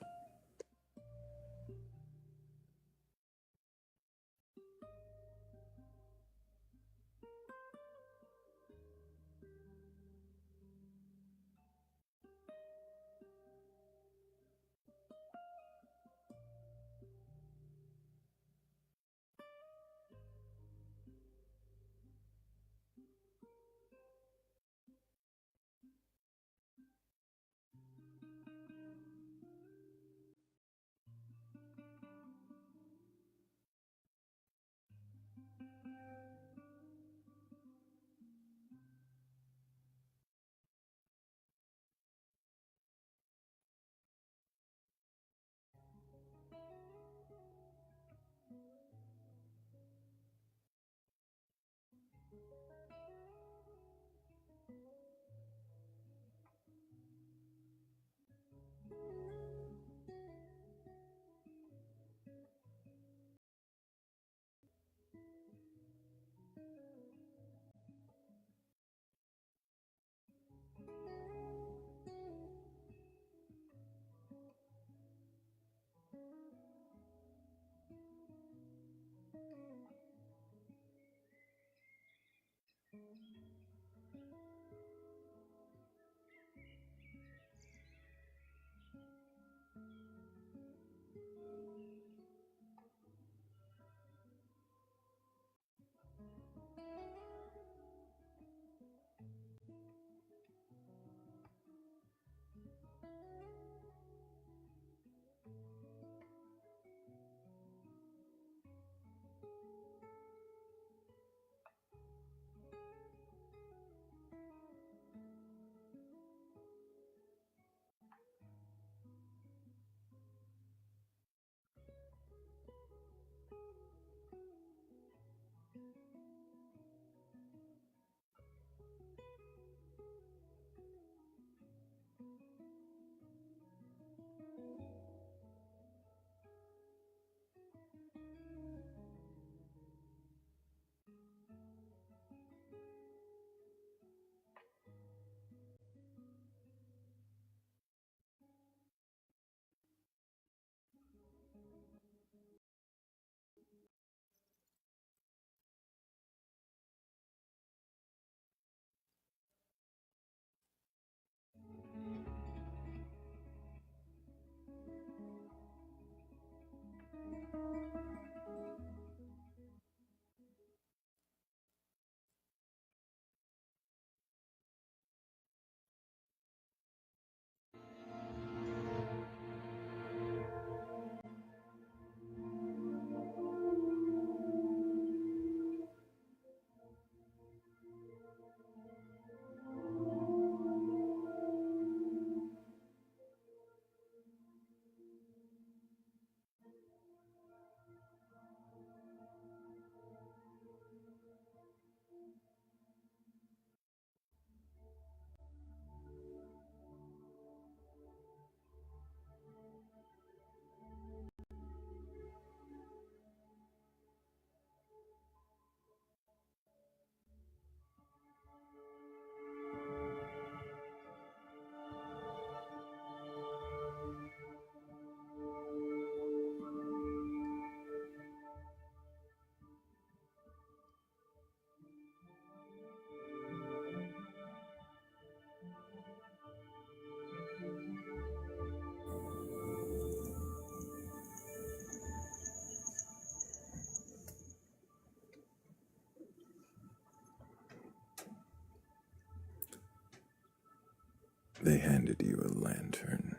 They handed you a lantern,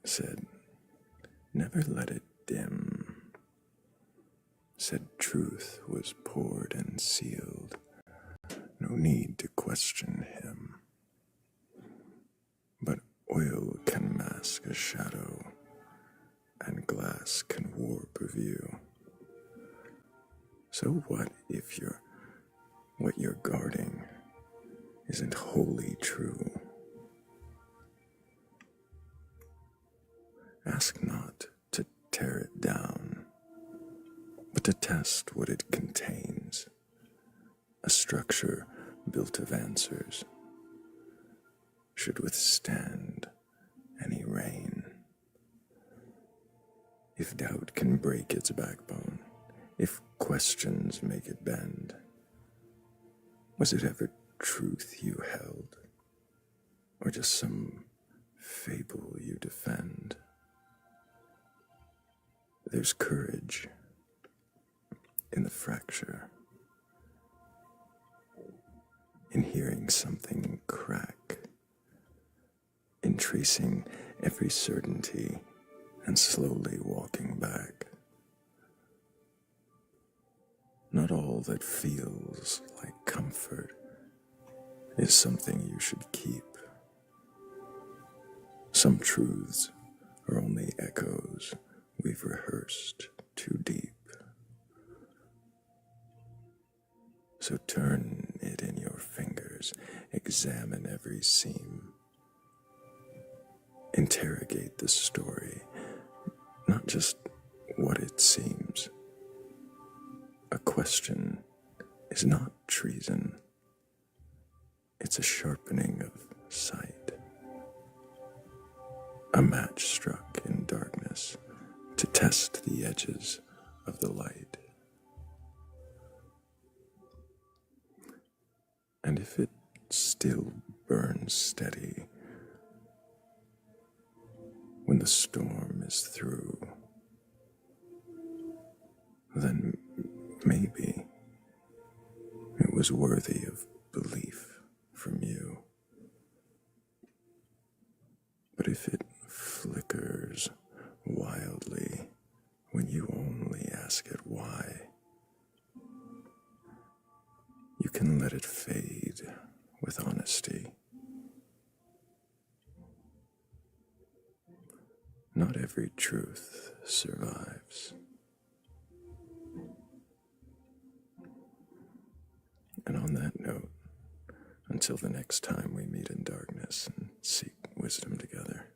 said, never let it dim, said truth was poured and sealed, no need to question him. But oil can mask a shadow, and glass can warp a view. So what if what you're guarding isn't wholly true? Ask not to tear it down, but not to test what it contains, a structure built of answers, should withstand any rain. If doubt can break its backbone, if questions make it bend, was it ever truth you held, or just some fable you defend? There's courage in the fracture, in hearing something crack, in tracing every certainty and slowly walking back. Not all that feels like comfort is something you should keep. Some truths are only echoes we've rehearsed too deep. So turn it in your fingers, examine every seam. Interrogate the story, not just what it seems. A question is not treason. It's a sharpening of sight. A match struck in darkness to test the edges of the light. And if it still burns steady when the storm is through, then maybe it was worthy of belief from you. But if it flickers wildly when you only ask it why, you can let it fade with honesty. Not every truth survives. And on that note, until the next time we meet in darkness and seek wisdom together.